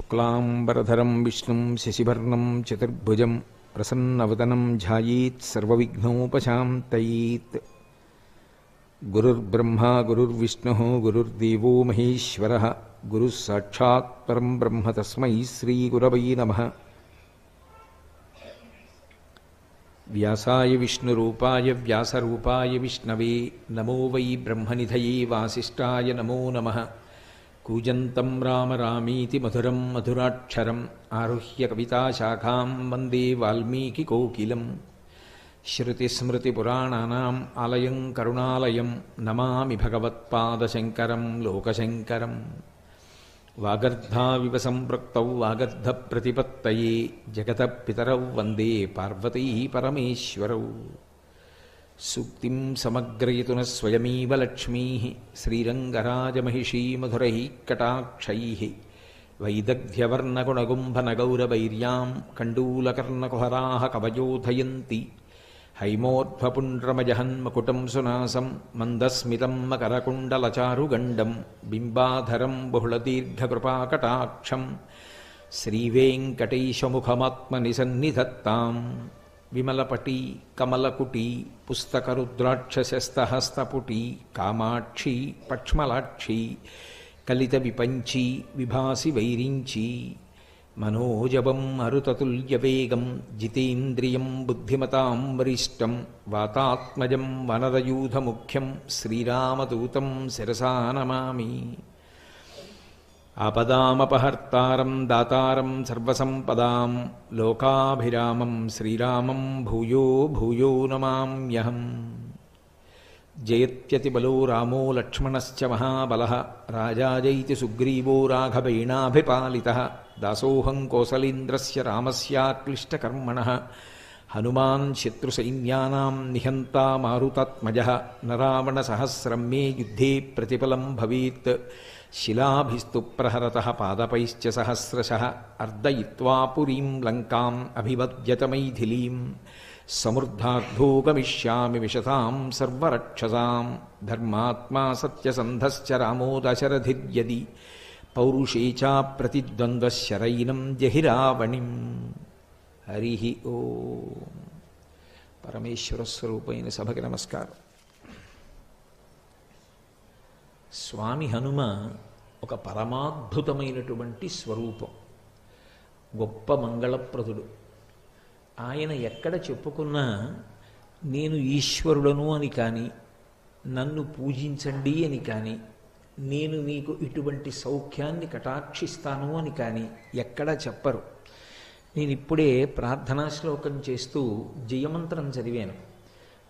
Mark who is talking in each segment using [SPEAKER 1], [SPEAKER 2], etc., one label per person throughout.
[SPEAKER 1] శుక్లాంబరధరం విష్ణుం శశివర్ణం చతుర్భుజం ప్రసన్నవదనం ధ్యాయేత్ సర్వవిఘ్నోపశాంతయేత్. గురుర్బ్రహ్మా గురుర్విష్ణుః గురుర్దేవో మహేశ్వరః గురుః సాక్షాత్ పరం బ్రహ్మ తస్మై శ్రీగురవై నమః. వ్యాసాయ విష్ణురూపాయ వ్యాసరూపాయ విష్ణవే నమో వై బ్రహ్మనిధయే వాసిష్ఠాయ నమో నమః. కూజంతం రామ రామీతి మధురం మధురాక్షరం ఆరుహ్య కవితాశాఖాం వందే వాల్మీకికోకిలం. శృతిస్మృతిపురాణానాం ఆలయం కరుణాలయం నమామి భగవత్పాదశంకరం లోకశంకరం. వాగర్ధావివ సంపృక్తౌ వాగర్ధప్రతిపత్తయే జగతః పితరౌ వందే పార్వతీ పరమేశ్వరౌ. సూక్తిం సమగ్రయతున స్వయమేవ లక్ష్మీ శ్రీరంగరాజమహిషీ మధురైః కటాక్షైః. వైదగ్ధ్యవర్ణగుణగుంభనగౌరవైర్యాం కండూలకర్ణకుహరాः కవయోధయంతి. హైమోర్ధ్వపుండ్రమజహన్మకుటం సునాసం మందస్మితం మకరకుండలచారుగండం బింబాధరం బహుళదీర్ఘకృపాకటాక్షం. శ్రీవేంకటేశముఖమాత్మనిసన్నిధత్తాం. విమలపటీ కమలకుటీ పుస్తకరుద్రాక్షసస్తహస్తపుటీ కామాక్షీ పక్ష్మలాక్షీ కలితవిపంచీ విభాసి వైరించీ. మనోజవం మరుతతుల్యవేగం జితేంద్రియం బుద్ధిమతాం వరిష్టం వాతాత్మజం వనరయూధముఖ్యం శ్రీరామదూతం శిరసా నమామి. ఆపదామపహర్తారం దాతారం సర్వసంపదాం లోకాభిరామం శ్రీరామం భూయో భూయో నమామ్యహం. జయత్యతిబలో రామో లక్ష్మణశ్చ మహాబలః రాజాజైతి సుగ్రీవో రాఘవేణాభిపాలితః. దాసోహం కోసలేంద్రస్య రామస్యాక్లిష్టకర్మణః. హనుమాన్ శత్రుసైన్యానాం నిహంతా మారుతాత్మజః. నరావణసహస్రం మే యుద్ధే ప్రతిఫలం భవేత్. శిలాభిస్తు ప్రహరతః పాదపైశ్చ సహస్రశః. అర్దయిత్వా పురీం లంకాం అభివద్యత మైథిలీం. సమృద్ధార్థో గమిష్యామి విశతాం సర్వరక్షసాం. ధర్మాత్మా సత్యసంధశ్చ రామో దశరథిర్యది. పౌరుషే చ ప్రతిద్వంద్వశరైనం జహిరావణిం. హరి ఓం. పరమేశ్వర స్వరూపైన సభకి నమస్కారం. స్వామి హనుమ ఒక పరమాద్భుతమైనటువంటి స్వరూపం, గొప్ప మంగళప్రదుడు. ఆయన ఎక్కడ చెప్పుకున్నా నేను ఈశ్వరుడను అని కానీ, నన్ను పూజించండి అని కానీ, నేను మీకు ఇటువంటి సౌఖ్యాన్ని కటాక్షిస్తాను అని కానీ ఎక్కడా చెప్పరు. నేను ఇప్పుడే ప్రార్థనా శ్లోకం చేస్తూ జయమంత్రం చదివాను.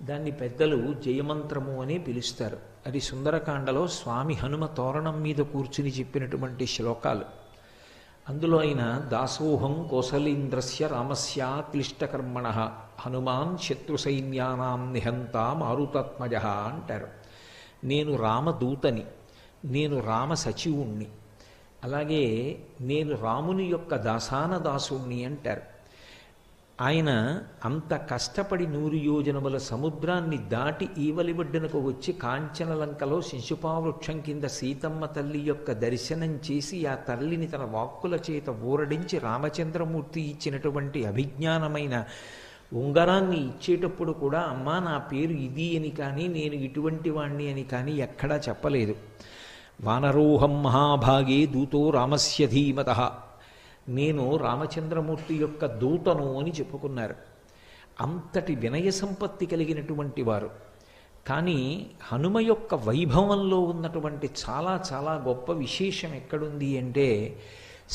[SPEAKER 1] దాన్ని పెద్దలు జయమంత్రము అని పిలుస్తారు. అది సుందరకాండలో స్వామి హనుమ తోరణం మీద కూర్చుని చెప్పినటువంటి శ్లోకాలు. అందులో ఆయన దాసోహం కోసలేంద్రస్య రామస్య క్లిష్టకర్మణః హనుమాన్ శత్రుసైన్యానాం నిహంతా మారుతాత్మజః అంటారు. నేను రామదూతని, నేను రామ సచివుణ్ణి, అలాగే నేను రాముని యొక్క దాసాన దాసుణ్ణి అంటారు. ఆయన అంత కష్టపడి 100 యోజనముల సముద్రాన్ని దాటి ఈవలిబడ్డనకు వచ్చి కాంచనలంకలో శిశుపావృక్షం కింద సీతమ్మ తల్లి యొక్క దర్శనం చేసి ఆ తల్లిని తన వాక్కుల చేత ఊరడించి రామచంద్రమూర్తి ఇచ్చినటువంటి అభిజ్ఞానమైన ఉంగరాన్ని ఇచ్చేటప్పుడు కూడా అమ్మా నా పేరు ఇది అని కానీ, నేను ఇటువంటి వాణ్ణి అని కానీ ఎక్కడా చెప్పలేదు. వానరోహం మహాభాగే దూతో రామస్య ధీమతః. నేను రామచంద్రమూర్తి యొక్క దూతను అని చెప్పుకున్నారు. అంతటి వినయ సంపత్తి కలిగినటువంటి వారు. కానీ హనుమ యొక్క వైభవంలో ఉన్నటువంటి చాలా చాలా గొప్ప విశేషం ఎక్కడుంది అంటే,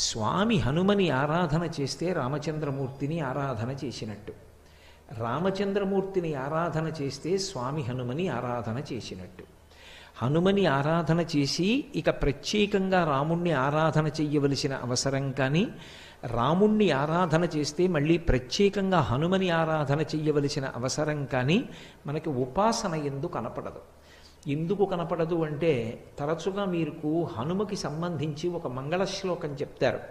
[SPEAKER 1] స్వామి హనుమని ఆరాధన చేస్తే రామచంద్రమూర్తిని ఆరాధన చేసినట్టు, రామచంద్రమూర్తిని ఆరాధన చేస్తే స్వామి హనుమని ఆరాధన చేసినట్టు. హనుమని ఆరాధన చేసి ఇక ప్రత్యేకంగా రాముణ్ణి ఆరాధన చెయ్యవలసిన అవసరం కానీ, రాముణ్ణి ఆరాధన చేస్తే మళ్ళీ ప్రత్యేకంగా హనుమని ఆరాధన చెయ్యవలసిన అవసరం కానీ మనకి ఉపాసన ఎందుకు కనపడదు. ఎందుకు కనపడదు అంటే, తరచుగా మీకు హనుమకి సంబంధించి ఒక మంగళ శ్లోకం చెప్తారు.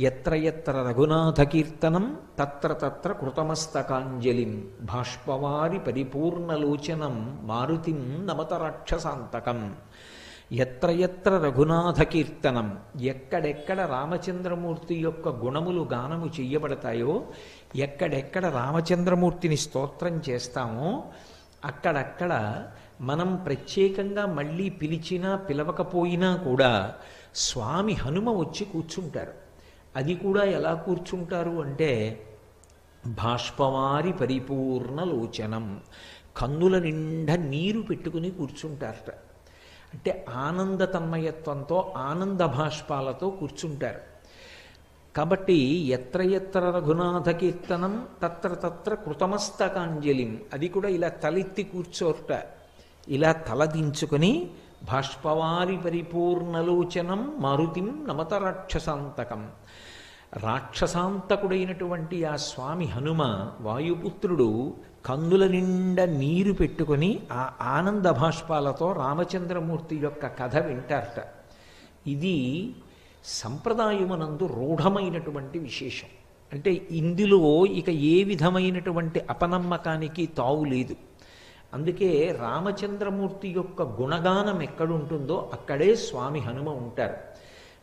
[SPEAKER 1] ఎత్ర ఎత్ర రఘునాథ కీర్తనం తత్ర తత్ర కృతమస్తకాంజలిం బాష్పవారి పరిపూర్ణలోచనం మారుతిం నమత రాక్షసాంతకం. ఎత్ర ఎత్ర రఘునాథ కీర్తనం, ఎక్కడెక్కడ రామచంద్రమూర్తి యొక్క గుణములు గానము చెయ్యబడతాయో, ఎక్కడెక్కడ రామచంద్రమూర్తిని స్తోత్రం చేస్తామో అక్కడక్కడ మనం ప్రత్యేకంగా మళ్ళీ పిలిచినా పిలవకపోయినా కూడా స్వామి హనుమ వచ్చి కూర్చుంటారు. అది కూడా ఎలా కూర్చుంటారు అంటే బాష్పవారి పరిపూర్ణ లోచనం, కన్నుల నిండా నీరు పెట్టుకుని కూర్చుంటారట. అంటే ఆనంద తన్మయత్వంతో ఆనంద భాష్పాలతో కూర్చుంటారు. కాబట్టి ఎత్ర ఎత్ర రఘునాథ కీర్తనం తత్ర తత్ర కృతమస్తకాంజలిం, అది కూడా ఇలా తలెత్తి కూర్చోట, ఇలా తలదించుకొని బాష్పవారి పరిపూర్ణలోచనం మారుతిం నమత రాక్షసాంతకం. రాక్షసాంతకుడైనటువంటి ఆ స్వామి హనుమ వాయుపుత్రుడు కన్నుల నిండా నీరు పెట్టుకొని ఆ ఆనంద భాష్పాలతో రామచంద్రమూర్తి యొక్క కథ వింటారట. ఇది సంప్రదాయమునందు రూఢమైనటువంటి విశేషం. అంటే ఇందులో ఇక ఏ విధమైనటువంటి అపనమ్మకానికి తావు లేదు. అందుకే రామచంద్రమూర్తి యొక్క గుణగానం ఎక్కడుంటుందో అక్కడే స్వామి హనుమ ఉంటారు.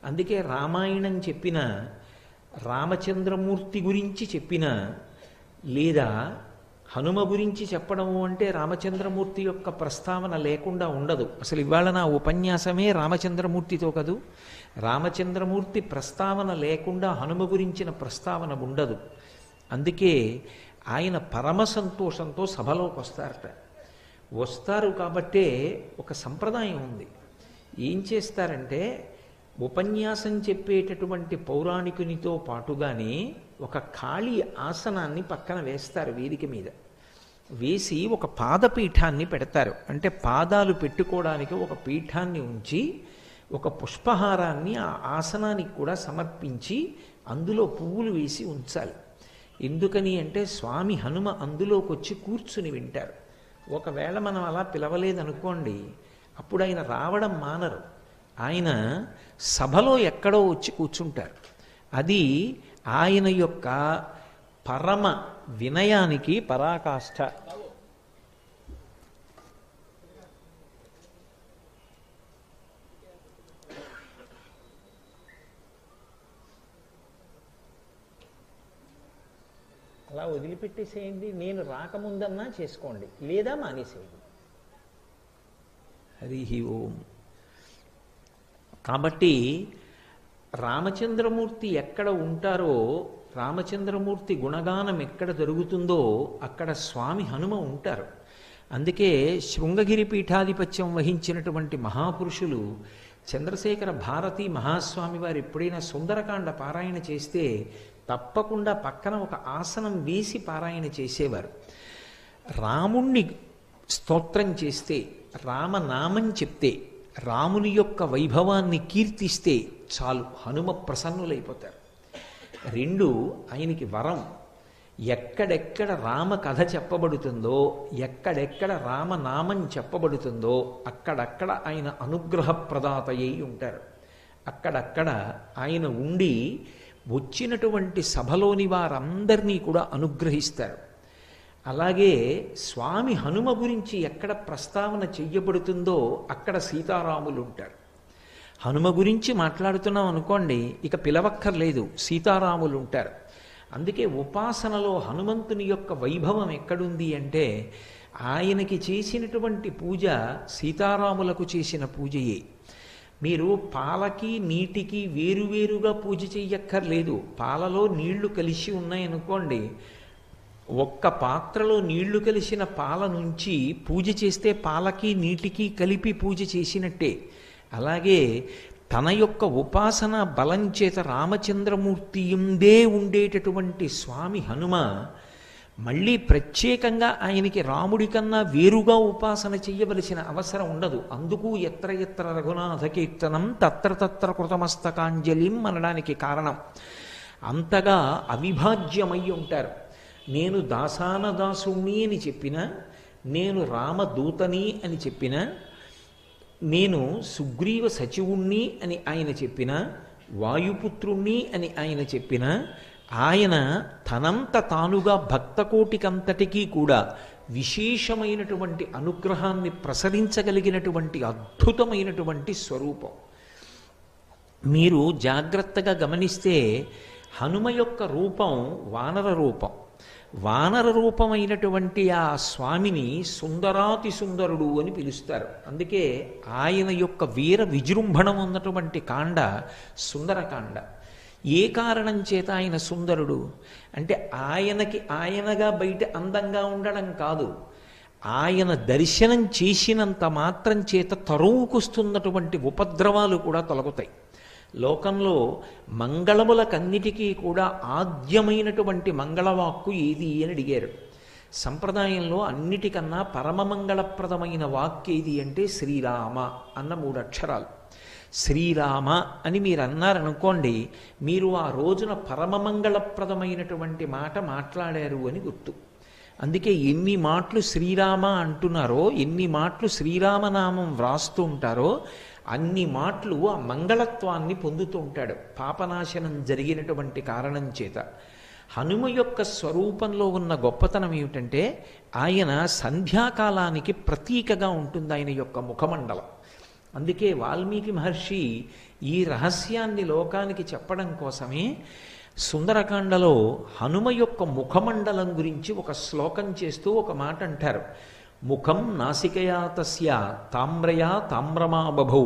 [SPEAKER 1] అందుకే రామాయణం చెప్పిన, రామచంద్రమూర్తి గురించి చెప్పిన, లేదా హనుమ గురించి చెప్పడము అంటే రామచంద్రమూర్తి యొక్క ప్రస్తావన లేకుండా ఉండదు. అసలు ఇవాళ నా ఉపన్యాసమే రామచంద్రమూర్తితో కదూ. రామచంద్రమూర్తి ప్రస్తావన లేకుండా హనుమ గురించిన ప్రస్తావన ఉండదు. అందుకే ఆయన పరమ సంతోషంతో సభలోకి వస్తారట. వస్తారు కాబట్టే ఒక సంప్రదాయం ఉంది. ఏం చేస్తారంటే ఉపన్యాసం చెప్పేటటువంటి పౌరాణికునితో పాటుగానే ఒక ఖాళీ ఆసనాన్ని పక్కన వేస్తారు. వేదిక మీద వేసి ఒక పాదపీఠాన్ని పెడతారు. అంటే పాదాలు పెట్టుకోవడానికి ఒక పీఠాన్ని ఉంచి ఒక పుష్పహారాన్ని ఆ ఆసనానికి కూడా సమర్పించి అందులో పువ్వులు వేసి ఉంచాలి. ఎందుకని అంటే స్వామి హనుమ అందులోకి వచ్చి కూర్చుని వింటారు. ఒకవేళ మనం అలా పిలవలేదనుకోండి, అప్పుడు ఆయన రావడం మానరు. ఆయన సభలో ఎక్కడో వచ్చి కూర్చుంటారు. అది ఆయన యొక్క పరమ వినయానికి పరాకాష్ఠ. అలా వదిలిపెట్టేసేయండి. నేను రాకముందన్నా చేసుకోండి, లేదా మానేసేయండి. హరి ఓం. కాబట్టి రామచంద్రమూర్తి ఎక్కడ ఉంటారో, రామచంద్రమూర్తి గుణగానం ఎక్కడ జరుగుతుందో అక్కడ స్వామి హనుమ ఉంటారు. అందుకే శృంగగిరి పీఠాధిపత్యం వహించినటువంటి మహాపురుషులు చంద్రశేఖర భారతి మహాస్వామి వారు ఎప్పుడైనా సుందరకాండ పారాయణ చేస్తే తప్పకుండా పక్కన ఒక ఆసనం వేసి పారాయణ చేసేవారు. రాముణ్ణి స్తోత్రం చేస్తే, రామనామం చెప్తే, రాముని యొక్క వైభవాన్ని కీర్తిస్తే చాలు, హనుమ ప్రసన్నులైపోతారు. రెండు, ఆయనకి వరం. ఎక్కడెక్కడ రామ కథ చెప్పబడుతుందో, ఎక్కడెక్కడ రామనామం చెప్పబడుతుందో అక్కడక్కడ ఆయన అనుగ్రహ ప్రదాతయ్యి ఉంటారు. అక్కడక్కడ ఆయన ఉండి వచ్చినటువంటి సభలోని వారందరినీ కూడా అనుగ్రహిస్తారు. అలాగే స్వామి హనుమ గురించి ఎక్కడ ప్రస్తావన చెయ్యబడుతుందో అక్కడ సీతారాములు ఉంటారు. హనుమ గురించి మాట్లాడుతున్నాం అనుకోండి, ఇక పిలవక్కర్లేదు, సీతారాములు ఉంటారు. అందుకే ఉపాసనలో హనుమంతుని యొక్క వైభవం ఎక్కడుంది అంటే ఆయనకి చేసినటువంటి పూజ సీతారాములకు చేసిన పూజయే. మీరు పాలకి నీటికి వేరువేరుగా పూజ చెయ్యక్కర్లేదు. పాలలో నీళ్లు కలిసి ఉన్నాయనుకోండి, ఒక్క పాత్రలో నీళ్లు కలిసిన పాల నుంచి పూజ చేస్తే పాలకి నీటికి కలిపి పూజ చేసినట్టే. అలాగే తన యొక్క ఉపాసన బలం చేత రామచంద్రమూర్తి ఎందే ఉండేటటువంటి స్వామి హనుమ మళ్ళీ ప్రత్యేకంగా ఆయనకి రాముడి కన్నా వేరుగా ఉపాసన చెయ్యవలసిన అవసరం ఉండదు. అందుకు ఎత్ర ఎత్ర రఘునాథ కీర్తనం తత్ర తత్ర కృతమస్తకాంజలిం అనడానికి కారణం. అంతగా అవిభాజ్యమై ఉంటారు. నేను దాసాన దాసుణ్ణి అని చెప్పిన, నేను రామదూతని అని చెప్పిన, నేను సుగ్రీవ సచివుణ్ణి అని ఆయన చెప్పిన, వాయుపుత్రుణ్ణి అని ఆయన చెప్పిన, ఆయన తనంత తానుగా భక్తకోటికంతటికీ కూడా విశేషమైనటువంటి అనుగ్రహాన్ని ప్రసరించగలిగినటువంటి అద్భుతమైనటువంటి స్వరూపం. మీరు జాగ్రత్తగా గమనిస్తే హనుమ యొక్క రూపం వానర రూపం. వానర రూపమైనటువంటి ఆ స్వామిని సుందరాతి సుందరుడు అని పిలుస్తారు. అందుకే ఆయన యొక్క వీర విజృంభణం ఉన్నటువంటి కాండ సుందరకాండ. ఏ కారణం చేత ఆయన సుందరుడు అంటే ఆయనకి ఆయనగా బయట అందంగా ఉండడం కాదు, ఆయన దర్శనం చేసినంత మాత్రం చేత తరువుకొస్తున్నటువంటి ఉపద్రవాలు కూడా తొలగుతాయి. లోకంలో మంగళములకన్నిటికీ కూడా ఆద్యమైనటువంటి మంగళవాక్కు ఏది అని అడిగారు. సంప్రదాయంలో అన్నిటికన్నా పరమమంగళప్రదమైన వాక్కు ఏది అంటే శ్రీరామ అన్న 3 అక్షరాలు. శ్రీరామ అని మీరు అన్నారనుకోండి, మీరు ఆ రోజున పరమమంగళప్రదమైనటువంటి మాట మాట్లాడారు అని గుర్తు. అందుకే ఎన్ని మాటలు శ్రీరామ అంటున్నారో, ఎన్ని మాటలు శ్రీరామనామం వ్రాస్తూ ఉంటారో అన్ని మాటలు ఆ మంగళత్వాన్ని పొందుతూ ఉంటాడు పాపనాశనం జరిగినటువంటి కారణం చేత. హనుమ యొక్క స్వరూపంలో ఉన్న గొప్పతనం ఏమిటంటే ఆయన సంధ్యాకాలానికి ప్రతీకగా ఉంటుంది ఆయన యొక్క ముఖమండలం. అందుకే వాల్మీకి మహర్షి ఈ రహస్యాన్ని లోకానికి చెప్పడం కోసమే సుందరకాండలో హనుమ యొక్క ముఖమండలం గురించి ఒక శ్లోకం చేస్తూ ఒక మాట అంటారు. ముఖం నాసికయా తస్య తామ్రయా తామ్రమా బభౌ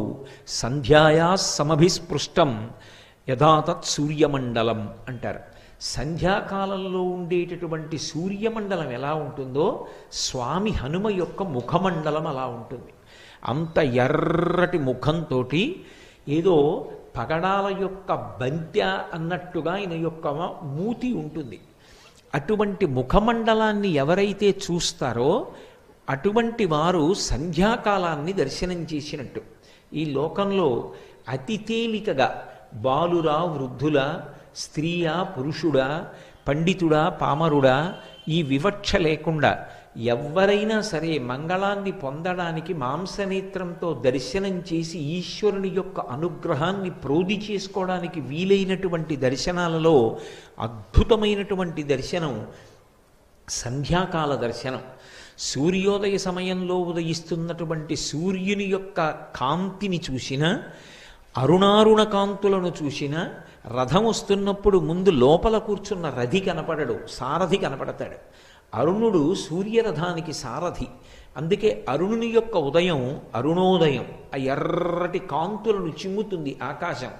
[SPEAKER 1] సంధ్యాయా సమభిస్పృష్టం యథాతత్ సూర్యమండలం అంటారు. సంధ్యాకాలంలో ఉండేటటువంటి సూర్యమండలం ఎలా ఉంటుందో స్వామి హనుమ యొక్క ముఖమండలం అలా ఉంటుంది. అంత ఎర్రటి ముఖంతో ఏదో పగడాల యొక్క బంత్య అన్నట్టుగా ఆయన యొక్క మూతి ఉంటుంది. అటువంటి ముఖమండలాన్ని ఎవరైతే చూస్తారో అటువంటి వారు సంధ్యాకాలాన్ని దర్శనం చేసినట్టు. ఈ లోకంలో అతి తేలికగా బాలురా వృద్ధులా, స్త్రీయా పురుషుడా, పండితుడా పామరుడా ఈ వివక్ష లేకుండా ఎవరైనా సరే మంగళాన్ని పొందడానికి మాంసనేత్రంతో దర్శనం చేసి ఈశ్వరుని యొక్క అనుగ్రహాన్ని ప్రోధి చేసుకోవడానికి వీలైనటువంటి దర్శనాలలో అద్భుతమైనటువంటి దర్శనం సంధ్యాకాల దర్శనం. సూర్యోదయ సమయంలో ఉదయిస్తున్నటువంటి సూర్యుని యొక్క కాంతిని చూసిన, అరుణారుణ కాంతులను చూసిన, రథం వస్తున్నప్పుడు ముందు లోపల కూర్చున్న రథి కనపడడు, సారథి కనపడతాడు. అరుణుడు సూర్యరథానికి సారథి. అందుకే అరుణుని యొక్క ఉదయం అరుణోదయం, ఆ ఎర్రటి కాంతులను చిమ్ముతుంది ఆకాశం.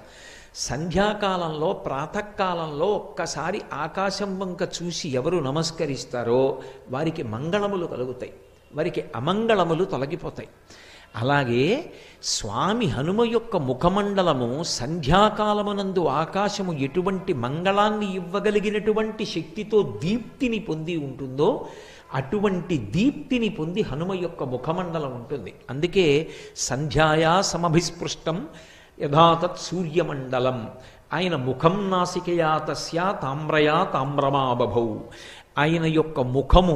[SPEAKER 1] సంధ్యాకాలంలో ప్రాతకాలంలో ఒక్కసారి ఆకాశం వంక చూసి ఎవరు నమస్కరిస్తారో వారికి మంగళములు కలుగుతాయి, వారికి అమంగళములు తొలగిపోతాయి. అలాగే స్వామి హనుమ యొక్క ముఖమండలము సంధ్యాకాలమునందు ఆకాశము ఎటువంటి మంగళాన్ని ఇవ్వగలిగినటువంటి శక్తితో దీప్తిని పొంది ఉంటుందో అటువంటి దీప్తిని పొంది హనుమ యొక్క ముఖమండలం ఉంటుంది. అందుకే సంధ్యాయా సమభిస్పృష్టం యథాతత్ సూర్యమండలం. ఆయన ముఖం నాసికయా తస్య తామ్రయా తామ్రమా బభౌ. ఆయన యొక్క ముఖము,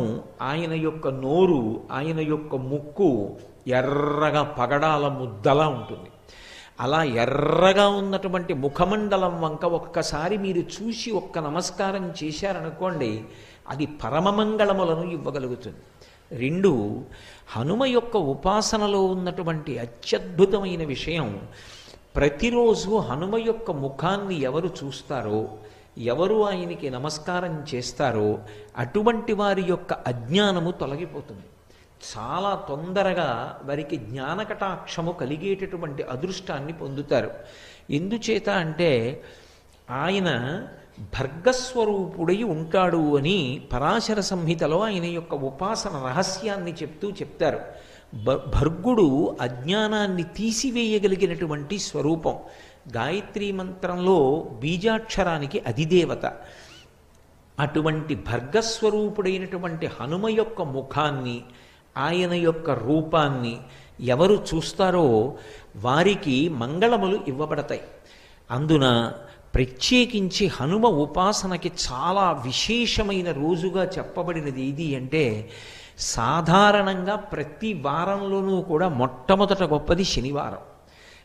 [SPEAKER 1] ఆయన యొక్క నోరు, ఆయన యొక్క ముక్కు ఎర్రగా పగడాల ముద్దలా ఉంటుంది. అలా ఎర్రగా ఉన్నటువంటి ముఖమండలం వంక ఒక్కసారి మీరు చూసి ఒక్క నమస్కారం చేశారనుకోండి, అది పరమమంగళములను ఇవ్వగలుగుతుంది. 2, హనుమ యొక్క ఉపాసనలో ఉన్నటువంటి అత్యద్భుతమైన విషయం, ప్రతిరోజు హనుమ యొక్క ముఖాన్ని ఎవరు చూస్తారో, ఎవరు ఆయనకి నమస్కారం చేస్తారో అటువంటి వారి యొక్క అజ్ఞానము తొలగిపోతుంది. చాలా తొందరగా వారికి జ్ఞానకటాక్షము కలిగేటటువంటి అదృష్టాన్ని పొందుతారు. ఎందుచేత అంటే ఆయన భర్గస్వరూపుడై ఉంటాడు అని పరాశర సంహితలో ఆయన యొక్క ఉపాసన రహస్యాన్ని చెప్తారు. భర్గుడు అజ్ఞానాన్ని తీసివేయగలిగినటువంటి స్వరూపం. గాయత్రీ మంత్రంలో బీజాక్షరానికి అధిదేవత. అటువంటి భర్గస్వరూపుడైనటువంటి హనుమ యొక్క ముఖాన్ని, ఆయన యొక్క రూపాన్ని ఎవరు చూస్తారో వారికి మంగళములు ఇవ్వబడతాయి. అందున ప్రత్యేకించి హనుమ ఉపాసనకి చాలా విశేషమైన రోజుగా చెప్పబడినది ఏది అంటే, సాధారణంగా ప్రతి వారంలోనూ కూడా మొట్టమొదట గొప్పది శనివారం.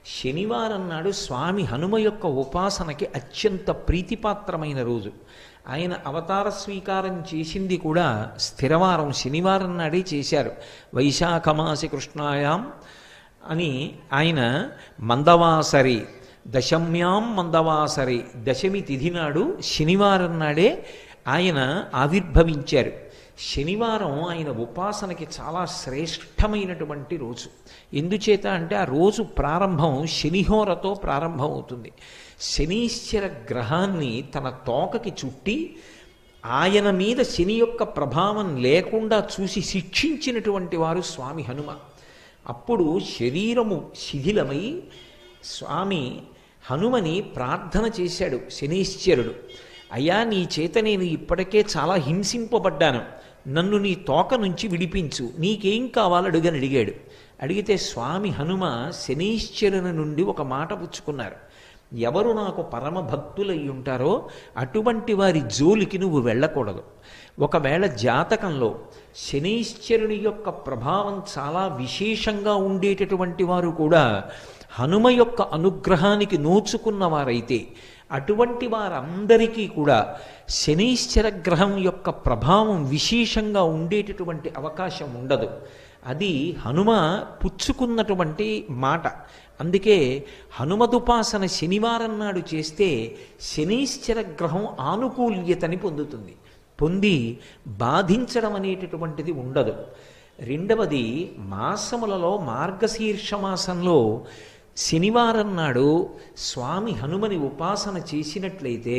[SPEAKER 1] శనివారం నాడు స్వామి హనుమ యొక్క ఉపాసనకి అత్యంత ప్రీతిపాత్రమైన రోజు. ఆయన అవతార స్వీకారం చేసింది కూడా స్థిరవారం శనివారం నాడే చేశారు. వైశాఖమాసి కృష్ణాయాం అని ఆయన మందవాసరి దశమ్యాం మందవాసరి దశమి తిథి నాడు శనివారం నాడే ఆయన ఆవిర్భవించారు. శనివారం ఆయన ఉపాసనకి చాలా శ్రేష్టమైనటువంటి రోజు. ఎందుచేత అంటే ఆ రోజు ప్రారంభం శనిహోరతో ప్రారంభమవుతుంది. శనీశ్వర గ్రహాన్ని తన తోకకి చుట్టి ఆయన మీద శని యొక్క ప్రభావం లేకుండా చూసి శిక్షించినటువంటి వారు స్వామి హనుమ. అప్పుడు శరీరము శిథిలమై స్వామి హనుమని ప్రార్థన చేశాడు శనీశ్వరుడు. అయ్యా, నీ చేత నేను ఇప్పటికే చాలా హింసింపబడ్డాను, నన్ను నీ తోక నుంచి విడిపించు, నీకేం కావాలో అడిగాడు. అడిగితే స్వామి హనుమ శనీశ్వరుని నుండి ఒక మాట పుచ్చుకున్నారు. ఎవరు నాకు పరమ భక్తులై ఉంటారో అటువంటి వారి జోలికి నువ్వు వెళ్ళకూడదు. ఒకవేళ జాతకంలో శనీశ్వరుని యొక్క ప్రభావం చాలా విశేషంగా ఉండేటటువంటి వారు కూడా హనుమ యొక్క అనుగ్రహానికి నోచుకున్నవారైతే అటువంటి వారందరికీ కూడా శనీశ్వర గ్రహం యొక్క ప్రభావం విశేషంగా ఉండేటటువంటి అవకాశం ఉండదు. అది హనుమ పుచ్చుకున్నటువంటి మాట. అందుకే హనుమదుపాసన శనివారం నాడు చేస్తే శనీశ్వర గ్రహం ఆనుకూల్యతని పొందుతుంది. పొంది బాధించడం అనేటటువంటిది ఉండదు. రెండవది, మాసములలో మార్గశీర్ష మాసంలో శనివారం నాడు స్వామి హనుమని ఉపాసన చేసినట్లయితే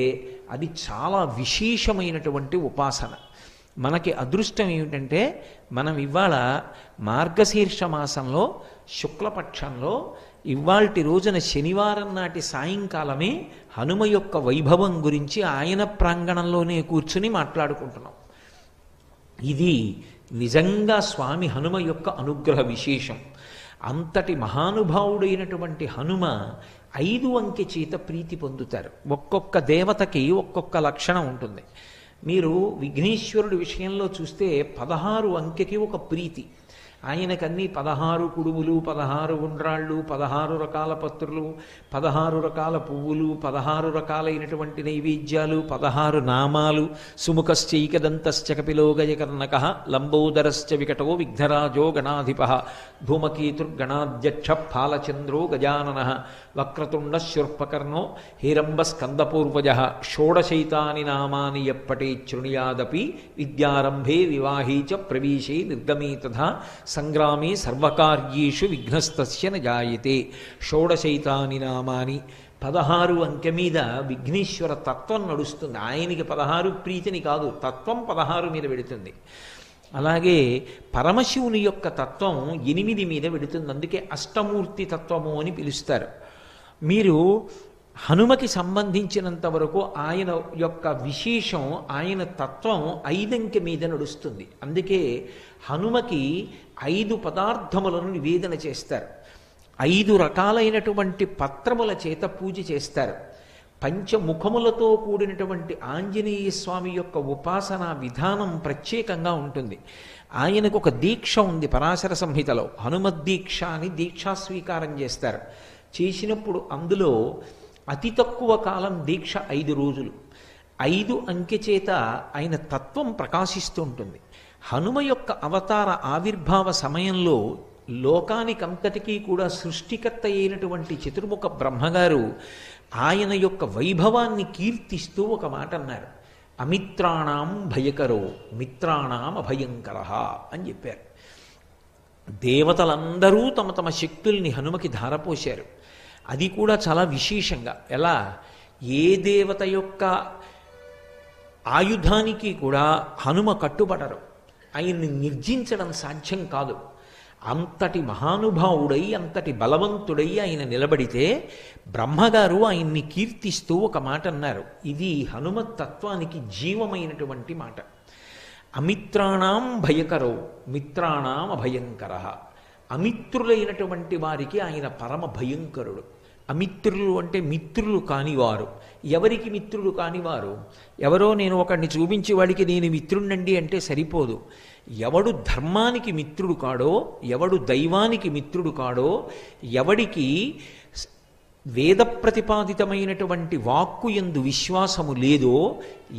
[SPEAKER 1] అది చాలా విశేషమైనటువంటి ఉపాసన. మనకి అదృష్టం ఏమిటంటే మనం ఇవాళ మార్గశీర్ష మాసంలో శుక్లపక్షంలో ఇవాల్టి రోజున శనివారం నాటి సాయంకాలమే హనుమ యొక్క వైభవం గురించి ఆయన ప్రాంగణంలోనే కూర్చుని మాట్లాడుకుంటున్నాం. ఇది నిజంగా స్వామి హనుమ యొక్క అనుగ్రహ విశేషం. అంతటి మహానుభావుడైనటువంటి హనుమ 5 అంకె చేత ప్రీతి పొందుతారు. ఒక్కొక్క దేవతకి ఒక్కొక్క లక్షణం ఉంటుంది. మీరు విఘ్నేశ్వరుడి విషయంలో చూస్తే 16 అంకెకి ఒక ప్రీతి. ఆయనకన్నీ 16 కుడుములు, 16 ఉండ్రాళ్ళు, 16 రకాల పత్రులు, 16 రకాల పువ్వులు, 16 రకాలైనటువంటి నైవేద్యాలు, 16 నామాలు. సుముఖశ్చైకదంతశ్చ కపిలో గజకర్ణకః లంబోదరశ్చ వికటో విఘ్నరాజో గణాధిపః ధూమకేతుర్గణాధ్యక్ష ఫాలచంద్రో గజాననః వక్రతుండ శూర్పకర్ణో హిరంబస్కందపూర్వజః షోడశైతాని నామాని యప్పటే శృణుయాదపి విద్యారంభే వివాహే చ ప్రవేశే నిర్గమే తథా సంగ్రామే సర్వకార్యేషు విఘ్నస్తస్య న జాయతే. షోడశైతాని నామాని 16 అంకె మీద విఘ్నేశ్వర తత్వం నడుస్తుంది. ఆయనకి 16 ప్రీతిని కాదు, తత్వం 16 మీద పెడుతుంది. అలాగే పరమశివుని యొక్క తత్వం 8 మీద పెడుతుంది. అందుకే అష్టమూర్తి తత్వము అని పిలుస్తారు. మీరు హనుమకి సంబంధించినంత వరకు ఆయన యొక్క విశేషం, ఆయన తత్వం 5 అంకె మీద నడుస్తుంది. అందుకే హనుమకి 5 పదార్థములను నివేదన చేస్తారు. 5 రకాలైనటువంటి పత్రముల చేత పూజ చేస్తారు. పంచముఖములతో కూడినటువంటి ఆంజనేయ స్వామి యొక్క ఉపాసనా విధానం ప్రత్యేకంగా ఉంటుంది. ఆయనకు ఒక దీక్ష ఉంది పరాశర సంహితలో, హనుమద్దీక్ష అని దీక్షా స్వీకారం చేస్తారు. చేసినప్పుడు అందులో అతి తక్కువ కాలం దీక్ష 5 రోజులు. 5 అంకె చేత ఆయన తత్వం ప్రకాశిస్తూ ఉంటుంది. హనుమ యొక్క అవతార ఆవిర్భావ సమయంలో లోకానికంతటికీ కూడా సృష్టికర్త అయినటువంటి చతుర్ముఖ బ్రహ్మగారు ఆయన యొక్క వైభవాన్ని కీర్తిస్తూ ఒక మాట అన్నారు. అమిత్రాణం భయకరో మిత్రాణం అభయంకరః అని చెప్పారు. దేవతలందరూ తమ తమ శక్తుల్ని హనుమకి ధారపోశారు. అది కూడా చాలా విశేషంగా. ఎలా? ఏ దేవత యొక్క ఆయుధానికి కూడా హనుమ కట్టుబడరు. ఆయన్ని నిర్జించడం సాధ్యం కాదు. అంతటి మహానుభావుడై, అంతటి బలవంతుడై ఆయన నిలబడితే బ్రహ్మగారు ఆయన్ని కీర్తిస్తూ ఒక మాట అన్నారు. ఇది హనుమత్ తత్వానికి జీవమైనటువంటి మాట. అమిత్రాణం భయకరో మిత్రాణం అభయంకరః. అమిత్రులైనటువంటి వారికి ఆయన పరమ భయంకరుడు. అమిత్రులు అంటే మిత్రులు కానివారు. ఎవరికి మిత్రులు కానివారు? ఎవరో నేను ఒకడిని చూపించి వాడికి నేను మిత్రుణ్ణండి అంటే సరిపోదు. ఎవడు ధర్మానికి మిత్రుడు కాడో, ఎవడు దైవానికి మిత్రుడు కాడో, ఎవడికి వేద ప్రతిపాదితమైనటువంటి వాక్కు యందు విశ్వాసము లేదో,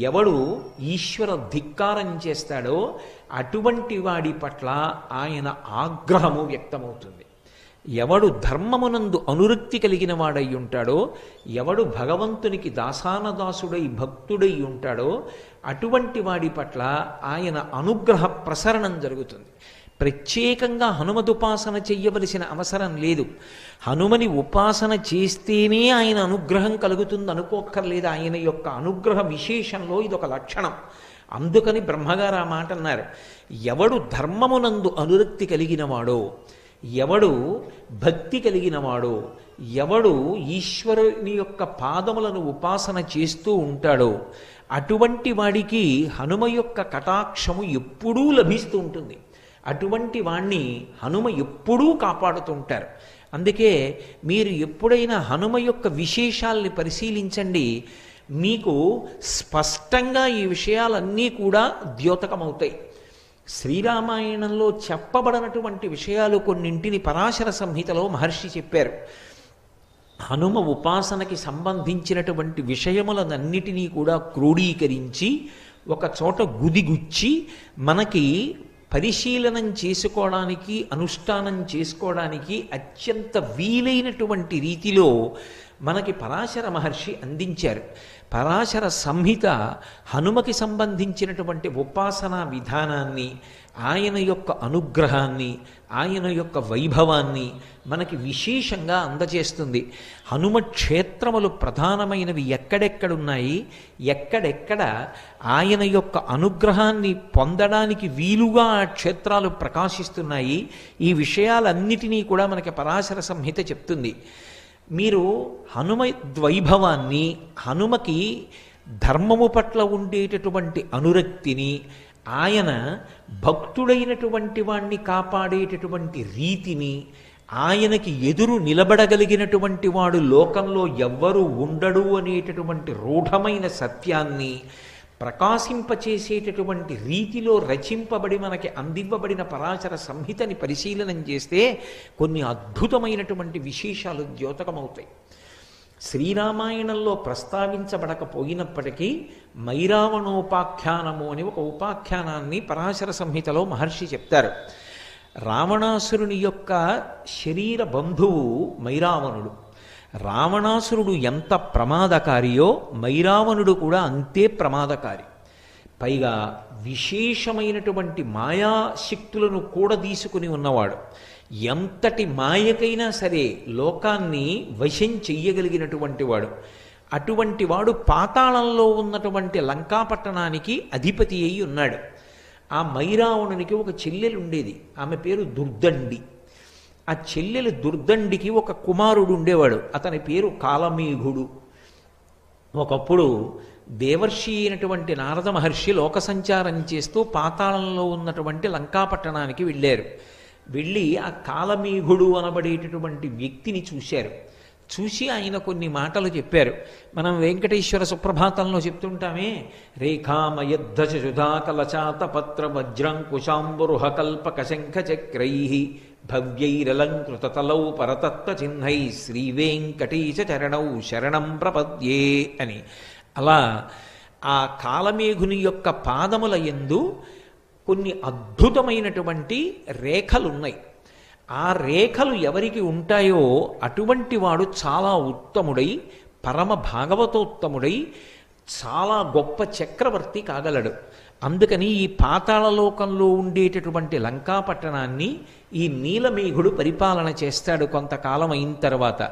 [SPEAKER 1] ఎవడు ఈశ్వర ధిక్కారం చేస్తాడో అటువంటి వాడి పట్ల ఆయన ఆగ్రహము వ్యక్తమవుతుంది. ఎవడు ధర్మమునందు అనురక్తి కలిగిన వాడై ఉంటాడో, ఎవడు భగవంతునికి దాసానదాసుడై భక్తుడై ఉంటాడో అటువంటి వాడి పట్ల ఆయన అనుగ్రహ ప్రసరణం జరుగుతుంది. ప్రత్యేకంగా హనుమదుపాసన చెయ్యవలసిన అవసరం లేదు. హనుమని ఉపాసన చేస్తేనే ఆయన అనుగ్రహం కలుగుతుంది అనుకోక్కర్లేదు. ఆయన యొక్క అనుగ్రహ విశేషంలో ఇదొక లక్షణం. అందుకని బ్రహ్మగారు ఆ మాట అన్నారు. ఎవడు ధర్మమునందు అనురక్తి కలిగినవాడో, ఎవడు భక్తి కలిగినవాడో, ఎవడు ఈశ్వరుని యొక్క పాదములను ఉపాసన చేస్తూ ఉంటాడో అటువంటి వాడికి హనుమ యొక్క కటాక్షము ఎప్పుడూ లభిస్తూ ఉంటుంది. అటువంటి వాణ్ణి హనుమ ఎప్పుడూ కాపాడుతుంటారు. అందుకే మీరు ఎప్పుడైనా హనుమ యొక్క విశేషాల్ని పరిశీలించండి, మీకు స్పష్టంగా ఈ విషయాలన్నీ కూడా ద్యోతకమవుతాయి. శ్రీరామాయణంలో చెప్పబడినటువంటి విషయాలు కొన్నింటిని పరాశర సంహితలో మహర్షి చెప్పారు. హనుమ ఉపాసనకి సంబంధించినటువంటి విషయములనన్నిటినీ కూడా క్రోడీకరించి ఒక చోట గుదిగుచ్చి మనకి పరిశీలనం చేసుకోవడానికి, అనుష్ఠానం చేసుకోవడానికి అత్యంత వీలైనటువంటి రీతిలో మనకి పరాశర మహర్షి అందించారు. పరాశర సంహిత హనుమకి సంబంధించినటువంటి ఉపాసనా విధానాన్ని, ఆయన యొక్క అనుగ్రహాన్ని, ఆయన యొక్క వైభవాన్ని మనకి విశేషంగా అందజేస్తుంది. హనుమ క్షేత్రములు ప్రధానమైనవి ఎక్కడెక్కడున్నాయి, ఎక్కడెక్కడ ఆయన యొక్క అనుగ్రహాన్ని పొందడానికి వీలుగా ఆ క్షేత్రాలు ప్రకాశిస్తున్నాయి, ఈ విషయాలన్నిటినీ కూడా మనకి పరాశర సంహిత చెప్తుంది. మీరు హనుమ ద్వైభవాన్ని, హనుమకి ధర్మము పట్ల ఉండేటటువంటి అనురక్తిని, ఆయన భక్తుడైనటువంటి వాణ్ణి కాపాడేటటువంటి రీతిని, ఆయనకి ఎదురు నిలబడగలిగినటువంటి వాడు లోకంలో ఎవ్వరూ ఉండడు అనేటటువంటి రూఢమైన సత్యాన్ని ప్రకాశింపచేసేటటువంటి రీతిలో రచింపబడి మనకి అందివ్వబడిన పరాశర సంహితని పరిశీలనం చేస్తే కొన్ని అద్భుతమైనటువంటి విశేషాలు ద్యోతకమవుతాయి. శ్రీరామాయణంలో ప్రస్తావించబడకపోయినప్పటికీ మైరావణోపాఖ్యానము అని ఒక ఉపాఖ్యానాన్ని పరాశర సంహితలో మహర్షి చెప్తారు. రావణాసురుని యొక్క శరీర బంధువు మైరావణుడు. రావణాసురుడు ఎంత ప్రమాదకారియో మైరావణుడు కూడా అంతే ప్రమాదకారి. పైగా విశేషమైనటువంటి మాయాశక్తులను కూడా తీసుకుని ఉన్నవాడు. ఎంతటి మాయకైనా సరే లోకాన్ని వశం చెయ్యగలిగినటువంటి వాడు. అటువంటి వాడు పాతాళంలో ఉన్నటువంటి లంకాపట్టణానికి అధిపతి అయి ఉన్నాడు. ఆ మైరావణునికి ఒక చెల్లెలు ఉండేది, ఆమె పేరు దుర్దండి. ఆ చెల్లెలు దుర్దండికి ఒక కుమారుడు ఉండేవాడు, అతని పేరు కాలమేఘుడు. ఒకప్పుడు దేవర్షి అయినటువంటి నారద మహర్షి లోక సంచారం చేస్తూ పాతాళంలో ఉన్నటువంటి లంకాపట్టణానికి వెళ్ళారు. వెళ్ళి ఆ కాలమేఘుడు అనబడేటటువంటి వ్యక్తిని చూశారు. చూసి ఆయన కొన్ని మాటలు చెప్పారు. మనం వెంకటేశ్వర సుప్రభాతంలో చెప్తుంటామే, రేఖామయద్ధ సుధాకలచాత పత్ర వజ్రాంకుశాంబురుహ కల్పక శంఖ చక్రై భవ్యైరలంకృతతలౌ పరతత్వ చిహ్నై శ్రీవేంకటేశ చరణౌ శరణం ప్రపద్యే అని. అలా ఆ కాలమేఘుని యొక్క పాదముల యందు కొన్ని అద్భుతమైనటువంటి రేఖలున్నాయి. ఆ రేఖలు ఎవరికి ఉంటాయో అటువంటి వాడు చాలా ఉత్తముడై, పరమ భాగవతోత్తముడై, చాలా గొప్ప చక్రవర్తి కాగలడు. అందుకని ఈ పాతాళలోకంలో ఉండేటటువంటి లంకాపట్టణాన్ని ఈ నీలమేఘుడు పరిపాలన చేస్తాడు. కొంతకాలం అయిన తర్వాత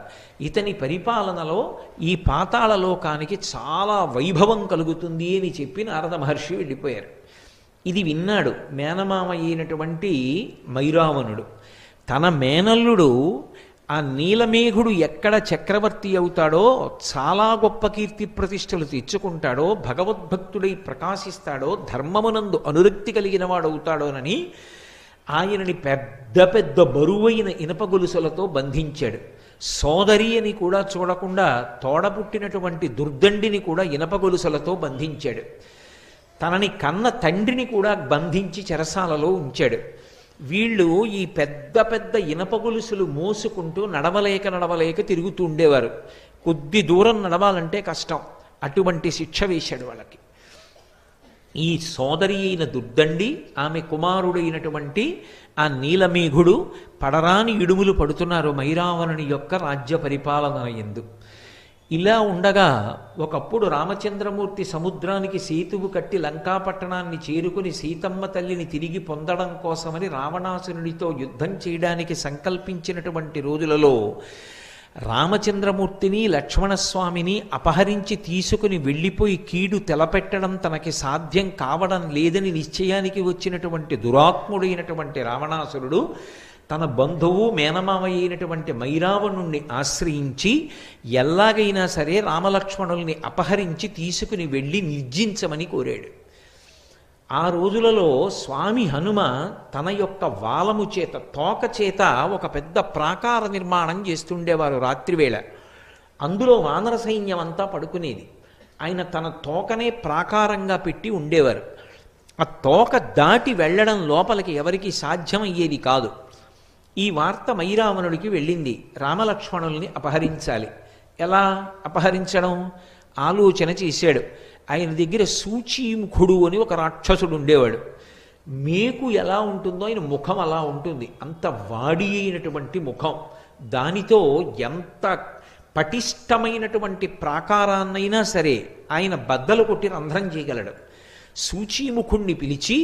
[SPEAKER 1] ఇతని పరిపాలనలో ఈ పాతాళలోకానికి చాలా వైభవం కలుగుతుంది అని చెప్పి నారద మహర్షి వెళ్ళిపోయారు. ఇది విన్నాడు మేనమామ అయినటువంటి మైరావణుడు. తన మేనల్లుడు ఆ నీలమేఘుడు ఎక్కడ చక్రవర్తి అవుతాడో, చాలా గొప్ప కీర్తి ప్రతిష్టలు తెచ్చుకుంటాడో, భగవద్భక్తుడై ప్రకాశిస్తాడో, ధర్మమునందు అనురక్తి కలిగిన వాడవుతాడోనని ఆయనని పెద్ద పెద్ద బరువైన ఇనప గొలుసులతో బంధించాడు. సోదరి అని కూడా చూడకుండా తోడపుట్టినటువంటి దుర్దండిని కూడా ఇనప గొలుసులతో బంధించాడు. తనని కన్న తండ్రిని కూడా బంధించి చెరసాలలో ఉంచాడు. వీళ్ళు ఈ పెద్ద పెద్ద ఇనప గొలుసులు మోసుకుంటూ నడవలేక నడవలేక తిరుగుతూ ఉండేవారు. కొద్ది దూరం నడవాలంటే కష్టం. అటువంటి శిక్ష వేశాడు వాళ్ళకి. ఈ సోదరి అయిన దుర్దండి, ఆమె కుమారుడైనటువంటి ఆ నీలమేఘుడు పడరాని ఇడుములు పడుతున్నారు మైరావణుని యొక్క రాజ్య పరిపాలన యందు. ఇలా ఉండగా ఒకప్పుడు రామచంద్రమూర్తి సముద్రానికి సేతువు కట్టి లంకాపట్టణాన్ని చేరుకుని సీతమ్మ తల్లిని తిరిగి పొందడం కోసమని రావణాసురుడితో యుద్ధం చేయడానికి సంకల్పించినటువంటి రోజులలో రామచంద్రమూర్తిని లక్ష్మణస్వామిని అపహరించి తీసుకుని వెళ్ళిపోయి కీడు తెలపెట్టడం తనకి సాధ్యం కావడం లేదని నిశ్చయానికి వచ్చినటువంటి దురాత్ముడైనటువంటి రావణాసురుడు తన బంధువు మేనమామ అయినటువంటి మైరావణుణ్ణి ఆశ్రయించి ఎలాగైనా సరే రామలక్ష్మణుల్ని అపహరించి తీసుకుని వెళ్ళి నిర్జించమని కోరాడు. ఆ రోజులలో స్వామి హనుమ తన యొక్క వాలము చేత, తోక చేత ఒక పెద్ద ప్రాకార నిర్మాణం చేస్తుండేవారు రాత్రివేళ. అందులో వానర సైన్యం అంతా పడుకునేది. ఆయన తన తోకనే ప్రాకారంగా పెట్టి ఉండేవారు. ఆ తోక దాటి వెళ్ళడం లోపలికి ఎవరికి సాధ్యమయ్యేది కాదు. ఈ వార్త మైరావణుడికి వెళ్ళింది. రామలక్ష్మణుల్ని అపహరించాలి. ఎలా అపహరించడం ఆలోచన చేశాడు. ఆయన దగ్గర సూచీముఖుడు అని ఒక రాక్షసుడు ఉండేవాడు. మేకు ఎలా ఉంటుందో ఆయన ముఖం అలా ఉంటుంది. అంత వాడి అయినటువంటి ముఖం. దానితో ఎంత పటిష్టమైనటువంటి ప్రాకారాన్నైనా సరే ఆయన బద్దలు కొట్టి రంధ్రం చేయగలడు. సూచీముఖుణ్ణి పిలిచి,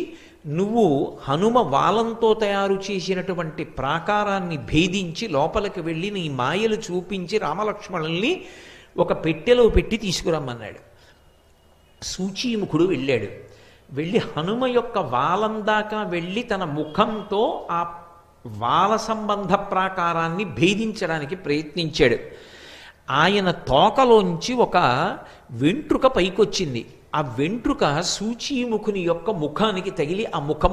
[SPEAKER 1] నువ్వు హనుమ వాలంతో తయారు చేసినటువంటి ప్రాకారాన్ని భేదించి లోపలికి వెళ్ళి నీ మాయలు చూపించి రామలక్ష్మణుల్ని ఒక పెట్టెలో పెట్టి తీసుకురమ్మన్నాడు. సూచీముఖుడు వెళ్ళాడు. వెళ్ళి హనుమ యొక్క వాలం దాకా వెళ్ళి తన ముఖంతో ఆ వాల సంబంధ ప్రాకారాన్ని భేదించడానికి ప్రయత్నించాడు. ఆయన తోకలోంచి ఒక వెంట్రుక పైకొచ్చింది. ఆ వెంట్రుక సూచీముఖుని యొక్క ముఖానికి తగిలి ఆ ముఖం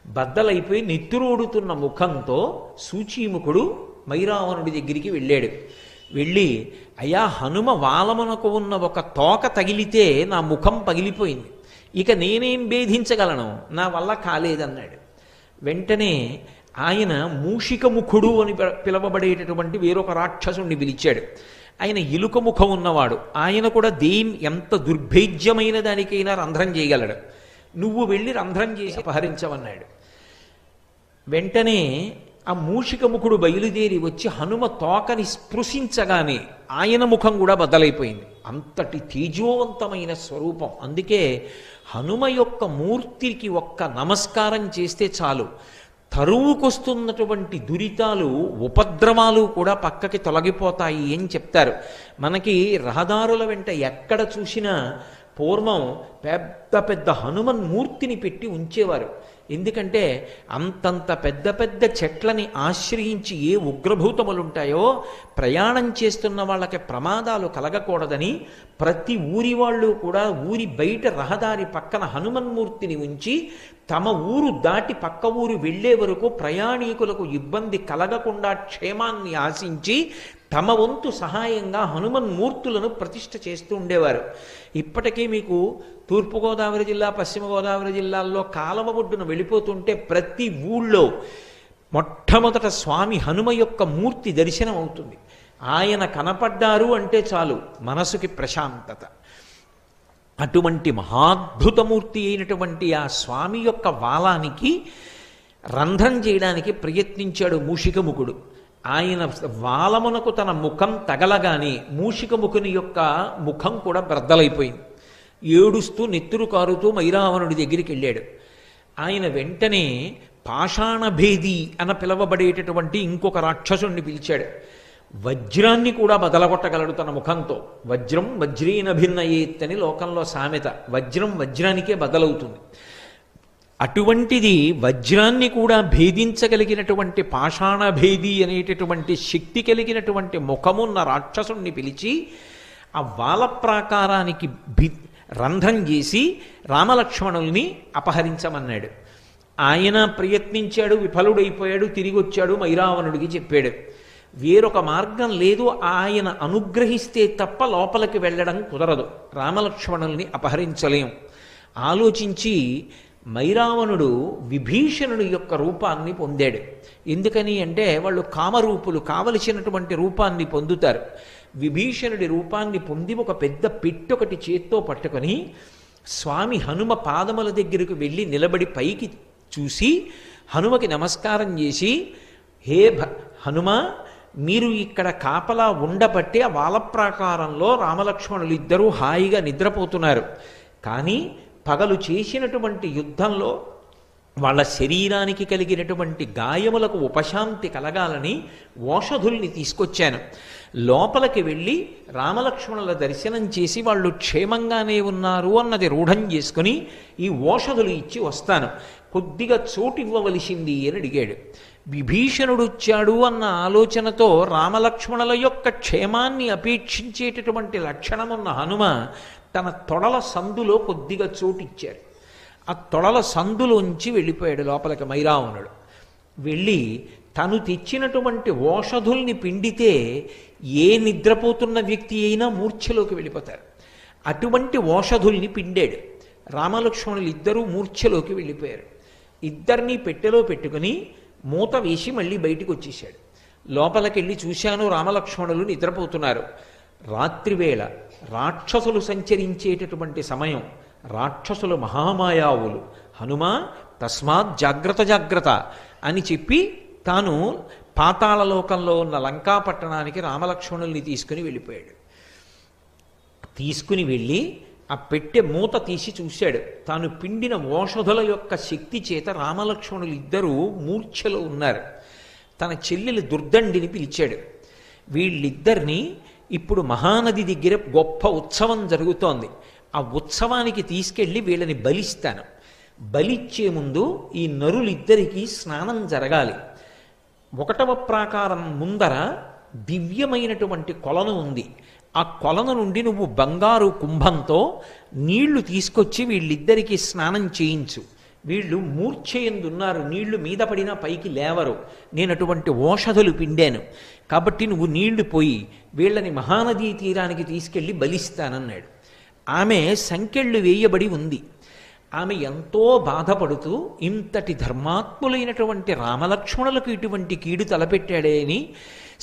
[SPEAKER 1] బద్దలైపోయి నెత్తురోడుతున్న ముఖంతో సూచీముఖుడు మైరావణుడి దగ్గరికి వెళ్ళాడు. వెళ్ళి, అయ్యా, హనుమ వాలమునకు ఉన్న ఒక తోక తగిలితే నా ముఖం పగిలిపోయింది, ఇక నేనేం భేదించగలను, నా వల్ల కాలేదన్నాడు. వెంటనే ఆయన మూషికముఖుడు అని పిలవబడేటటువంటి వేరొక రాక్షసుణ్ణి పిలిచాడు. ఆయన ఎలుక ముఖం ఉన్నవాడు. ఆయన కూడా ఎంత దుర్భేద్యమైన దానికైనా రంధ్రం చేయగలడు. నువ్వు వెళ్ళి రంధ్రం చేసి అపహరించవన్నాడు. వెంటనే ఆ మూషికముఖుడు బయలుదేరి వచ్చి హనుమ తోకని స్పృశించగానే ఆయన ముఖం కూడా బద్దలైపోయింది. అంతటి తేజోవంతమైన స్వరూపం. అందుకే హనుమ యొక్క మూర్తికి ఒక్క నమస్కారం చేస్తే చాలు, తరువుకొస్తున్నటువంటి దురితాలు, ఉపద్రవాలు కూడా పక్కకి తొలగిపోతాయి అని చెప్తారు. మనకి రహదారుల వెంట ఎక్కడ చూసినా పూర్వం పెద్ద పెద్ద హనుమన్ మూర్తిని పెట్టి ఉంచేవారు. ఎందుకంటే అంతంత పెద్ద పెద్ద చెట్లని ఆశ్రయించి ఏ ఉగ్రభూతములుంటాయో ప్రయాణం చేస్తున్న వాళ్ళకి ప్రమాదాలు కలగకూడదని ప్రతి ఊరి వాళ్ళు కూడా ఊరి బయట రహదారి పక్కన హనుమన్మూర్తిని ఉంచి తమ ఊరు దాటి పక్క ఊరు వెళ్లే వరకు ప్రయాణికులకు ఇబ్బంది కలగకుండా క్షేమాన్ని ఆశించి తమ వంతు సహాయంగా హనుమన్మూర్తులను ప్రతిష్ఠ చేస్తూ ఉండేవారు. ఇప్పటికీ మీకు తూర్పుగోదావరి జిల్లా, పశ్చిమ గోదావరి జిల్లాల్లో కాలవ ఒడ్డున వెళ్ళిపోతుంటే ప్రతి ఊళ్ళో మొట్టమొదట స్వామి హనుమ యొక్క మూర్తి దర్శనం అవుతుంది. ఆయన కనపడ్డారు అంటే చాలు మనసుకి ప్రశాంతత. అటువంటి మహాద్భుతమూర్తి అయినటువంటి ఆ స్వామి యొక్క వాలానికి రంధ్రం చేయడానికి ప్రయత్నించాడు మూషికముఖుడు. ఆయన వాలమునకు తన ముఖం తగలగానే మూషికముఖుని యొక్క ముఖం కూడా బ్రద్దలైపోయింది. ఏడుస్తూ నెత్తురు కారుతూ మైరావణుడి దగ్గరికి వెళ్ళాడు. ఆయన వెంటనే పాషాణభేది అన్న పిలవబడేటటువంటి ఇంకొక రాక్షసుణ్ణి పిలిచాడు. వజ్రాన్ని కూడా బదలగొట్టగలడు తన ముఖంతో. వజ్రం వజ్రీన భిన్నయేత్ అని లోకంలో సామెత. వజ్రం వజ్రానికే బదలవుతుంది. అటువంటిది వజ్రాన్ని కూడా భేదించగలిగినటువంటి పాషాణభేది అనేటటువంటి శక్తి కలిగినటువంటి ముఖమున్న రాక్షసుణ్ణి పిలిచి ఆ వాల ప్రాకారానికి రంధ్రం చేసి రామలక్ష్మణుల్ని అపహరించమన్నాడు. ఆయన ప్రయత్నించాడు, విఫలుడైపోయాడు, తిరిగి వచ్చాడు, మైరావణుడికి చెప్పాడు. వేరొక మార్గం లేదు, ఆయన అనుగ్రహిస్తే తప్ప లోపలికి వెళ్ళడం కుదరదు, రామలక్ష్మణుల్ని అపహరించలేం. ఆలోచించి మైరావణుడు విభీషణుడి యొక్క రూపాన్ని పొందాడు. ఎందుకని అంటే వాళ్ళు కామరూపులు, కావలసినటువంటి రూపాన్ని పొందుతారు. విభీషణుడి రూపాన్ని పొంది ఒక పెద్ద పెట్టొకటి చేత్తో పట్టుకొని స్వామి హనుమ పాదముల దగ్గరకు వెళ్ళి నిలబడి పైకి చూసి హనుమకి నమస్కారం చేసి, హే హనుమ, మీరు ఇక్కడ కాపలా ఉండబట్టి ఆ వాలప్రాకారంలో రామలక్ష్మణులు ఇద్దరూ హాయిగా నిద్రపోతున్నారు. కానీ పగలు చేసినటువంటి యుద్ధంలో వాళ్ళ శరీరానికి కలిగినటువంటి గాయములకు ఉపశాంతి కలగాలని ఓషధుల్ని తీసుకొచ్చాను. లోపలికి వెళ్ళి రామలక్ష్మణుల దర్శనం చేసి వాళ్ళు క్షేమంగానే ఉన్నారు అన్నది రూఢం చేసుకుని ఈ ఓషధులు ఇచ్చి వస్తాను, కొద్దిగా చోటు ఇవ్వవలసింది అని అడిగాడు. విభీషణుడు వచ్చాడు అన్న ఆలోచనతో రామలక్ష్మణుల యొక్క క్షేమాన్ని అపేక్షించేటటువంటి లక్షణమున్న హనుమ తన తొడల సందులో కొద్దిగా చోటు ఇచ్చారు. ఆ తొడల సందులోంచి వెళ్ళిపోయాడు లోపలికి మైరావణుడు. వెళ్ళి తను తెచ్చినటువంటి ఓషధుల్ని పిండితే ఏ నిద్రపోతున్న వ్యక్తి అయినా మూర్ఛలోకి వెళ్ళిపోతారు. అటువంటి ఓషధుల్ని పిండాడు. రామలక్ష్మణులు ఇద్దరూ మూర్ఛలోకి వెళ్ళిపోయారు. ఇద్దరినీ పెట్టెలో పెట్టుకుని మూత వేసి మళ్ళీ బయటికి వచ్చేసాడు. లోపలికెళ్ళి చూశాను, రామలక్ష్మణులు నిద్రపోతున్నారు. రాత్రివేళ రాక్షసులు సంచరించేటటువంటి సమయం. రాక్షసులు మహామాయావులు. హనుమ తస్మాత్ జాగ్రత్త జాగ్రత్త అని చెప్పి తాను పాతాళలోకంలో ఉన్న లంకాపట్టణానికి రామలక్ష్మణుల్ని తీసుకుని వెళ్ళిపోయాడు. తీసుకుని వెళ్ళి ఆ పెట్టె మూత తీసి చూశాడు. తాను పిండిన ఓషధుల యొక్క శక్తి చేత రామలక్ష్మణులు ఇద్దరూ మూర్ఛలో ఉన్నారు. తన చెల్లెలు దుర్దండిని పిలిచాడు. వీళ్ళిద్దరినీ ఇప్పుడు మహానది దగ్గర గొప్ప ఉత్సవం జరుగుతోంది. ఆ ఉత్సవానికి తీసుకెళ్ళి వీళ్ళని బలిస్తాను. బలిచ్చే ముందు ఈ నరులిద్దరికీ స్నానం జరగాలి. 1వ ప్రాకారం ముందర దివ్యమైనటువంటి కొలను ఉంది. ఆ కొలను నుండి నువ్వు బంగారు కుంభంతో నీళ్లు తీసుకొచ్చి వీళ్ళిద్దరికీ స్నానం చేయించు. వీళ్ళు మూర్ఛయందున్నారు, నీళ్లు మీద పడినా పైకి లేవరు. నేను అటువంటి ఓషధులు పిండాను కాబట్టి నువ్వు నీళ్లు పోయి వీళ్ళని మహానదీ తీరానికి తీసుకెళ్ళి బలిస్తానన్నాడు. ఆమె సంకెళ్ళు వేయబడి ఉంది. ఆమె ఎంతో బాధపడుతూ ఇంతటి ధర్మాత్ములైనటువంటి రామలక్ష్మణులకు ఇటువంటి కీడు తలపెట్టాడే అని,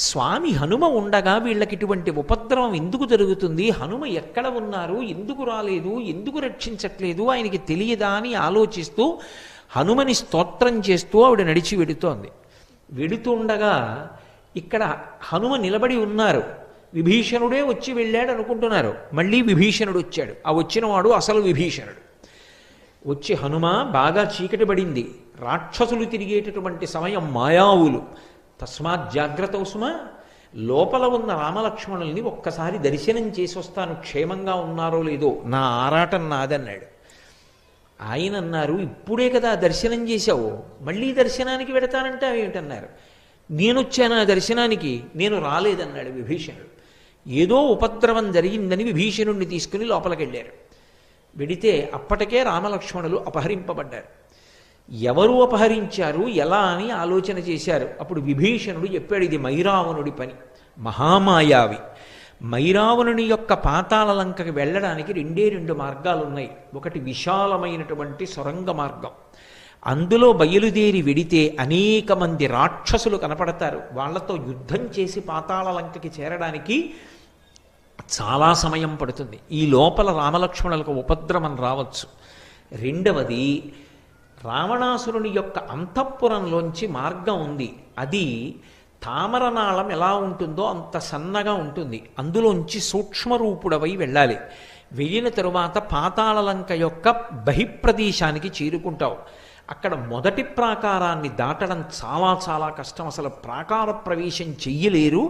[SPEAKER 1] స్వామి హనుమ ఉండగా వీళ్ళకి ఇటువంటి ఉపద్రవం ఎందుకు జరుగుతుంది, హనుమ ఎక్కడ ఉన్నారు, ఎందుకు రాలేదు, ఎందుకు రక్షించట్లేదు, ఆయనకి తెలియదా అని ఆలోచిస్తూ హనుమని స్తోత్రం చేస్తూ ఆవిడ నడిచి వెడుతోంది. వెడుతుండగా ఇక్కడ హనుమ నిలబడి ఉన్నారు. విభీషణుడే వచ్చి వెళ్ళాడు అనుకుంటున్నారు. మళ్ళీ విభీషణుడు వచ్చాడు. ఆ వచ్చినవాడు అసలు విభీషణుడు. వచ్చి హనుమ, బాగా చీకటి పడింది, రాక్షసులు తిరిగేటటువంటి సమయం, మాయావులు, తస్మాత్ జాగ్రత్త సుమా, లోపల ఉన్న రామలక్ష్మణుల్ని ఒక్కసారి దర్శనం చేసి వస్తాను, క్షేమంగా ఉన్నారో లేదో, నా ఆరాటం నాదన్నాడు. ఆయన అన్నారు, ఇప్పుడే కదా దర్శనం చేశావు, మళ్ళీ దర్శనానికి వెడతానంటే ఏమిటన్నారు. నేనొచ్చాను ఆ దర్శనానికి, నేను రాలేదన్నాడు విభీషణుడు. ఏదో ఉపద్రవం జరిగిందని విభీషణుడిని తీసుకుని లోపలికి వెళ్ళారు. వెడితే అప్పటికే రామలక్ష్మణులు అపహరింపబడ్డారు. ఎవరు అపహరించారు, ఎలా అని ఆలోచన చేశారు. అప్పుడు విభీషణుడు చెప్పాడు, ఇది మైరావణుడి పని, మహామాయావి. మైరావణుని యొక్క పాతాళ లంకకి వెళ్ళడానికి 2 మార్గాలు ఉన్నాయి. ఒకటి విశాలమైనటువంటి సొరంగ మార్గం. అందులో బయలుదేరి వెడితే అనేక మంది రాక్షసులు కనపడతారు. వాళ్లతో యుద్ధం చేసి పాతాళ లంకకి చేరడానికి చాలా సమయం పడుతుంది. ఈ లోపల రామలక్ష్మణులకు ఉపద్రవం రావచ్చు. రెండవది, రావణాసురుని యొక్క అంతఃపురంలోంచి మార్గం ఉంది. అది తామరనాళం ఎలా ఉంటుందో అంత సన్నగా ఉంటుంది. అందులోంచి సూక్ష్మరూపుడవై వెళ్ళాలి. వెళ్ళిన తరువాత పాతాళలంక యొక్క బహిప్రదేశానికి చేరుకుంటావు. అక్కడ మొదటి ప్రాకారాన్ని దాటడం చాలా చాలా కష్టం. అసలు ప్రాకార ప్రవేశం చెయ్యలేరు.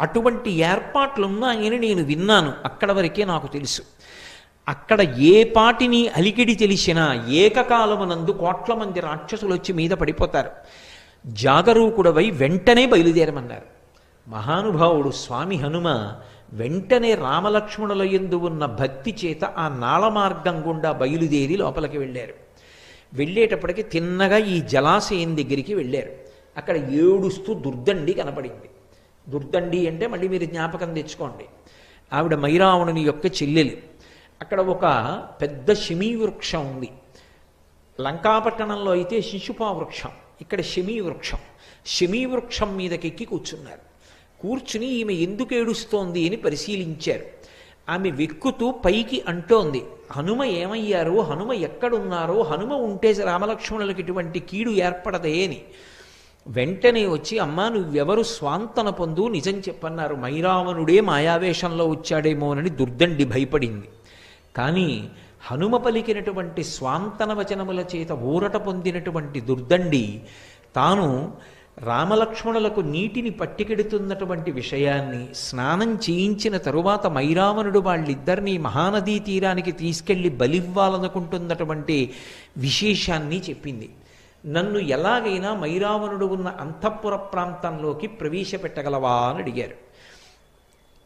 [SPEAKER 1] అటువంటి ఏర్పాట్లున్నాయని నేను విన్నాను. అక్కడ వరకే నాకు తెలుసు. అక్కడ ఏ పాటిని అలికిడి తెలిసినా ఏకకాలమునందు కోట్ల మంది రాక్షసులు వచ్చి మీద పడిపోతారు. జాగరూకుడవై వెంటనే బయలుదేరమన్నారు. మహానుభావుడు స్వామి హనుమ వెంటనే రామలక్ష్మణుల యందు ఉన్న భక్తి చేత ఆ నాళ మార్గం గుండా బయలుదేరి లోపలికి వెళ్ళారు. వెళ్ళేటప్పటికి తిన్నగా ఈ జలాశయం దగ్గరికి వెళ్ళారు. అక్కడ ఏడుస్తూ దుర్దండి కనపడింది. దుర్దండి అంటే మళ్ళీ మీరు జ్ఞాపకం తెచ్చుకోండి, ఆవిడ మైరావణుని యొక్క చెల్లెలు. అక్కడ ఒక పెద్ద శమీ వృక్షం ఉంది. లంకాపట్టణంలో అయితే శిశుపా వృక్షం, ఇక్కడ శమీ వృక్షం. శమీ వృక్షం మీదకెక్కి కూర్చున్నారు. కూర్చుని ఈమె ఎందుకు ఏడుస్తోంది అని పరిశీలించారు. ఆమె వెక్కుతూ పైకి అంటోంది, హనుమ ఏమయ్యారో, హనుమ ఎక్కడున్నారో, హనుమ ఉంటే రామలక్ష్మణులకు ఇటువంటి కీడు ఏర్పడదే అని. వెంటనే వచ్చి, అమ్మా నువ్వెవరు, స్వాంతన పొందు, నిజం చెప్పన్నారు. మైరావణుడే మాయావేషంలో వచ్చాడేమోనని దుర్దండి భయపడింది. కానీ హనుమ పలికినటువంటి స్వాంతన వచనముల చేత ఊరట పొందినటువంటి దుర్దండి తాను రామలక్ష్మణులకు నీటిని పట్టికెడుతున్నటువంటి విషయాన్ని, స్నానం చేయించిన తరువాత మైరావణుడు వాళ్ళిద్దరినీ మహానదీ తీరానికి తీసుకెళ్లి బలివ్వాలనుకుంటున్నటువంటి విశేషాన్ని చెప్పింది. నన్ను ఎలాగైనా మైరావణుడు ఉన్న అంతఃపుర ప్రాంతంలోకి ప్రవేశపెట్టగలవా అని అడిగారు.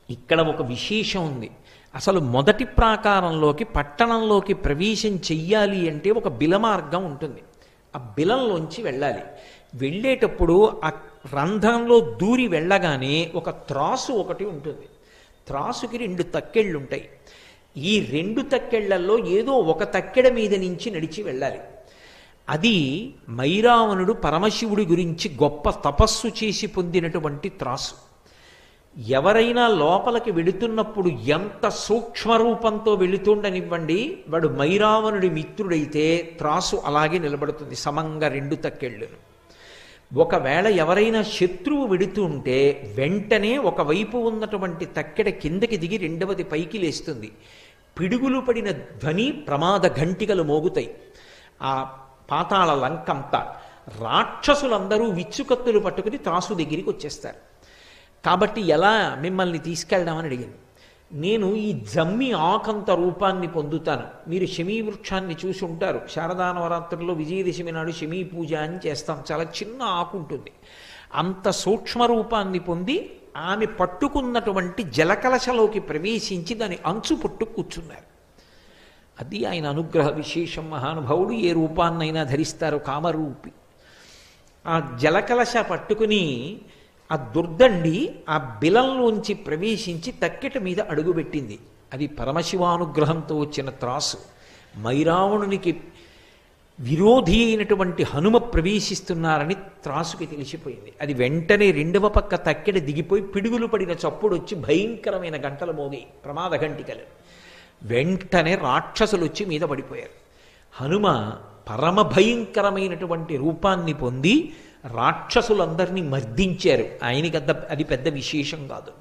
[SPEAKER 1] ఇక్కడ ఒక విశేషం ఉంది. అసలు మొదటి ప్రాకారంలోకి, పట్టణంలోకి ప్రవేశం చెయ్యాలి అంటే ఒక బిలమార్గం ఉంటుంది. ఆ బిలంలోంచి వెళ్ళాలి. వెళ్ళేటప్పుడు ఆ రంధ్రంలో దూరి వెళ్ళగానే ఒక త్రాసు ఒకటి ఉంటుంది. త్రాసుకి 2 తక్కెళ్ళు ఉంటాయి. ఈ 2 తక్కెళ్లలో ఏదో ఒక తక్కెడ మీద నుంచి నడిచి వెళ్ళాలి. అది మైరావణుడు పరమశివుడి గురించి గొప్ప తపస్సు చేసి పొందినటువంటి త్రాసు. ఎవరైనా లోపలికి వెళుతున్నప్పుడు ఎంత సూక్ష్మరూపంతో వెళుతుండనివ్వండి, వాడు మైరావణుడి మిత్రుడైతే త్రాసు అలాగే నిలబడుతుంది సమంగా 2 తక్కెళ్ళను. ఒకవేళ ఎవరైనా శత్రువు వెడుతూ ఉంటే వెంటనే ఒకవైపు ఉన్నటువంటి తక్కెడ కిందకి దిగి రెండవది పైకి లేస్తుంది. పిడుగులు పడిన ధ్వని, ప్రమాద ఘంటికలు మోగుతాయి. ఆ పాతాళ లంకంతా రాక్షసులందరూ విచ్చుకత్తులు పట్టుకుని త్రాసు దగ్గరికి వచ్చేస్తారు. కాబట్టి ఎలా మిమ్మల్ని తీసుకెళ్దామని అడిగింది. నేను ఈ జమ్మి ఆకంత రూపాన్ని పొందుతాను. మీరు శమీ వృక్షాన్ని చూసి ఉంటారు. శారదా నవరాత్రుల్లో విజయదశమి నాడు శమీ పూజ అని చేస్తాం. చాలా చిన్న ఆకు ఉంటుంది. అంత సూక్ష్మ రూపాన్ని పొంది ఆమె పట్టుకున్నటువంటి జలకలశలోకి ప్రవేశించి దాని అంచు పట్టు కూర్చున్నారు. అది ఆయన అనుగ్రహ విశేషం. మహానుభావుడు ఏ రూపాన్నైనా ధరిస్తారు, కామరూపి. ఆ జలకలశ పట్టుకుని ఆ దుర్దండి ఆ బిలంలోంచి ప్రవేశించి తక్కెట మీద అడుగుపెట్టింది. అది పరమశివానుగ్రహంతో వచ్చిన త్రాసు. మైరావణునికి విరోధి అయినటువంటి హనుమ ప్రవేశిస్తున్నారని త్రాసుకి తెలిసిపోయింది. అది వెంటనే రెండవ పక్క తక్కెడ దిగిపోయి పిడుగులు పడిన చప్పుడు వచ్చి భయంకరమైన గంటలు మోగాయి, ప్రమాద గంటికలు. వెంటనే రాక్షసులు వచ్చి మీద పడిపోయారు. హనుమ పరమ భయంకరమైనటువంటి రూపాన్ని పొంది రాక్షసులందరినీ మర్దించారు. ఆయనకి అది పెద్ద విశేషం కాదు.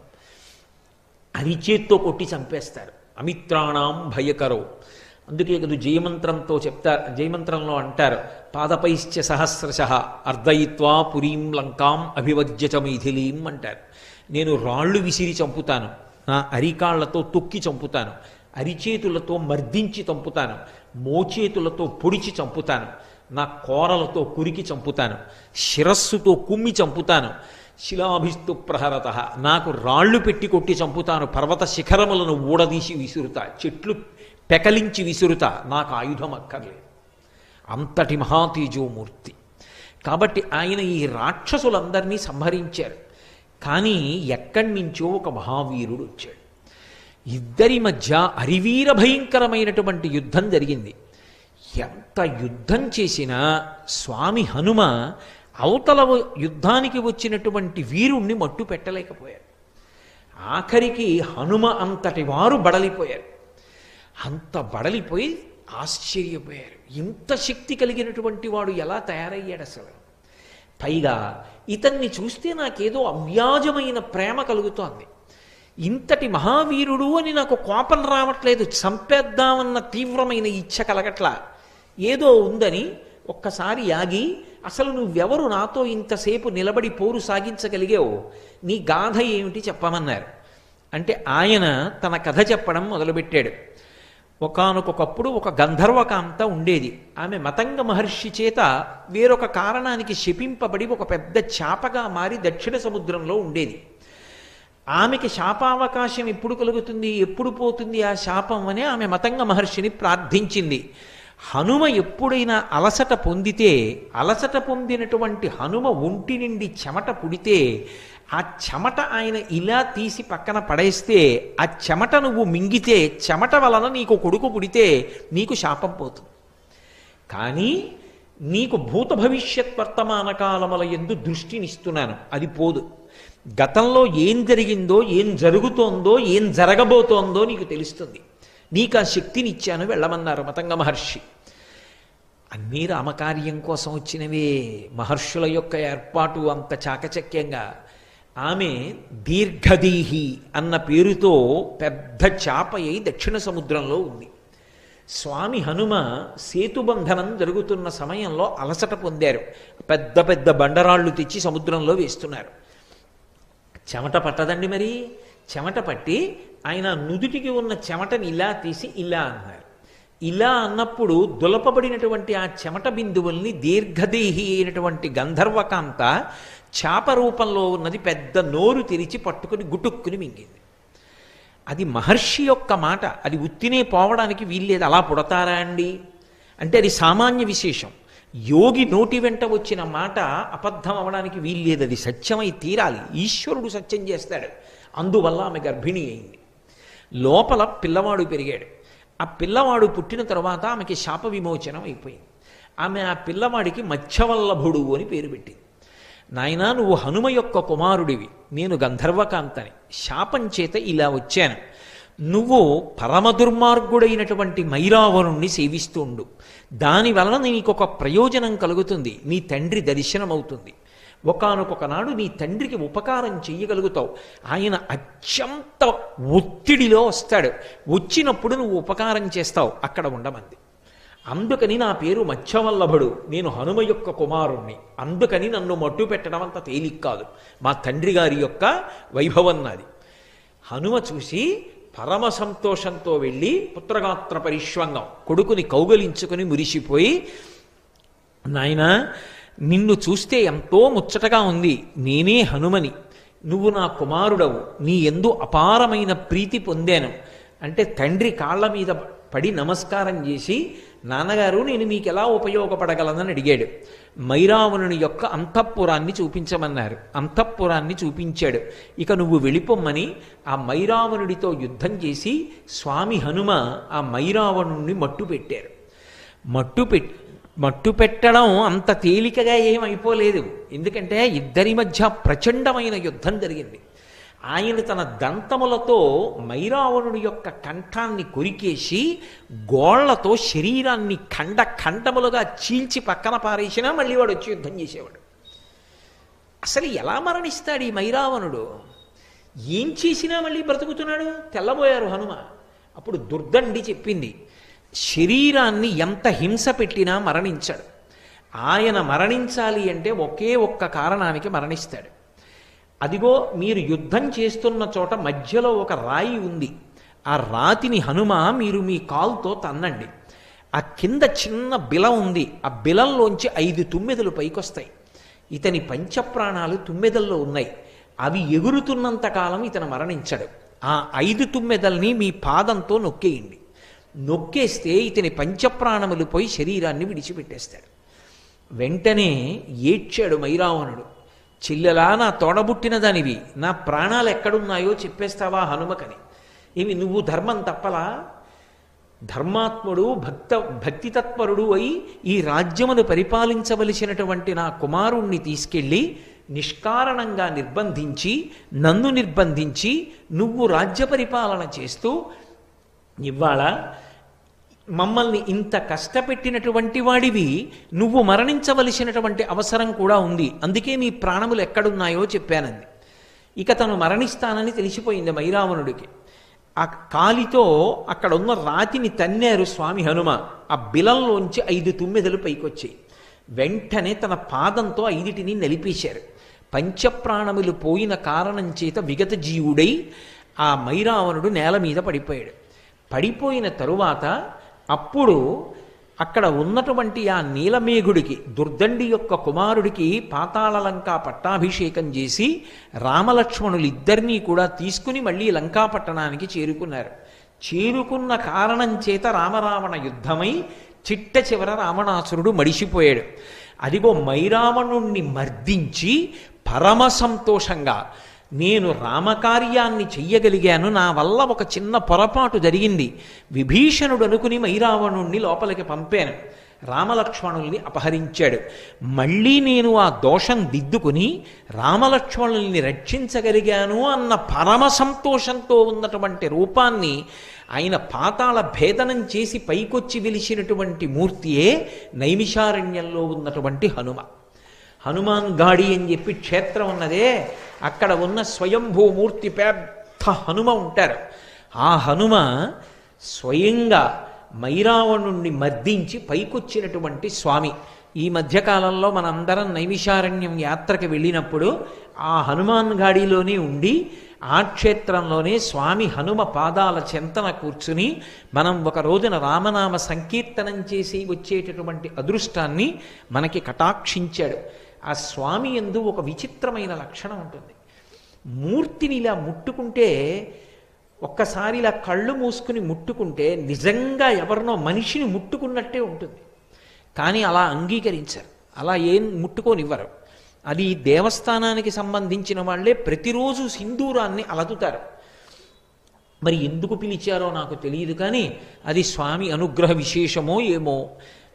[SPEAKER 1] అరిచేత్తో కొట్టి చంపేస్తారు. అమిత్రాణం భయకరో. అందుకే కదా జయమంత్రంతో చెప్తారు. జయమంత్రంలో అంటారు, పాదపైశ్చ సహస్రశః అర్ధయిత్వా పురీం లంకాం అభివజ్యచ మైథిలీం అంటారు. నేను రాళ్ళు విసిరి చంపుతాను, నా అరికాళ్లతో తొక్కి చంపుతాను, అరిచేతులతో మర్దించి చంపుతాను, మోచేతులతో పొడిచి చంపుతాను, నా కోరలతో కురికి చంపుతాను, శిరస్సుతో కుమ్మి చంపుతాను, శిలాభిస్తు ప్రహరత, నాకు రాళ్ళు పెట్టి కొట్టి చంపుతాను, పర్వత శిఖరములను ఊడదీసి విసురుతా, చెట్లు పెకలించి విసురుతా, నాకు ఆయుధం అక్కర్లేదు. అంతటి మహాతేజోమూర్తి. కాబట్టి ఆయన ఈ రాక్షసులందరినీ సంహరించారు. కానీ ఎక్కడి నుంచో ఒక మహావీరుడు వచ్చాడు. ఇద్దరి మధ్య అరివీర భయంకరమైనటువంటి యుద్ధం జరిగింది. ఎంత యుద్ధం చేసినా స్వామి హనుమ అవతల యుద్ధానికి వచ్చినటువంటి వీరుణ్ణి మట్టు పెట్టలేకపోయారు. ఆఖరికి హనుమ అంతటి వారు బడలిపోయారు. అంత బడలిపోయి ఆశ్చర్యపోయారు. ఇంత శక్తి కలిగినటువంటి వాడు ఎలా తయారయ్యాడు అసలు? పైగా ఇతన్ని చూస్తే నాకేదో అవ్యాజమైన ప్రేమ కలుగుతోంది. ఇంతటి మహావీరుడు అని నాకు కోపం రావట్లేదు, చంపేద్దామన్న తీవ్రమైన ఇచ్ఛ కలగట్లా. ఏదో ఉందని ఒక్కసారి ఆగి, అసలు నువ్వెవరు నాతో ఇంతసేపు నిలబడి పోరు సాగించగలిగావు, నీ గాథ ఏమిటి చెప్పమన్నారు. అంటే ఆయన తన కథ చెప్పడం మొదలుపెట్టాడు. ఒకానొకప్పుడు ఒక గంధర్వకాంత ఉండేది. ఆమె మతంగ మహర్షి చేత వేరొక కారణానికి శపింపబడి ఒక పెద్ద చాపగా మారి దక్షిణ సముద్రంలో ఉండేది. ఆమెకి శాపావకాశం ఎప్పుడు కలుగుతుంది, ఎప్పుడు పోతుంది ఆ శాపం అని ఆమె మతంగ మహర్షిని ప్రార్థించింది. హనుమ ఎప్పుడైనా అలసట పొందితే, అలసట పొందినటువంటి హనుమ ఒంటి నుండి చెమట పుడితే, ఆ చెమట ఆయన ఇలా తీసి పక్కన పడేస్తే, ఆ చెమట నువ్వు మింగితే, చెమట వలన నీకు కొడుకు పుడితే నీకు శాపం పోతుంది. కానీ నీకు భూత భవిష్యత్ వర్తమాన కాలముల యందు దృష్టినిస్తున్నాను, అది పోదు. గతంలో ఏం జరిగిందో, ఏం జరుగుతోందో, ఏం జరగబోతోందో నీకు తెలుస్తుంది. నీకు ఆ శక్తిని ఇచ్చాను, వెళ్ళమన్నారు మతంగ మహర్షి. అన్నీ రామకార్యం కోసం వచ్చినవే. మహర్షుల యొక్క ఏర్పాటు అంత చాకచక్యంగా. ఆమె దీర్ఘదీహి అన్న పేరుతో పెద్ద చాప అయి దక్షిణ సముద్రంలో ఉంది. స్వామి హనుమ సేతుబంధనం జరుగుతున్న సమయంలో అలసట పొందారు. పెద్ద పెద్ద బండరాళ్ళు తెచ్చి సముద్రంలో వేస్తున్నారు. చెమట పట్టదండి మరి. చెమట పట్టి ఆయన నుదుటికి ఉన్న చెమటని ఇలా తీసి ఇలా అన్నారు. ఇలా అన్నప్పుడు దులపబడినటువంటి ఆ చెమట బిందువుల్ని దీర్ఘదేహి అయినటువంటి గంధర్వకాంత చాప రూపంలో ఉన్నది పెద్ద నోరు తెరిచి పట్టుకుని గుటుక్కుని మింగింది. అది మహర్షి యొక్క మాట. అది ఉత్తినే పోవడానికి వీల్లేదు. అలా పుడతారా అండి అంటే అది సామాన్య విశేషం. యోగి నోటి వెంట వచ్చిన మాట అబద్ధం అవడానికి వీల్లేదు. అది సత్యమై తీరాలి. ఈశ్వరుడు సత్యం చేస్తాడు. అందువల్ల ఆమె గర్భిణి అయింది. లోపల పిల్లవాడు పెరిగాడు. ఆ పిల్లవాడు పుట్టిన తర్వాత ఆమెకి శాప విమోచనం అయిపోయింది. ఆమె ఆ పిల్లవాడికి మత్స్యవల్లభుడు అని పేరు పెట్టింది. నాయనా, నువ్వు హనుమ యొక్క కుమారుడివి, నేను గంధర్వకాంతని. శాపం చేత ఇలా వచ్చాను. నువ్వు పరమ దుర్మార్గుడైనటువంటి మైరావణుణ్ణి సేవిస్తూ ఉండు. దానివలన నీకు ఒక ప్రయోజనం కలుగుతుంది. నీ తండ్రి దర్శనమవుతుంది. ఒకానొక నాడు నీ తండ్రికి ఉపకారం చెయ్యగలుగుతావు. ఆయన అత్యంత ఒత్తిడిలో వస్తాడు. వచ్చినప్పుడు నువ్వు ఉపకారం చేస్తావు. అక్కడ ఉండమంది. అందుకని నా పేరు మత్స్యవల్లభుడు, నేను హనుమ యొక్క కుమారుణ్ణి. అందుకని నన్ను మట్టు పెట్టడం అంత తేలిక కాదు. మా తండ్రి గారి యొక్క వైభవం నాది. హనుమ చూసి పరమ సంతోషంతో వెళ్ళి పుత్రగాత్ర పరిష్వంగం కొడుకుని కౌగలించుకుని మురిసిపోయి, నాయనా, నిన్ను చూస్తే ఎంతో ముచ్చటగా ఉంది. నేనే హనుమని, నువ్వు నా కుమారుడవు. నీ యందు అపారమైన ప్రీతి పొందాను అంటే తండ్రి కాళ్ళ మీద పడి నమస్కారం చేసి, నాన్నగారు నేను మీకు ఎలా ఉపయోగపడగలనని అడిగాడు. మైరావణుని యొక్క అంతఃపురాన్ని చూపించమన్నారు. అంతఃపురాన్ని చూపించాడు. ఇక నువ్వు వెళ్ళిపోమ్మని ఆ మైరావణుడితో యుద్ధం చేసి స్వామి హనుమ ఆ మైరావణుణ్ణి మట్టు పెట్టారు. మట్టు పెట్టడం అంత తేలికగా ఏమైపోలేదు. ఎందుకంటే ఇద్దరి మధ్య ప్రచండమైన యుద్ధం జరిగింది. ఆయన తన దంతములతో మైరావణుడి యొక్క కంఠాన్ని కొరికేసి గోళ్లతో శరీరాన్ని ఖండములుగా చీల్చి పక్కన పారేసినా మళ్ళీ వాడు వచ్చి యుద్ధం చేసేవాడు. అసలు ఎలా మరణిస్తాడు ఈ మైరావణుడు? ఏం చేసినా మళ్ళీ బ్రతుకుతున్నాడు. తెల్లబోయారు హనుమ. అప్పుడు దుర్దండి చెప్పింది, శరీరాన్ని ఎంత హింస పెట్టినా మరణించాడు. ఆయన మరణించాలి అంటే ఒకే ఒక్క కారణానికి మరణిస్తాడు. అదిగో మీరు యుద్ధం చేస్తున్న చోట మధ్యలో ఒక రాయి ఉంది. ఆ రాతిని హనుమ మీరు మీ కాలుతో తన్నండి. ఆ కింద చిన్న బిలం ఉంది. ఆ బిలంలోంచి 5 తుమ్మెదలు పైకొస్తాయి. ఇతని పంచప్రాణాలు తుమ్మెదల్లో ఉన్నాయి. అవి ఎగురుతున్నంత కాలం ఇతను మరణించడు. ఆ 5 తుమ్మెదల్ని మీ పాదంతో నొక్కేయండి. నొక్కేస్తే ఇతని పంచప్రాణములు పోయి శరీరాన్ని విడిచిపెట్టేస్తాడు. వెంటనే ఏడ్చాడు మైరావణుడు. చెల్లెలా, నా తోడబుట్టిన దానివి, నా ప్రాణాలు ఎక్కడున్నాయో చెప్పేస్తావా హనుమకని. ఇవి నువ్వు ధర్మం తప్పలా? ధర్మాత్ముడు భక్తితత్పరుడు అయి ఈ రాజ్యమును పరిపాలించవలసినటువంటి నా కుమారుణ్ణి తీసుకెళ్ళి నిష్కారణంగా నిర్బంధించి, నన్ను నిర్బంధించి నువ్వు రాజ్య పరిపాలన చేస్తూ ఇవాళ మమ్మల్ని ఇంత కష్టపెట్టినటువంటి వాడివి, నువ్వు మరణించవలసినటువంటి అవసరం కూడా ఉంది. అందుకే నీ ప్రాణములు ఎక్కడున్నాయో చెప్పానంది. ఇక తను మరణిస్తానని తెలిసిపోయింది మైరావణుడికి. ఆ కాలితో అక్కడ ఉన్న రాతిని తన్నారు స్వామి హనుమ. ఆ బిలంలోంచి 5 తుమ్మెదలు పైకొచ్చాయి. వెంటనే తన పాదంతో 5టిని నలిపేశారు. పంచప్రాణములు పోయిన కారణం చేత విగత జీవుడై ఆ మైరావణుడు నేల మీద పడిపోయాడు. పడిపోయిన తరువాత అప్పుడు అక్కడ ఉన్నటువంటి ఆ నీలమేఘుడికి, దుర్దండి యొక్క కుమారుడికి పాతాళలంక పట్టాభిషేకం చేసి రామలక్ష్మణులిద్దరినీ కూడా తీసుకుని మళ్ళీ లంకాపట్టణానికి చేరుకున్నారు. చేరుకున్న కారణం చేత రామరావణ యుద్ధమై చిట్ట చివర రావణాసురుడు మడిసిపోయాడు. అదిగో మైరావణుణ్ణి మర్దించి పరమ సంతోషంగా, నేను రామకార్యాన్ని చెయ్యగలిగాను, నా వల్ల ఒక చిన్న పొరపాటు జరిగింది, విభీషణుడు అనుకుని మైరావణుణ్ణి లోపలికి పంపాను. రామలక్ష్మణుల్ని అపహరించాడు. మళ్ళీ నేను ఆ దోషం దిద్దుకుని రామలక్ష్మణుల్ని రక్షించగలిగాను అన్న పరమ సంతోషంతో ఉన్నటువంటి రూపాన్ని ఆయన పాతాళ భేదనం చేసి పైకొచ్చి వెలిసినటువంటి మూర్తియే నైమిషారణ్యంలో ఉన్నటువంటి హనుమ. హనుమాన్ గాడి అని చెప్పి క్షేత్రం ఉన్నదే, అక్కడ ఉన్న స్వయంభూమూర్తి పెద్ద హనుమ ఉంటారు. ఆ హనుమ స్వయంగా మైరావణుణ్ణి మర్దించి పైకొచ్చినటువంటి స్వామి. ఈ మధ్యకాలంలో మనందరం నైమిషారణ్యం యాత్రకు వెళ్ళినప్పుడు ఆ హనుమాన్ గాడిలోనే ఉండి ఆ క్షేత్రంలోనే స్వామి హనుమ పాదాల చెంతన కూర్చుని మనం ఒక రోజున రామనామ సంకీర్తనం చేసి వచ్చేటటువంటి అదృష్టాన్ని మనకి కటాక్షించాడు. ఆ స్వామి యందు ఒక విచిత్రమైన లక్షణం ఉంటుంది. మూర్తిని ఇలా ముట్టుకుంటే, ఒక్కసారి ఇలా కళ్ళు మూసుకుని ముట్టుకుంటే నిజంగా ఎవరినో మనిషిని ముట్టుకున్నట్టే ఉంటుంది. కానీ అలా అంగీకరించారు, అలా ఏం ముట్టుకోనివ్వరు. అది దేవస్థానానికి సంబంధించిన వాళ్ళే ప్రతిరోజు సింధూరాన్ని అలదుతారు. మరి ఎందుకు పిలిచారో నాకు తెలియదు, కానీ అది స్వామి అనుగ్రహ విశేషమో ఏమో.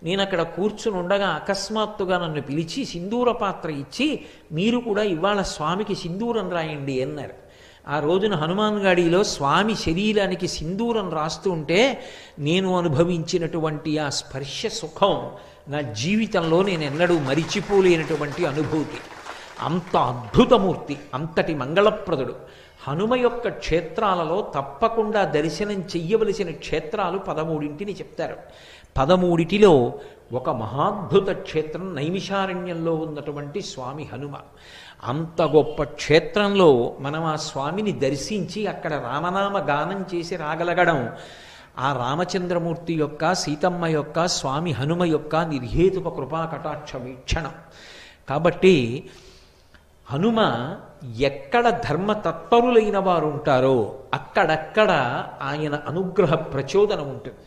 [SPEAKER 1] నేను అక్కడ కూర్చుని ఉండగా అకస్మాత్తుగా నన్ను పిలిచి సింధూర పాత్ర ఇచ్చి, మీరు కూడా ఇవాళ స్వామికి సింధూరం రాయండి అన్నారు. ఆ రోజున హనుమాన్ గాడిలో స్వామి శరీరానికి సింధూరం రాస్తూ ఉంటే నేను అనుభవించినటువంటి ఆ స్పర్శ సుఖం నా జీవితంలో నేను ఎన్నడూ మరిచిపోలేనటువంటి అనుభూతి. అంత అద్భుతమూర్తి, అంతటి మంగళప్రదుడు. హనుమ యొక్క క్షేత్రాలలో తప్పకుండా దర్శనం చెయ్యవలసిన క్షేత్రాలు 13 చెప్తారు. 13లో ఒక మహాద్భుత క్షేత్రం నైమిషారణ్యంలో ఉన్నటువంటి స్వామి హనుమ. అంత గొప్ప క్షేత్రంలో మనం ఆ స్వామిని దర్శించి అక్కడ రామనామ గానం చేసి రాగలగడం ఆ రామచంద్రమూర్తి యొక్క, సీతమ్మ యొక్క, స్వామి హనుమ యొక్క నిర్హేతుక కృపా కటాక్ష వీక్షణం. కాబట్టి హనుమ ఎక్కడ ధర్మతత్పరులైన వారు ఉంటారో అక్కడక్కడ ఆయన అనుగ్రహ ప్రచోదనం ఉంటుంది.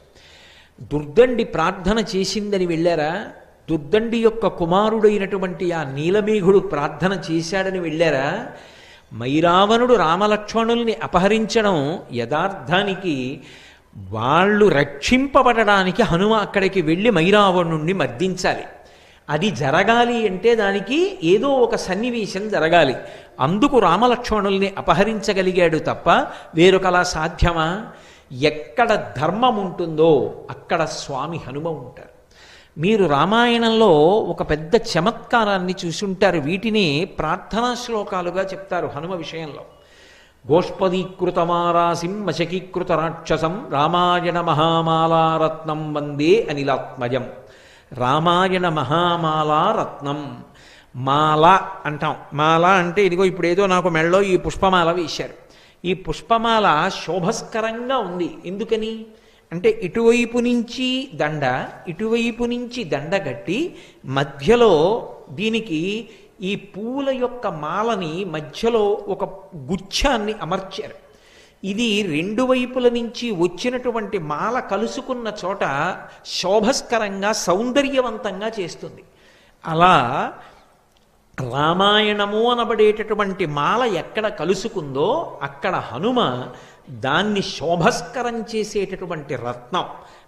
[SPEAKER 1] దుర్దండి ప్రార్థన చేసిందని వెళ్ళారా? దుర్దండి యొక్క కుమారుడైనటువంటి ఆ నీలమేఘుడు ప్రార్థన చేశాడని వెళ్ళారా? మైరావణుడు రామలక్ష్మణుల్ని అపహరించడం యథార్థానికి వాళ్ళు రక్షింపబడడానికి హనుమ అక్కడికి వెళ్ళి మైరావణుణ్ణి మర్దించాలి. అది జరగాలి అంటే దానికి ఏదో ఒక సన్నివేశం జరగాలి. అందుకు రామలక్ష్మణుల్ని అపహరించగలిగాడు తప్ప వేరొకలా సాధ్యమా? ఎక్కడ ధర్మం ఉంటుందో అక్కడ స్వామి హనుమ ఉంటారు. మీరు రామాయణంలో ఒక పెద్ద చమత్కారాన్ని చూసుంటారు. వీటిని ప్రార్థనా శ్లోకాలుగా చెప్తారు హనుమ విషయంలో. గోష్పదీకృతమారాసిం మశకీకృత రాక్షసం రామాయణ మహామాలారత్నం వందే అనిలాత్మజం. రామాయణ మహామాలారత్నం. మాల అంటాం. మాల అంటే ఇదిగో ఇప్పుడేదో నాకు మెళ్ళో ఈ పుష్పమాల వేశారు. ఈ పుష్పమాల శోభస్కరంగా ఉంది. ఎందుకని అంటే ఇటువైపు నుంచి దండ, ఇటువైపు నుంచి దండ కట్టి మధ్యలో దీనికి ఈ పూల యొక్క మాలని మధ్యలో ఒక గుచ్ఛాన్ని అమర్చారు. ఇది రెండు వైపుల నుంచి వచ్చినటువంటి మాల కలుసుకున్న చోట శోభస్కరంగా సౌందర్యవంతంగా చేస్తుంది. అలా రామాయణము అనబడేటటువంటి మాల ఎక్కడ కలుసుకుందో అక్కడ హనుమ దాన్ని శోభస్కరం చేసేటటువంటి రత్నం.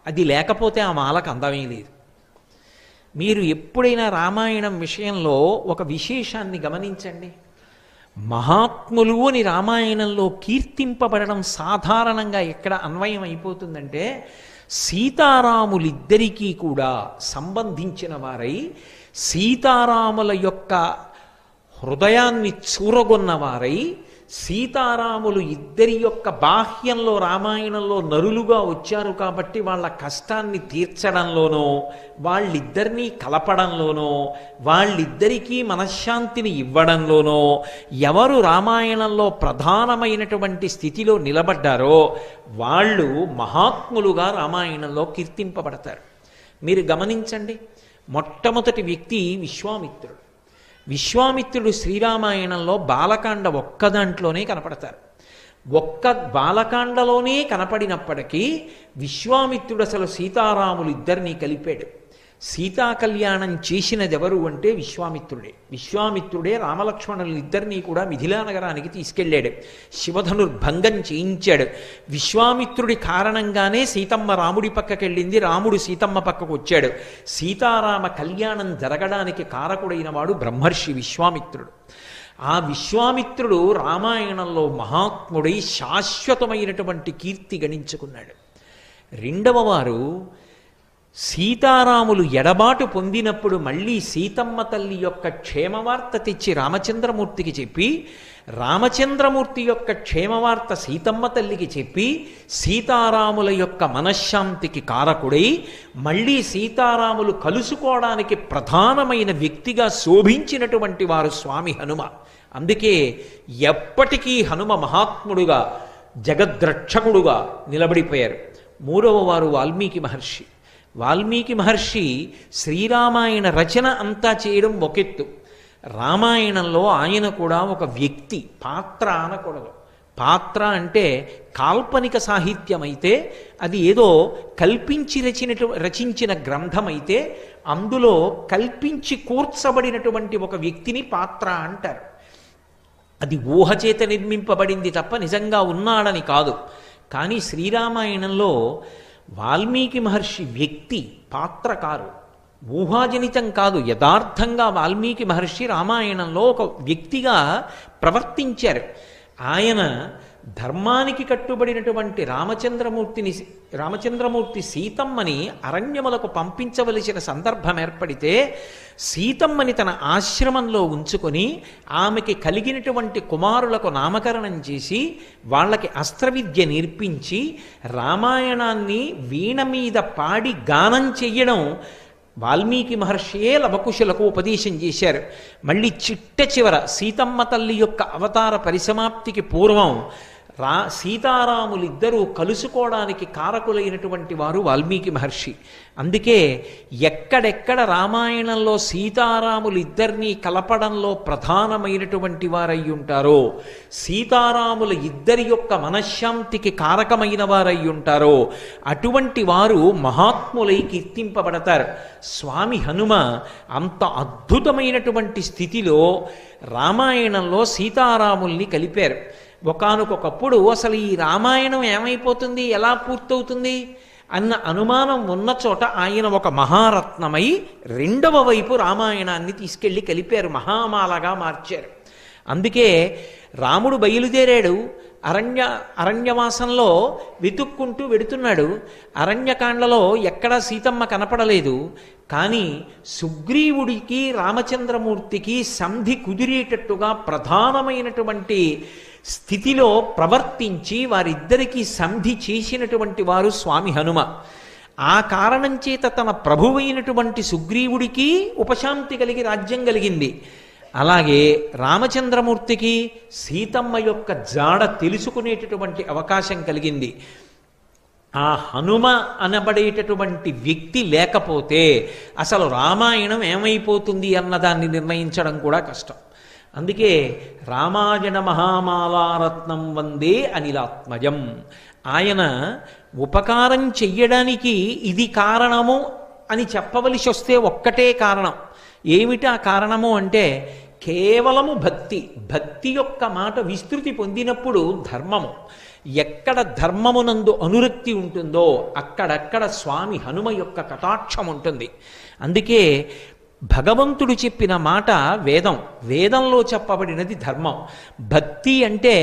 [SPEAKER 1] అది లేకపోతే ఆ మాలకు అందమే లేదు. మీరు ఎప్పుడైనా రామాయణం విషయంలో ఒక విశేషాన్ని గమనించండి. మహాత్ములు అని రామాయణంలో కీర్తింపబడడం సాధారణంగా ఎక్కడ అన్వయం అయిపోతుందంటే సీతారాములిద్దరికీ కూడా సంబంధించిన వారై సీతారాముల యొక్క హృదయాన్ని చూరగొన్నవారై సీతారాములు ఇద్దరి యొక్క బాహ్యంలో రామాయణంలో నరులుగా వచ్చారు కాబట్టి వాళ్ళ కష్టాన్ని తీర్చడంలోనో వాళ్ళిద్దరినీ కలపడంలోనో వాళ్ళిద్దరికీ మనశ్శాంతిని ఇవ్వడంలోనో ఎవరు రామాయణంలో ప్రధానమైనటువంటి స్థితిలో నిలబడ్డారో వాళ్ళు మహాత్ములుగా రామాయణంలో కీర్తింపబడతారు. మీరు గమనించండి, మొట్టమొదటి వ్యక్తి విశ్వామిత్రుడు. విశ్వామిత్రుడు శ్రీరామాయణంలో బాలకాండ ఒక్క దాంట్లోనే కనపడతారు. ఒక్క బాలకాండలోనే కనపడినప్పటికీ విశ్వామిత్రుడు అసలు సీతారాములు ఇద్దరినీ కలిపాడు. సీతా కళ్యాణం చేసినదెవరు అంటే విశ్వామిత్రుడే. విశ్వామిత్రుడే రామలక్ష్మణులిద్దరినీ కూడా మిథిలా నగరానికి తీసుకెళ్ళాడు, శివధనుర్భంగం చేయించాడు. విశ్వామిత్రుడి కారణంగానే సీతమ్మ రాముడి పక్కకెళ్ళింది, రాముడు సీతమ్మ పక్కకు వచ్చాడు. సీతారామ కళ్యాణం జరగడానికి కారకుడైన వాడు బ్రహ్మర్షి విశ్వామిత్రుడు. ఆ విశ్వామిత్రుడు రామాయణంలో మహాత్ముడై శాశ్వతమైనటువంటి కీర్తి గణించుకున్నాడు. రెండవ వారు సీతారాములు ఎడబాటు పొందినప్పుడు మళ్ళీ సీతమ్మ తల్లి యొక్క క్షేమవార్త తెచ్చి రామచంద్రమూర్తికి చెప్పి, రామచంద్రమూర్తి యొక్క క్షేమవార్త సీతమ్మ తల్లికి చెప్పి, సీతారాముల యొక్క మనశ్శాంతికి కారకుడై మళ్ళీ సీతారాములు కలుసుకోవడానికి ప్రధానమైన వ్యక్తిగా శోభించినటువంటి వారు స్వామి హనుమ. అందుకే ఎప్పటికీ హనుమ మహాత్ముడుగా జగద్రక్షకుడుగా నిలబడిపోయారు. మూడవ వారు వాల్మీకి మహర్షి. వాల్మీకి మహర్షి శ్రీరామాయణ రచన అంతా చేయడం ఒకెత్తు, రామాయణంలో ఆయన కూడా ఒక వ్యక్తి, పాత్ర అనకూడదు. పాత్ర అంటే కాల్పనిక సాహిత్యం అయితే, అది ఏదో కల్పించి రచించిన గ్రంథం అయితే, అందులో కల్పించి కూర్చబడినటువంటి ఒక వ్యక్తిని పాత్ర అంటారు. అది ఊహచేత నిర్మింపబడింది తప్ప నిజంగా ఉన్నాడని కాదు. కానీ శ్రీరామాయణంలో వాల్మీకి మహర్షి వ్యక్తి, పాత్ర కారు, ఊహాజనితం కాదు. యథార్థంగా వాల్మీకి మహర్షి రామాయణంలో ఒక వ్యక్తిగా ప్రవర్తించారు. ఆయన ధర్మానికి కట్టుబడినటువంటి రామచంద్రమూర్తి సీతమ్మని అరణ్యములకు పంపించవలసిన సందర్భం ఏర్పడితే, సీతమ్మని తన ఆశ్రమంలో ఉంచుకొని ఆమెకి కలిగినటువంటి కుమారులకు నామకరణం చేసి వాళ్ళకి అస్త్రవిద్య నేర్పించి రామాయణాన్ని వీణ మీద పాడి గానం చెయ్యడం వాల్మీకి మహర్షియే లవకుశులకు ఉపదేశం చేశారు. మళ్ళీ చిట్ట చివర సీతమ్మ తల్లి యొక్క అవతార పరిసమాప్తికి పూర్వం సీతారాములిద్దరూ కలుసుకోవడానికి కారకులైనటువంటి వారు వాల్మీకి మహర్షి. అందుకే ఎక్కడెక్కడ రామాయణంలో సీతారాములిద్దరినీ కలపడంలో ప్రధానమైనటువంటి వారై ఉంటారో, సీతారాముల ఇద్దరి యొక్క మనశ్శాంతికి కారకమైన వారై ఉంటారో, అటువంటి వారు మహాత్ములై కీర్తింపబడతారు. స్వామి హనుమ అంత అద్భుతమైనటువంటి స్థితిలో రామాయణంలో సీతారాముల్ని కలిపారు. ఒకానొకప్పుడు అసలు ఈ రామాయణం ఏమైపోతుంది, ఎలా పూర్తవుతుంది అన్న అనుమానం ఉన్న చోట ఆయన ఒక మహారత్నమై రెండవ వైపు రామాయణాన్ని తీసుకెళ్ళి కలిపారు, మహామాలగా మార్చారు. అందుకే రాముడు బయలుదేరాడు, అరణ్యవాసంలో వెతుక్కుంటూ వెడుతున్నాడు. అరణ్యకాండలో ఎక్కడా సీతమ్మ కనపడలేదు. కానీ సుగ్రీవుడికి రామచంద్రమూర్తికి సంధి కుదిరేటట్టుగా ప్రధానమైనటువంటి స్థితిలో ప్రవర్తించి వారిద్దరికీ సంధి చేసినటువంటి వారు స్వామి హనుమ. ఆ కారణం చేత తన ప్రభువైనటువంటి సుగ్రీవుడికి ఉపశాంతి కలిగి రాజ్యం కలిగింది. అలాగే రామచంద్రమూర్తికి సీతమ్మ యొక్క జాడ తెలుసుకునేటటువంటి అవకాశం కలిగింది. ఆ హనుమ అనబడేటటువంటి వ్యక్తి లేకపోతే అసలు రామాయణం ఏమైపోతుంది అన్నదాన్ని నిర్ణయించడం కూడా కష్టం. అందుకే రామాయణ మహామాలారత్నం వందే అనిలాత్మజం. ఆయన ఉపకారం చెయ్యడానికి ఇది కారణము అని చెప్పవలసి వస్తే ఒక్కటే కారణం. ఏమిటా కారణము అంటే కేవలము భక్తి. భక్తి యొక్క మాట విస్తృతి పొందినప్పుడు ధర్మము, ఎక్కడ ధర్మమునందు అనురక్తి ఉంటుందో అక్కడక్కడ స్వామి హనుమ యొక్క కటాక్షం ఉంటుంది. అందుకే భగవంతుడు చెప్పిన మాట వేదం, వేదంలో చెప్పబడినది ధర్మం. భక్తి అంటే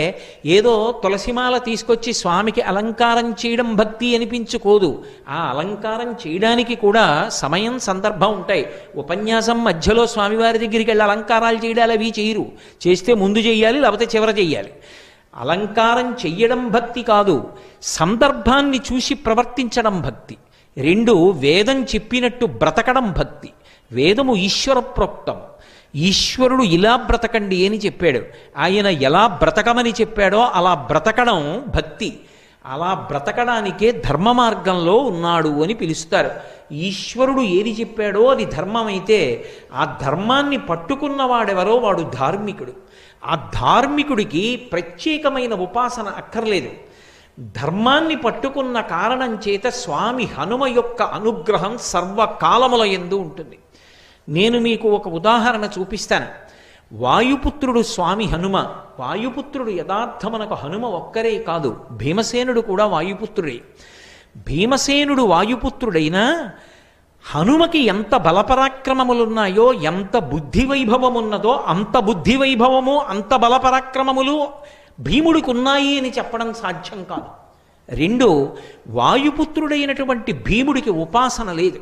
[SPEAKER 1] ఏదో తులసిమాల తీసుకొచ్చి స్వామికి అలంకారం చేయడం భక్తి అనిపించుకోదు. ఆ అలంకారం చేయడానికి కూడా సమయం సందర్భం ఉంటాయి. ఉపన్యాసం మధ్యలో స్వామివారి దగ్గరికి వెళ్ళి అలంకారాలు చేయడాలు అవి చేయరు. చేస్తే ముందు చెయ్యాలి, లేకపోతే చివర చెయ్యాలి. అలంకారం చెయ్యడం భక్తి కాదు, సందర్భాన్ని చూసి ప్రవర్తించడం భక్తి. రెండు, వేదం చెప్పినట్టు బ్రతకడం భక్తి. వేదము ఈశ్వర ప్రోక్తం. ఈశ్వరుడు ఇలా బ్రతకండి అని చెప్పాడు. ఆయన ఎలా బ్రతకమని చెప్పాడో అలా బ్రతకడం భక్తి. అలా బ్రతకడానికే ధర్మ మార్గంలో ఉన్నాడు అని పిలుస్తారు. ఈశ్వరుడు ఏది చెప్పాడో అది ధర్మమైతే ఆ ధర్మాన్ని పట్టుకున్నవాడెవరో వాడు ధార్మికుడు. ఆ ధార్మికుడికి ప్రత్యేకమైన ఉపాసన అక్కర్లేదు. ధర్మాన్ని పట్టుకున్న కారణం చేత స్వామి హనుమ యొక్క అనుగ్రహం సర్వకాలముల యందు ఉంటుంది. నేను మీకు ఒక ఉదాహరణ చూపిస్తాను. వాయుపుత్రుడు స్వామి హనుమ. వాయుపుత్రుడు యథార్థమనకు హనుమ ఒక్కరే కాదు, భీమసేనుడు కూడా వాయుపుత్రుడే. భీమసేనుడు వాయుపుత్రుడైనా హనుమకి ఎంత బలపరాక్రమములున్నాయో, ఎంత బుద్ధి వైభవం ఉన్నదో అంత బుద్ధి వైభవము అంత బలపరాక్రమములు భీముడికి ఉన్నాయి అని చెప్పడం సాధ్యం కాదు. రెండు, వాయుపుత్రుడైనటువంటి భీముడికి ఉపాసన లేదు.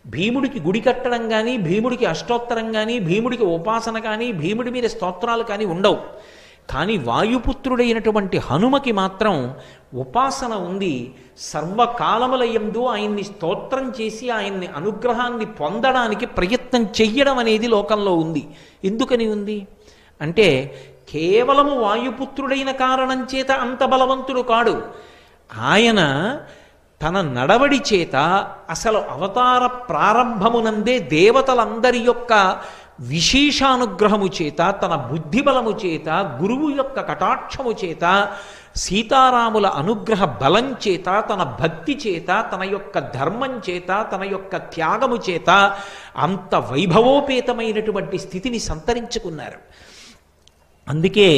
[SPEAKER 1] భీముడికి గుడి కట్టడం కానీ, భీముడికి అష్టోత్తరం కానీ, భీముడికి ఉపాసన కానీ, భీముడి మీద స్తోత్రాలు కానీ ఉండవు. కానీ వాయుపుత్రుడైనటువంటి హనుమకి మాత్రం ఉపాసన ఉంది. సర్వకాలముల యందు ఆయన్ని స్తోత్రం చేసి ఆయన్ని అనుగ్రహాన్ని పొందడానికి ప్రయత్నం చెయ్యడం అనేది లోకంలో ఉంది. ఎందుకని ఉంది అంటే కేవలము వాయుపుత్రుడైన కారణం చేత అంత బలవంతుడు కాడు. ఆయన తన నడవడి చేత అసలు అవతార ప్రారంభమునందే దేవతలందరి యొక్క విశేషానుగ్రహము చేత, తన బుద్ధిబలము చేత, గురువు యొక్క కటాక్షము చేత, సీతారాముల అనుగ్రహ బలం చేత, తన భక్తి చేత, తన యొక్క ధర్మం చేత, తన యొక్క త్యాగము చేత అంత వైభవోపేతమైనటువంటి స్థితిని సంతరించుకున్నారు. అందుకే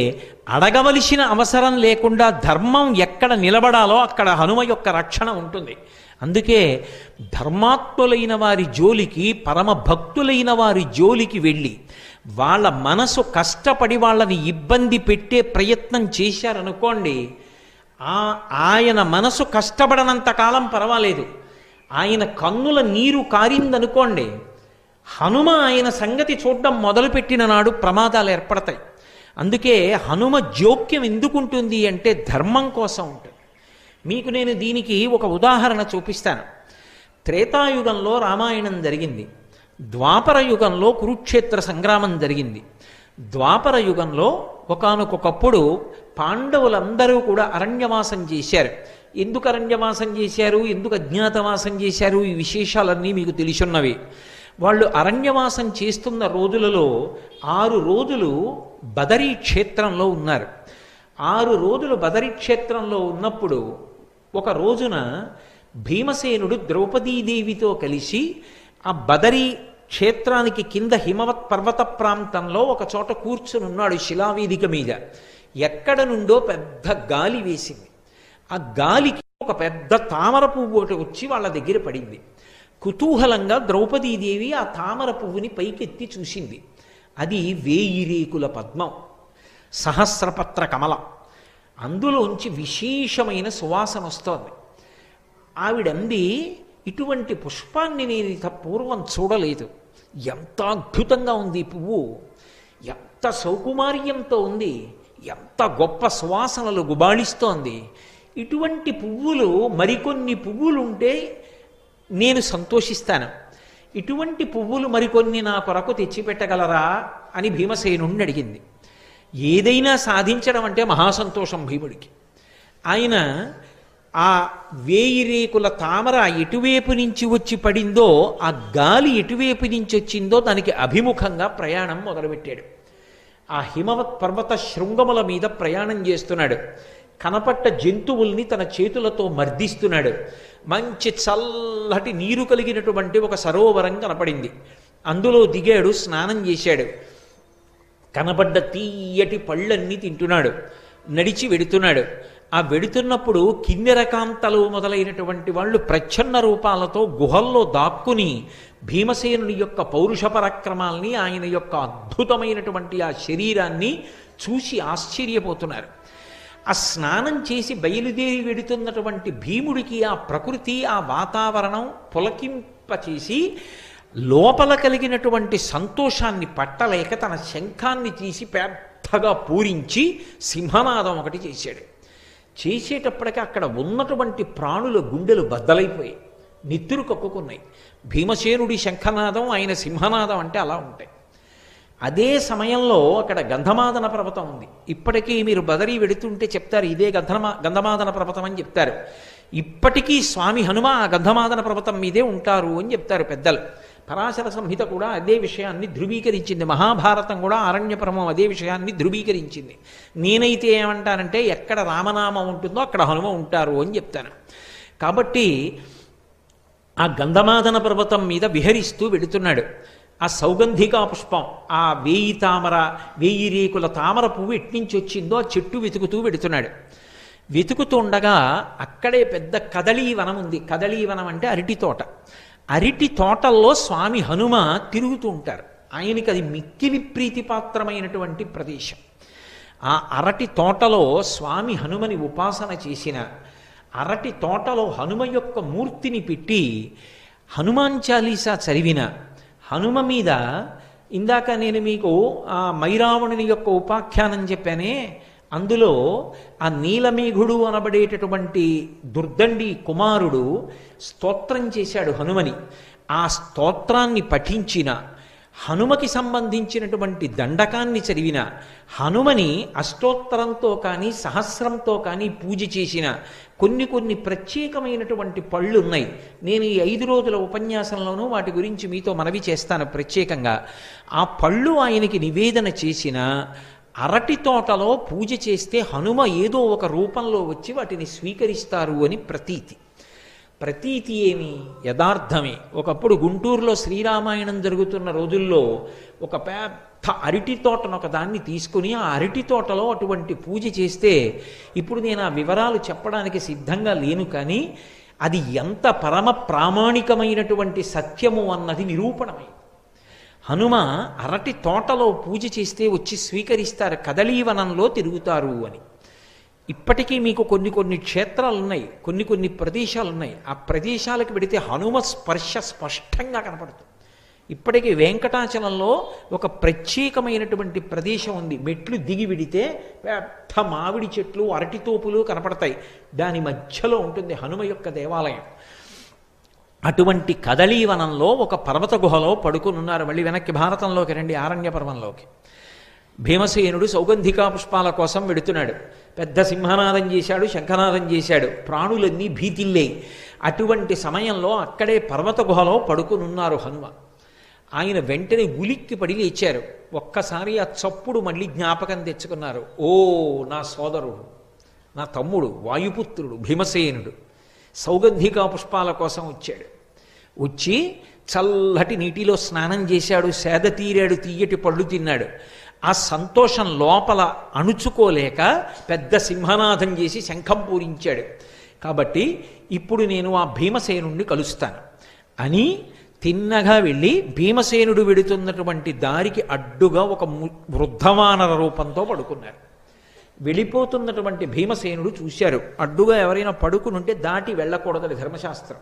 [SPEAKER 1] అడగవలసిన అవసరం లేకుండా ధర్మం ఎక్కడ నిలబడాలో అక్కడ హనుమ యొక్క రక్షణ ఉంటుంది. అందుకే ధర్మాత్ములైన వారి జోలికి, పరమ భక్తులైన వారి జోలికి వెళ్ళి వాళ్ళ మనసు కష్టపడి వాళ్ళని ఇబ్బంది పెట్టే ప్రయత్నం చేశారనుకోండి, ఆయన మనసు కష్టపడనంత కాలం పర్వాలేదు. ఆయన కన్నుల నీరు కారిందనుకోండి, హనుమ ఆయన సంగతి చూడడం మొదలుపెట్టిన నాడు ప్రమాదాలు ఏర్పడతాయి. అందుకే హనుమ జోక్యం ఎందుకుంటుంది అంటే ధర్మం కోసం ఉంటుంది. మీకు నేను దీనికి ఒక ఉదాహరణ చూపిస్తాను. త్రేతాయుగంలో రామాయణం జరిగింది. ద్వాపర యుగంలో కురుక్షేత్ర సంగ్రామం జరిగింది. ద్వాపర యుగంలో ఒకానొకప్పుడు పాండవులందరూ కూడా అరణ్యవాసం చేశారు. ఎందుకు అరణ్యవాసం చేశారు, ఎందుకు అజ్ఞాతవాసం చేశారు, ఈ విశేషాలన్నీ మీకు తెలిసున్నవి. వాళ్ళు అరణ్యవాసం చేస్తున్న రోజులలో 6 రోజులు బదరీ క్షేత్రంలో ఉన్నారు. 6 రోజులు బదరీ క్షేత్రంలో ఉన్నప్పుడు ఒక రోజున భీమసేనుడు ద్రౌపదీదేవితో కలిసి ఆ బదరీ క్షేత్రానికి కింద హిమవత్ పర్వత ప్రాంతంలో ఒక చోట కూర్చుని ఉన్నాడు శిలావేదిక మీద. ఎక్కడ నుండో పెద్ద గాలి వేసింది. ఆ గాలికి ఒక పెద్ద తామర పువ్వు ఒకటి వచ్చి వాళ్ళ దగ్గర పడింది. కుతూహలంగా ద్రౌపదీదేవి ఆ తామర పువ్వుని పైకెత్తి చూసింది. అది 1000 రేకుల పద్మం, సహస్రపత్ర కమలం. అందులోంచి విశేషమైన సువాసన వస్తోంది. ఆవిడంది, ఇటువంటి పుష్పాన్ని నేను ఇక పూర్వం చూడలేదు. ఎంత అద్భుతంగా ఉంది ఈ పువ్వు, ఎంత సౌకుమార్యంతో ఉంది, ఎంత గొప్ప సువాసనలు గుబాళిస్తోంది. ఇటువంటి పువ్వులు మరికొన్ని పువ్వులుంటే నేను సంతోషిస్తాను. ఇటువంటి పువ్వులు మరికొన్ని నా కొరకు తెచ్చిపెట్టగలరా అని భీమసేనుణ్ణి అడిగింది. ఏదైనా సాధించడం అంటే మహాసంతోషం భీముడికి. ఆయన ఆ 1000 రేకుల తామర ఎటువైపు నుంచి వచ్చి పడిందో, ఆ గాలి ఎటువైపు నుంచి వచ్చిందో దానికి అభిముఖంగా ప్రయాణం మొదలుపెట్టాడు. ఆ హిమవత్ పర్వత శృంగముల మీద ప్రయాణం చేస్తున్నాడు. కనపట్ట జంతువుల్ని తన చేతులతో మర్దిస్తున్నాడు. మంచి చల్లటి నీరు కలిగినటువంటి ఒక సరోవరం కనపడింది. అందులో దిగాడు, స్నానం చేశాడు. కనబడ్డ తీయటి పళ్ళన్నీ తింటున్నాడు. నడిచి వెడుతున్నాడు. ఆ వెడుతున్నప్పుడు కిన్నెరకాంతలు మొదలైనటువంటి వాళ్ళు ప్రచ్ఛన్న రూపాలతో గుహల్లో దాక్కుని భీమసేనుని యొక్క పౌరుష పరాక్రమాల్ని, ఆయన యొక్క అద్భుతమైనటువంటి ఆ శరీరాన్ని చూసి ఆశ్చర్యపోతున్నారు. ఆ స్నానం చేసి బయలుదేరి వెడుతున్నటువంటి భీముడికి ఆ ప్రకృతి, ఆ వాతావరణం పులకింపచేసి లోపల కలిగినటువంటి సంతోషాన్ని పట్టలేక తన శంఖాన్ని తీసి పెద్దగా పూరించి సింహనాదం ఒకటి చేశాడు. చేసేటప్పటికీ అక్కడ ఉన్నటువంటి ప్రాణుల గుండెలు బద్దలైపోయాయి, నెత్తురు కక్కుకున్నాయి. భీమసేనుడి శంఖనాదం, ఆయన సింహనాదం అంటే అలా ఉంటాయి. అదే సమయంలో అక్కడ గంధమాదన పర్వతం ఉంది. ఇప్పటికీ మీరు బదరీ వెడుతుంటే చెప్తారు, ఇదే గంధమాదన పర్వతం అని చెప్తారు. ఇప్పటికీ స్వామి హనుమ ఆ గంధమాదన పర్వతం మీదే ఉంటారు అని చెప్తారు పెద్దలు. పరాశర సంహిత కూడా అదే విషయాన్ని ధృవీకరించింది. మహాభారతం కూడా ఆరణ్యపర్వం అదే విషయాన్ని ధృవీకరించింది. నేనైతే ఏమంటానంటే ఎక్కడ రామనామం ఉంటుందో అక్కడ హనుమ ఉంటారు అని చెప్తాను. కాబట్టి ఆ గంధమాదన పర్వతం మీద విహరిస్తూ వెడుతున్నాడు. ఆ సౌగంధికా పుష్పం, ఆ 1000 రేకుల తామర పువ్వు ఎట్నుంచి వచ్చిందో ఆ చెట్టు వెతుకుతూ వెడుతున్నాడు. వెతుకుతుండగా అక్కడే పెద్ద కదళీవనం ఉంది. కదళీవనం అంటే అరటి తోట. అరటి తోటల్లో స్వామి హనుమ తిరుగుతూ ఉంటారు. ఆయనకి అది మిక్కిలి ప్రీతిపాత్రమైనటువంటి ప్రదేశం. ఆ అరటి తోటలో స్వామి హనుమని ఉపాసన చేసిన, అరటి తోటలో హనుమ యొక్క మూర్తిని పెట్టి హనుమాన్ చాలీసా చదివిన, హనుమ మీద ఇందాక నేను మీకు ఆ మైరావణుని యొక్క ఉపాఖ్యానం చెప్పానే, అందులో ఆ నీలమేఘుడు అనబడేటటువంటి దుర్దండి కుమారుడు స్తోత్రం చేశాడు హనుమని. ఆ స్తోత్రాన్ని పఠించిన, హనుమకి సంబంధించినటువంటి దండకాన్ని చదివిన, హనుమని అష్టోత్తరంతో కానీ సహస్రంతో కానీ పూజ చేసిన కొన్ని ప్రత్యేకమైనటువంటి పళ్ళు ఉన్నాయి. నేను ఈ 5 రోజుల ఉపన్యాసంలోనూ వాటి గురించి మీతో మనవి చేస్తాను ప్రత్యేకంగా. ఆ పళ్ళు ఆయనకి నివేదన చేసిన, అరటి తోటలో పూజ చేస్తే హనుమ ఏదో ఒక రూపంలో వచ్చి వాటిని స్వీకరిస్తారు అని ప్రతీతి. ప్రతీతి ఏమి? యథార్థమే. ఒకప్పుడు గుంటూరులో శ్రీరామాయణం జరుగుతున్న రోజుల్లో ఒక పెద్ద అరటి తోటను ఒక దాన్ని తీసుకుని ఆ అరటి తోటలో అటువంటి పూజ చేస్తే, ఇప్పుడు నేను ఆ వివరాలు చెప్పడానికి సిద్ధంగా లేను, కానీ అది ఎంత పరమ ప్రామాణికమైనటువంటి సత్యము అన్నది నిరూపణమై. హనుమ అరటి తోటలో పూజ చేస్తే వచ్చి స్వీకరిస్తారు, కదళీవనంలో తిరుగుతారు అని. ఇప్పటికీ మీకు కొన్ని క్షేత్రాలు ఉన్నాయి, కొన్ని ప్రదేశాలు ఉన్నాయి. ఆ ప్రదేశాలకు వెడితే హనుమ స్పర్శ స్పష్టంగా కనపడుతుంది. ఇప్పటికీ వెంకటాచలంలో ఒక ప్రత్యేకమైనటువంటి ప్రదేశం ఉంది. మెట్లు దిగి విడితే పెద్ద మామిడి చెట్లు, అరటి తోపులు కనపడతాయి. దాని మధ్యలో ఉంటుంది హనుమ యొక్క దేవాలయం. అటువంటి కదళీవనంలో ఒక పర్వత గుహలో పడుకుని ఉన్నారు. మళ్ళీ వెనక్కి భారతంలోకి రండి, ఆరణ్య పర్వంలోకి. భీమసేనుడు సౌగంధికా పుష్పాల కోసం వెడుతున్నాడు. పెద్ద సింహనాదం చేశాడు, శంఖనాదం చేశాడు, ప్రాణులన్నీ భీతిల్లేయి. అటువంటి సమయంలో అక్కడే పర్వత గుహలో పడుకునున్నారు హనుమ. ఆయన వెంటనే ఉలిక్కి పడి లేచారు. ఒక్కసారి ఆ చప్పుడు మళ్ళీ జ్ఞాపకం తెచ్చుకున్నారు. ఓ నా సోదరుడు, నా తమ్ముడు, వాయుపుత్రుడు భీమసేనుడు సౌగంధికా పుష్పాల కోసం వచ్చాడు. వచ్చి చల్లటి నీటిలో స్నానం చేశాడు, సేద తీరాడు, తీయటి పళ్ళు తిన్నాడు. ఆ సంతోషం లోపల అణుచుకోలేక పెద్ద సింహనాదం చేసి శంఖం పూరించాడు. కాబట్టి ఇప్పుడు నేను ఆ భీమసేనుణ్ణి కలుస్తాను అని తిన్నగా వెళ్ళి భీమసేనుడు వెడుతున్నటువంటి దారికి అడ్డుగా ఒక వృద్ధవానర రూపంతో పడుకున్నారు. వెళ్ళిపోతున్నటువంటి భీమసేనుడు చూశారు, అడ్డుగా ఎవరైనా పడుకునుంటే దాటి వెళ్ళకూడదని ధర్మశాస్త్రం.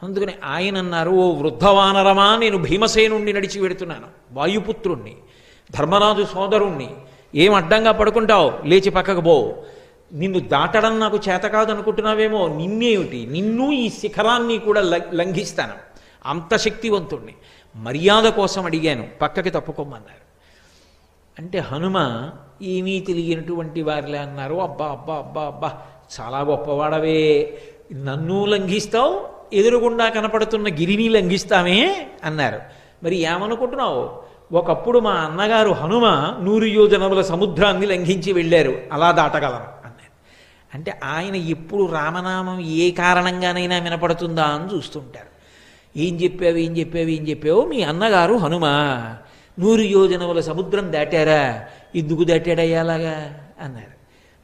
[SPEAKER 1] అందుకని ఆయన అన్నారు, ఓ వృద్ధవానరమా, నేను భీమసేనుణ్ణి నడిచి వెడుతున్నాను, వాయుపుత్రుణ్ణి, ధర్మరాజు సోదరుణ్ణి. ఏం అడ్డంగా పడుకుంటావు, లేచి పక్కకు పో. నిన్ను దాటడం నాకు చేత కాదనుకుంటున్నావేమో, నిన్నేమిటి, నిన్ను ఈ శిఖరాన్ని కూడా లంఘిస్తాను, అంత శక్తివంతుణ్ణి. మర్యాద కోసం అడిగాను, పక్కకి తప్పుకోమన్నారు. అంటే హనుమ ఏమీ తెలియనటువంటి వారిలే అన్నారు, అబ్బా అబ్బా అబ్బా అబ్బా, చాలా గొప్పవాడవే, నన్ను లంఘిస్తావు, ఎదురుగుండా కనపడుతున్న గిరిని లంఘిస్తామే అన్నారు. మరి ఏమనుకుంటున్నావు, ఒకప్పుడు మా అన్నగారు హనుమ 100 యోజనముల సముద్రాన్ని లంఘించి వెళ్ళారు, అలా దాటగలను అన్నారు. అంటే ఆయన ఎప్పుడు రామనామం ఏ కారణంగానైనా వినపడుతుందా అని చూస్తుంటారు. ఏం చెప్పావు, మీ అన్నగారు హనుమ 100 యోజనముల సముద్రం దాటారా, ఎందుకు దాటాడయ్యాలాగా అన్నారు.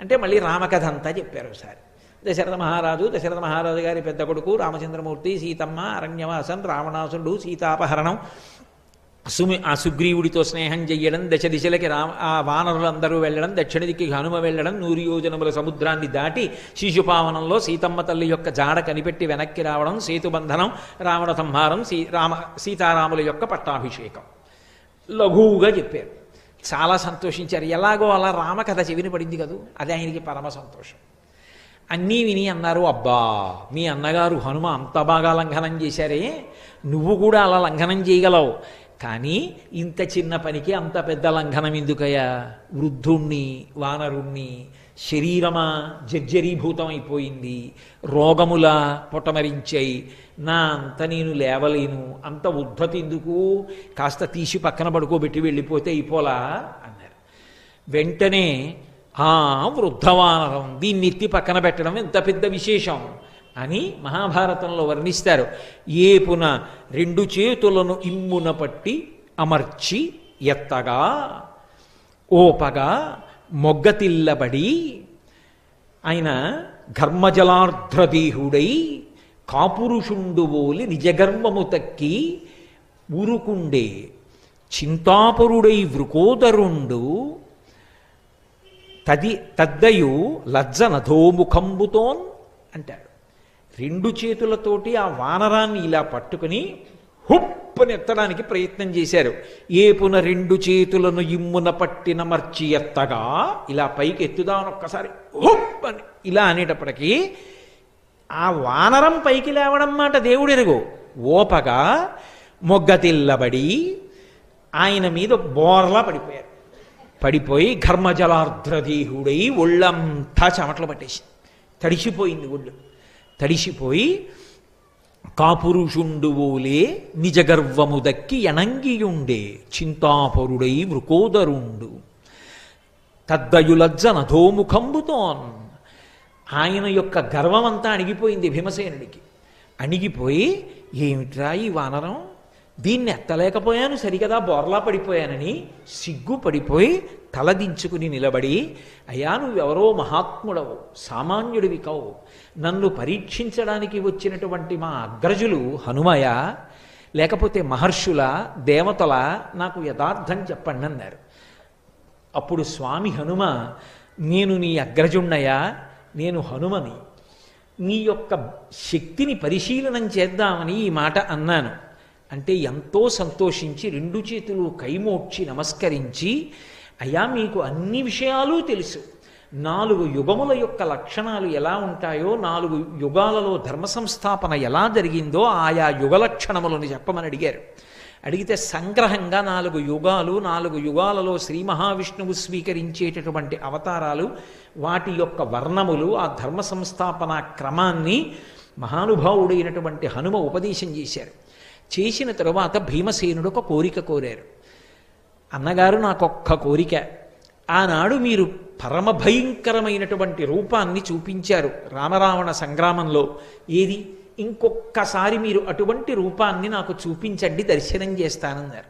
[SPEAKER 1] అంటే మళ్ళీ రామకథ అంతా చెప్పారు ఒకసారి. దశరథ మహారాజు గారి పెద్ద కొడుకు రామచంద్రమూర్తి, సీతమ్మ, అరణ్యవాసం, రావణాసురుడు, సీతాపహరణం, ఆ సుగ్రీవుడితో స్నేహం చెయ్యడం, దశ దిశలకి ఆ వానరులందరూ వెళ్ళడం, దక్షిణ దిక్కి హనుమ వెళ్ళడం, 100 యోజనముల సముద్రాన్ని దాటి శిశుపావనంలో సీతమ్మ తల్లి యొక్క జాడ కనిపెట్టి వెనక్కి రావడం, సేతుబంధనం, రావణ సంహారం, సీతారాముల యొక్క పట్టాభిషేకం లఘువుగా చెప్పారు. చాలా సంతోషించారు. ఎలాగో అలా రామకథ చెవిన పడింది కదూ, అది ఆయనకి పరమ సంతోషం. అన్నీ విని అన్నారు, అబ్బా మీ అన్నగారు హనుమ అంత బాగా లంఘనం చేశారే, నువ్వు కూడా అలా లంఘనం చేయగలవు, కానీ ఇంత చిన్న పనికి అంత పెద్ద లంఘనం ఎందుకయ్యా? వృద్ధుణ్ణి, వానరుణ్ణి, శరీరమా జర్జరీభూతం అయిపోయింది, రోగములా పొటమరించాయి, నా అంత నేను లేవలేను, అంత ఉద్ధతి ఎందుకు, కాస్త తీసి పక్కన పడుకోబెట్టి వెళ్ళిపోతే అయిపోలా అన్నారు. వెంటనే వృద్ధవానరం, దీన్ని ఎత్తి పక్కన పెట్టడం ఎంత పెద్ద విశేషం అని మహాభారతంలో వర్ణిస్తారు. ఏపున 2 చేతులను ఇమ్మున పట్టి అమర్చి ఎత్తగా ఓపగా మొగ్గతిల్లబడి ఆయన ఘర్మజలార్ధ్రదేహుడై కాపురుషుండువోలి నిజగర్వము తక్కి ఊరుకుండే చింతాపరుడై వృకోదరుండు తద్దయు లజ్జ నధోముఖంబుతోన్ అంటాడు. 2 చేతులతోటి ఆ వానరాన్ని ఇలా పట్టుకుని హుప్పని ఎత్తడానికి ప్రయత్నం చేశారు. ఏపున 2 చేతులను ఇమ్మున పట్టిన మర్చి ఎత్తగా, ఇలా పైకి ఎత్తుదామని ఒక్కసారి హుప్పని ఇలా అనేటప్పటికీ ఆ వానరం పైకి లేవడం మాట దేవుడెరుగు. ఓపగా మొగ్గతిల్లబడి ఆయన మీద బోర్లా పడిపోయారు. పడిపోయి ఘర్మజలార్ధ్రదేహుడై ఒళ్ళంతా చెమటలు పట్టేసి తడిసిపోయింది. ఒళ్ళు తడిసిపోయి కాపురుషుండువోలే నిజగర్వము దక్కి ఎణంగియుండే చింతాపరుడై వృకోదరుండు తద్దయులజ్జ నధోముఖంబుతోన్. ఆయన యొక్క గర్వమంతా అణిగిపోయింది భీమసేనుడికి. అణిగిపోయి ఏమిట్రా ఈ వానరం, దీన్ని ఎత్తలేకపోయాను సరికదా, బోర్లా పడిపోయానని సిగ్గుపడిపోయి తలదించుకుని నిలబడి, అయ్యా నువ్వెవరో మహాత్ముడవు, సామాన్యుడివి కావు, నన్ను పరీక్షించడానికి వచ్చినటువంటి మా అగ్రజులు హనుమయ లేకపోతే మహర్షుల దేవతల, నాకు యథార్థం చెప్పండి అన్నారు. అప్పుడు స్వామి హనుమ, నేను నీ అగ్రజుణ్ణయా, నేను హనుమని, నీ యొక్క శక్తిని పరిశీలనం చేద్దామని ఈ మాట అన్నాను అంటే ఎంతో సంతోషించి 2 చేతులు కైమోడ్చి నమస్కరించి, అయ్యా మీకు అన్ని విషయాలు తెలుసు, 4 యుగముల యొక్క లక్షణాలు ఎలా ఉంటాయో, 4 యుగాలలో ధర్మ సంస్థాపన ఎలా జరిగిందో ఆయా యుగ లక్షణములను చెప్పమని అడిగారు. అడిగితే సంగ్రహంగా 4 యుగాలు, 4 యుగాలలో శ్రీ మహావిష్ణువు స్వీకరించేటటువంటి అవతారాలు, వాటి యొక్క వర్ణములు, ఆ ధర్మ సంస్థాపన క్రమాన్ని మహానుభావుడైనటువంటి హనుమ ఉపదేశం చేశారు. చేసిన తరువాత భీమసేనుడు ఒక కోరిక కోరారు. అన్నగారు నాకొక్క కోరిక, ఆనాడు మీరు పరమ భయంకరమైనటువంటి రూపాన్ని చూపించారు రామరావణ సంగ్రామంలో, ఏది ఇంకొక్కసారి మీరు అటువంటి రూపాన్ని నాకు చూపించండి, దర్శనం చేస్తానన్నారు.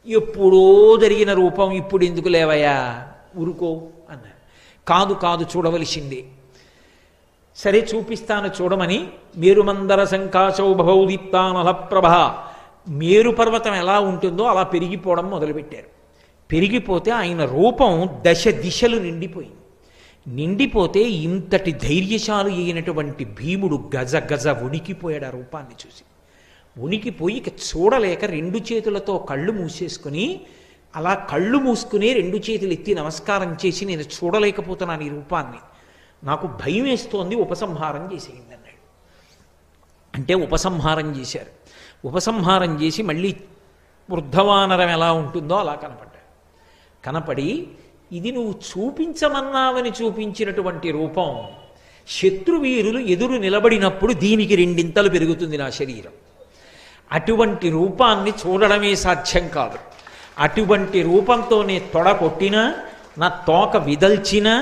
[SPEAKER 1] ఎప్పుడో జరిగిన రూపం ఇప్పుడు ఎందుకు లేవయా, ఊరుకో అన్నారు. కాదు కాదు చూడవలసిందే. సరే చూపిస్తాను చూడమని మేరుమందర సంకాశౌ భవౌదీప్తానలప్రభ, మేరు పర్వతం ఎలా ఉంటుందో అలా పెరిగిపోవడం మొదలుపెట్టారు. పెరిగిపోతే ఆయన రూపం 10 దిశలు నిండిపోయింది. నిండిపోతే ఇంతటి ధైర్యశాలి అయినటువంటి భీముడు గజ గజ ఉనికిపోయాడు ఆ రూపాన్ని చూసి. ఉనికిపోయి ఇక చూడలేక 2 చేతులతో కళ్ళు మూసేసుకుని, అలా కళ్ళు మూసుకుని 2 చేతులు ఎత్తి నమస్కారం చేసి, నేను చూడలేకపోతున్నాను ఈ రూపాన్ని, నాకు భయం వేస్తోంది, ఉపసంహారం చేసేయండి అన్నాడు. అంటే ఉపసంహారం చేశారు. ఉపసంహారం చేసి మళ్ళీ వృద్ధవానరం ఎలా ఉంటుందో అలా కనపడ్డాడు. కనపడి, ఇది నువ్వు చూపించమన్నావని చూపించినటువంటి రూపం, శత్రువీరులు ఎదురు నిలబడినప్పుడు దీనికి 2 పెరుగుతుంది నా శరీరం, అటువంటి రూపాన్ని చూడడమే సాధ్యం కాదు. అటువంటి రూపంతో నే తొడ కొట్టినా, నా తోక విదల్చినా,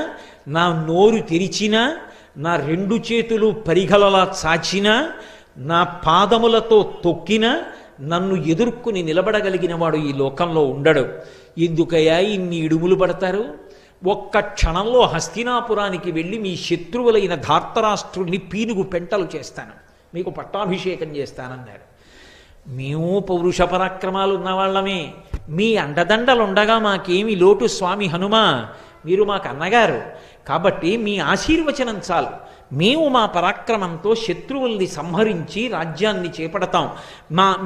[SPEAKER 1] నా నోరు తెరిచినా, నా 2 చేతులు పరిగలలా చాచినా, నా పాదములతో తొక్కినా, నన్ను ఎదుర్కొని నిలబడగలిగిన వాడు ఈ లోకంలో ఉండడు. ఎందుకయ్యా ఇన్ని ఇడుములు పడతారు? ఒక్క క్షణంలో హస్తినాపురానికి వెళ్ళి మీ శత్రువులైన ధార్తరాష్ట్రుల్ని పీనుగు పెంటలు చేస్తాను, మీకు పట్టాభిషేకం చేస్తానన్నారు. మేము పౌరుష పరాక్రమాలు ఉన్నవాళ్ళమే, మీ అండదండలుండగా మాకేమి లోటు స్వామి హనుమ, మీరు మాకు అన్నగారు కాబట్టి మీ ఆశీర్వచనం చాలు, మేము మా పరాక్రమంతో శత్రువుల్ని సంహరించి రాజ్యాన్ని చేపడతాం,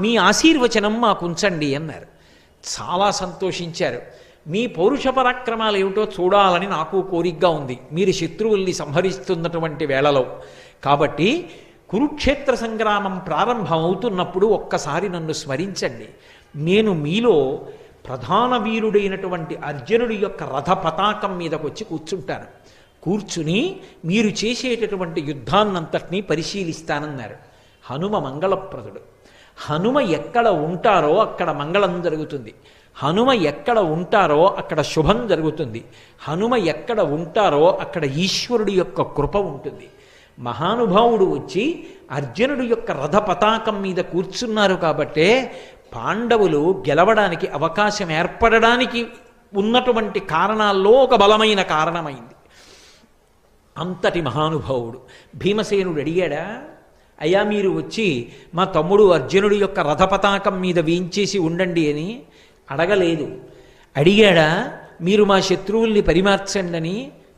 [SPEAKER 1] మీ ఆశీర్వచనం మాకు ఉంచండి అన్నారు. చాలా సంతోషించారు. మీ పౌరుష పరాక్రమాలు ఏమిటో చూడాలని నాకు కోరికగా ఉంది మీరు శత్రువుల్ని సంహరిస్తున్నటువంటి వేళలో, కాబట్టి కురుక్షేత్ర సంగ్రామం ప్రారంభం అవుతున్నప్పుడు ఒక్కసారి నన్ను స్మరించండి, నేను మీలో ప్రధాన వీరుడైనటువంటి అర్జునుడి యొక్క రథ పతాకం మీదకి వచ్చి కూర్చుంటాను. కూర్చుని మీరు చేసేటటువంటి యుద్ధాన్నంతటినీ పరిశీలిస్తానన్నారు. హనుమ మంగళప్రదుడు. హనుమ ఎక్కడ ఉంటారో అక్కడ మంగళం జరుగుతుంది. హనుమ ఎక్కడ ఉంటారో అక్కడ శుభం జరుగుతుంది. హనుమ ఎక్కడ ఉంటారో అక్కడ ఈశ్వరుడి యొక్క కృప ఉంటుంది. మహానుభావుడు వచ్చి అర్జునుడి యొక్క రథ పతాకం మీద కూర్చున్నారు కాబట్టే పాండవులు గెలవడానికి అవకాశం ఏర్పడడానికి ఉన్నటువంటి కారణాల్లో ఒక బలమైన కారణమైంది. అంతటి మహానుభావుడు. భీమసేనుడు అడిగాడా, అయ్యా మీరు వచ్చి మా తమ్ముడు అర్జునుడి యొక్క రథ పతాకం మీద వేయించేసి ఉండండి అని అడగలేదు. అడిగాడా, మీరు మా శత్రువుల్ని పరిమార్చండి అని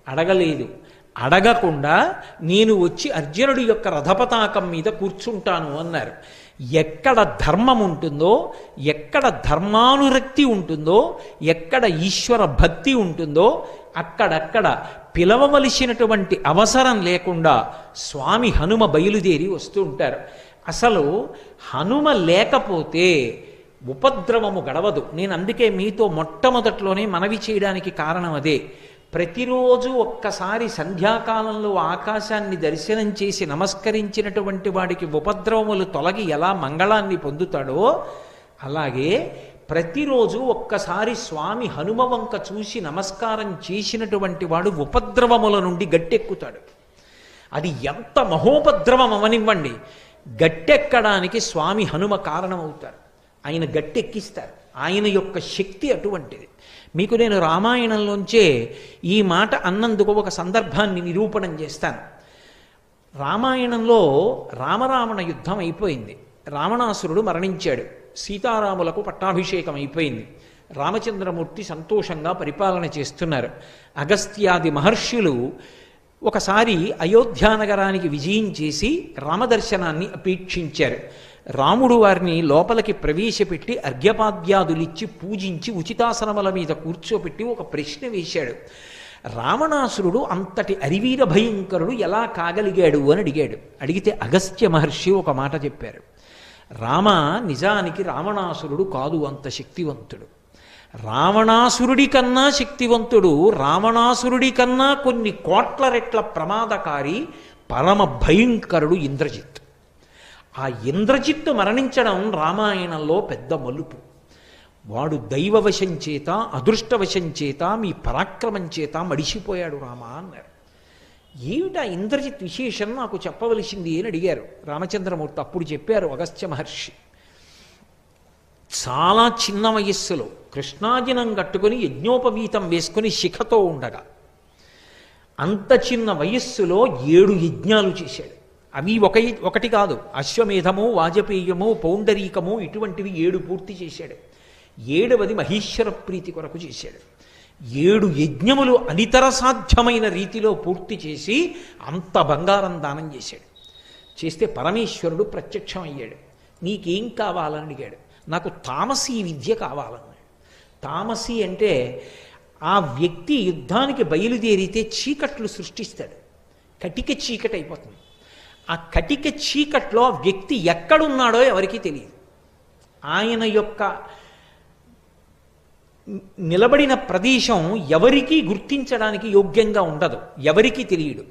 [SPEAKER 1] అడగలేదు. అడగకుండా నేను వచ్చి అర్జునుడి యొక్క రథపతాకం మీద కూర్చుంటాను అన్నారు. ఎక్కడ ధర్మం ఉంటుందో, ఎక్కడ ధర్మానురక్తి ఉంటుందో, ఎక్కడ ఈశ్వర భక్తి ఉంటుందో అక్కడక్కడ పిలవవలసినటువంటి అవసరం లేకుండా స్వామి హనుమ బయలుదేరి వస్తూ ఉంటారు. అసలు హనుమ లేకపోతే ఉపద్రవము గడవదు. నేను అందుకే మీతో మొట్టమొదట్లోనే మనవి చేయడానికి కారణం అదే. ప్రతిరోజు ఒక్కసారి సంధ్యాకాలంలో ఆకాశాన్ని దర్శనం చేసి నమస్కరించినటువంటి వాడికి ఉపద్రవములు తొలగి ఎలా మంగళాన్ని పొందుతాడో, అలాగే ప్రతిరోజు ఒక్కసారి స్వామి హనుమ వంక చూసి నమస్కారం చేసినటువంటి వాడు ఉపద్రవముల నుండి గట్టెక్కుతాడు. అది ఎంత మహోపద్రవం అవనివ్వండి, గట్టెక్కడానికి స్వామి హనుమ కారణమవుతారు. ఆయన గట్టెక్కిస్తారు. ఆయన యొక్క శక్తి అటువంటిది. మీకు నేను రామాయణంలోంచే ఈ మాట అన్నందుకు ఒక సందర్భాన్ని నిరూపణం చేస్తాను. రామాయణంలో రామరావణ యుద్ధం అయిపోయింది. రావణాసురుడు మరణించాడు. సీతారాములకు పట్టాభిషేకం అయిపోయింది. రామచంద్రమూర్తి సంతోషంగా పరిపాలన చేస్తున్నారు. అగస్త్యాది మహర్షులు ఒకసారి అయోధ్యానగరానికి విజయం చేసి రామదర్శనాన్ని అపేక్షించారు. రాముడు వారిని లోపలికి ప్రవేశపెట్టి అర్ఘ్యపాద్యాదులిచ్చి పూజించి ఉచితాసనముల మీద కూర్చోపెట్టి ఒక ప్రశ్న వేశాడు. రావణాసురుడు అంతటి అరివీర భయంకరుడు ఎలా కాగలిగాడు అని అడిగాడు. అడిగితే అగస్త్య మహర్షి ఒక మాట చెప్పారు. రామ, నిజానికి రావణాసురుడు కాదు అంత శక్తివంతుడు. రావణాసురుడి కన్నా శక్తివంతుడు, రావణాసురుడి కన్నా కొన్ని కోట్ల రెట్ల ప్రమాదకారి, పరమ భయంకరుడు ఇంద్రజిత్. ఆ ఇంద్రజిత్తు మరణించడం రామాయణంలో పెద్ద మలుపు. వాడు దైవవశం చేత, అదృష్టవశం చేత, మీ పరాక్రమం చేత మడిసిపోయాడు రామ అన్నారు. ఏమిటా ఇంద్రజిత్ విశేషం నాకు చెప్పవలసింది అని అడిగారు రామచంద్రమూర్తి. అప్పుడు చెప్పారు అగస్త్య మహర్షి, చాలా చిన్న వయస్సులో కృష్ణాజినం కట్టుకుని యజ్ఞోపవీతం వేసుకుని శిఖతో ఉండగా, అంత చిన్న వయస్సులో 7 యజ్ఞాలు చేశాడు. అవి ఒకటి కాదు, అశ్వమేధము, వాజపేయము, పౌండరీకము, ఇటువంటివి 7 పూర్తి చేశాడు. 7వది మహేశ్వర ప్రీతి కొరకు చేశాడు. 7 యజ్ఞములు అనితర సాధ్యమైన రీతిలో పూర్తి చేసి అంత బంగారం దానం చేశాడు. చేస్తే పరమేశ్వరుడు ప్రత్యక్షం అయ్యాడు. నీకేం కావాలని అడిగాడు. నాకు తామసీ విద్య కావాలన్నాడు. తామసీ అంటే ఆ వ్యక్తి యుద్ధానికి బయలుదేరితే చీకట్లు సృష్టిస్తాడు. కటిక చీకటి అయిపోతుంది. ఆ కటిక చీకట్లో ఆ వ్యక్తి ఎక్కడున్నాడో ఎవరికీ తెలియదు. ఆయన యొక్క నిలబడిన ప్రదేశం ఎవరికీ గుర్తించడానికి యోగ్యంగా ఉండదు, ఎవరికీ తెలియడు.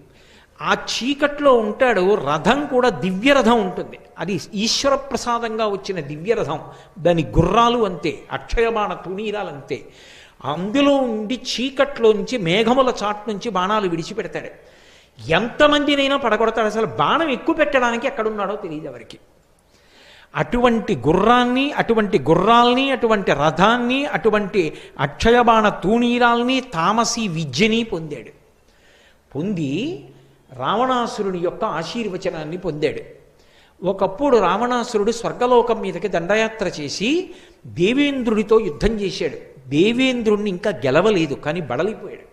[SPEAKER 1] ఆ చీకట్లో ఉంటాడు. రథం కూడా దివ్యరథం ఉంటుంది. అది ఈశ్వర ప్రసాదంగా వచ్చిన దివ్యరథం. దాని గుర్రాలు అంతే, అక్షయబాణ తుణీరాలు అంతే. అందులో ఉండి చీకట్లోంచి మేఘముల చాటు నుంచి బాణాలు విడిచిపెడతాడు. ఎంతమందినైనా పడగొడతాడు. అసలు బాణం ఎక్కువ పెట్టడానికి ఎక్కడున్నాడో తెలియదు ఎవరికి. అటువంటి గుర్రాన్ని, అటువంటి గుర్రాల్ని, అటువంటి రథాన్ని, అటువంటి అక్షయబాణ తూణీరాల్ని, తామసీ విద్యని పొందాడు. పొంది రావణాసురుని యొక్క ఆశీర్వచనాన్ని పొందాడు. ఒకప్పుడు రావణాసురుడు స్వర్గలోకం మీదకి దండయాత్ర చేసి దేవేంద్రుడితో యుద్ధం చేశాడు. దేవేంద్రుణ్ణి ఇంకా గెలవలేదు, కానీ బడలిపోయాడు.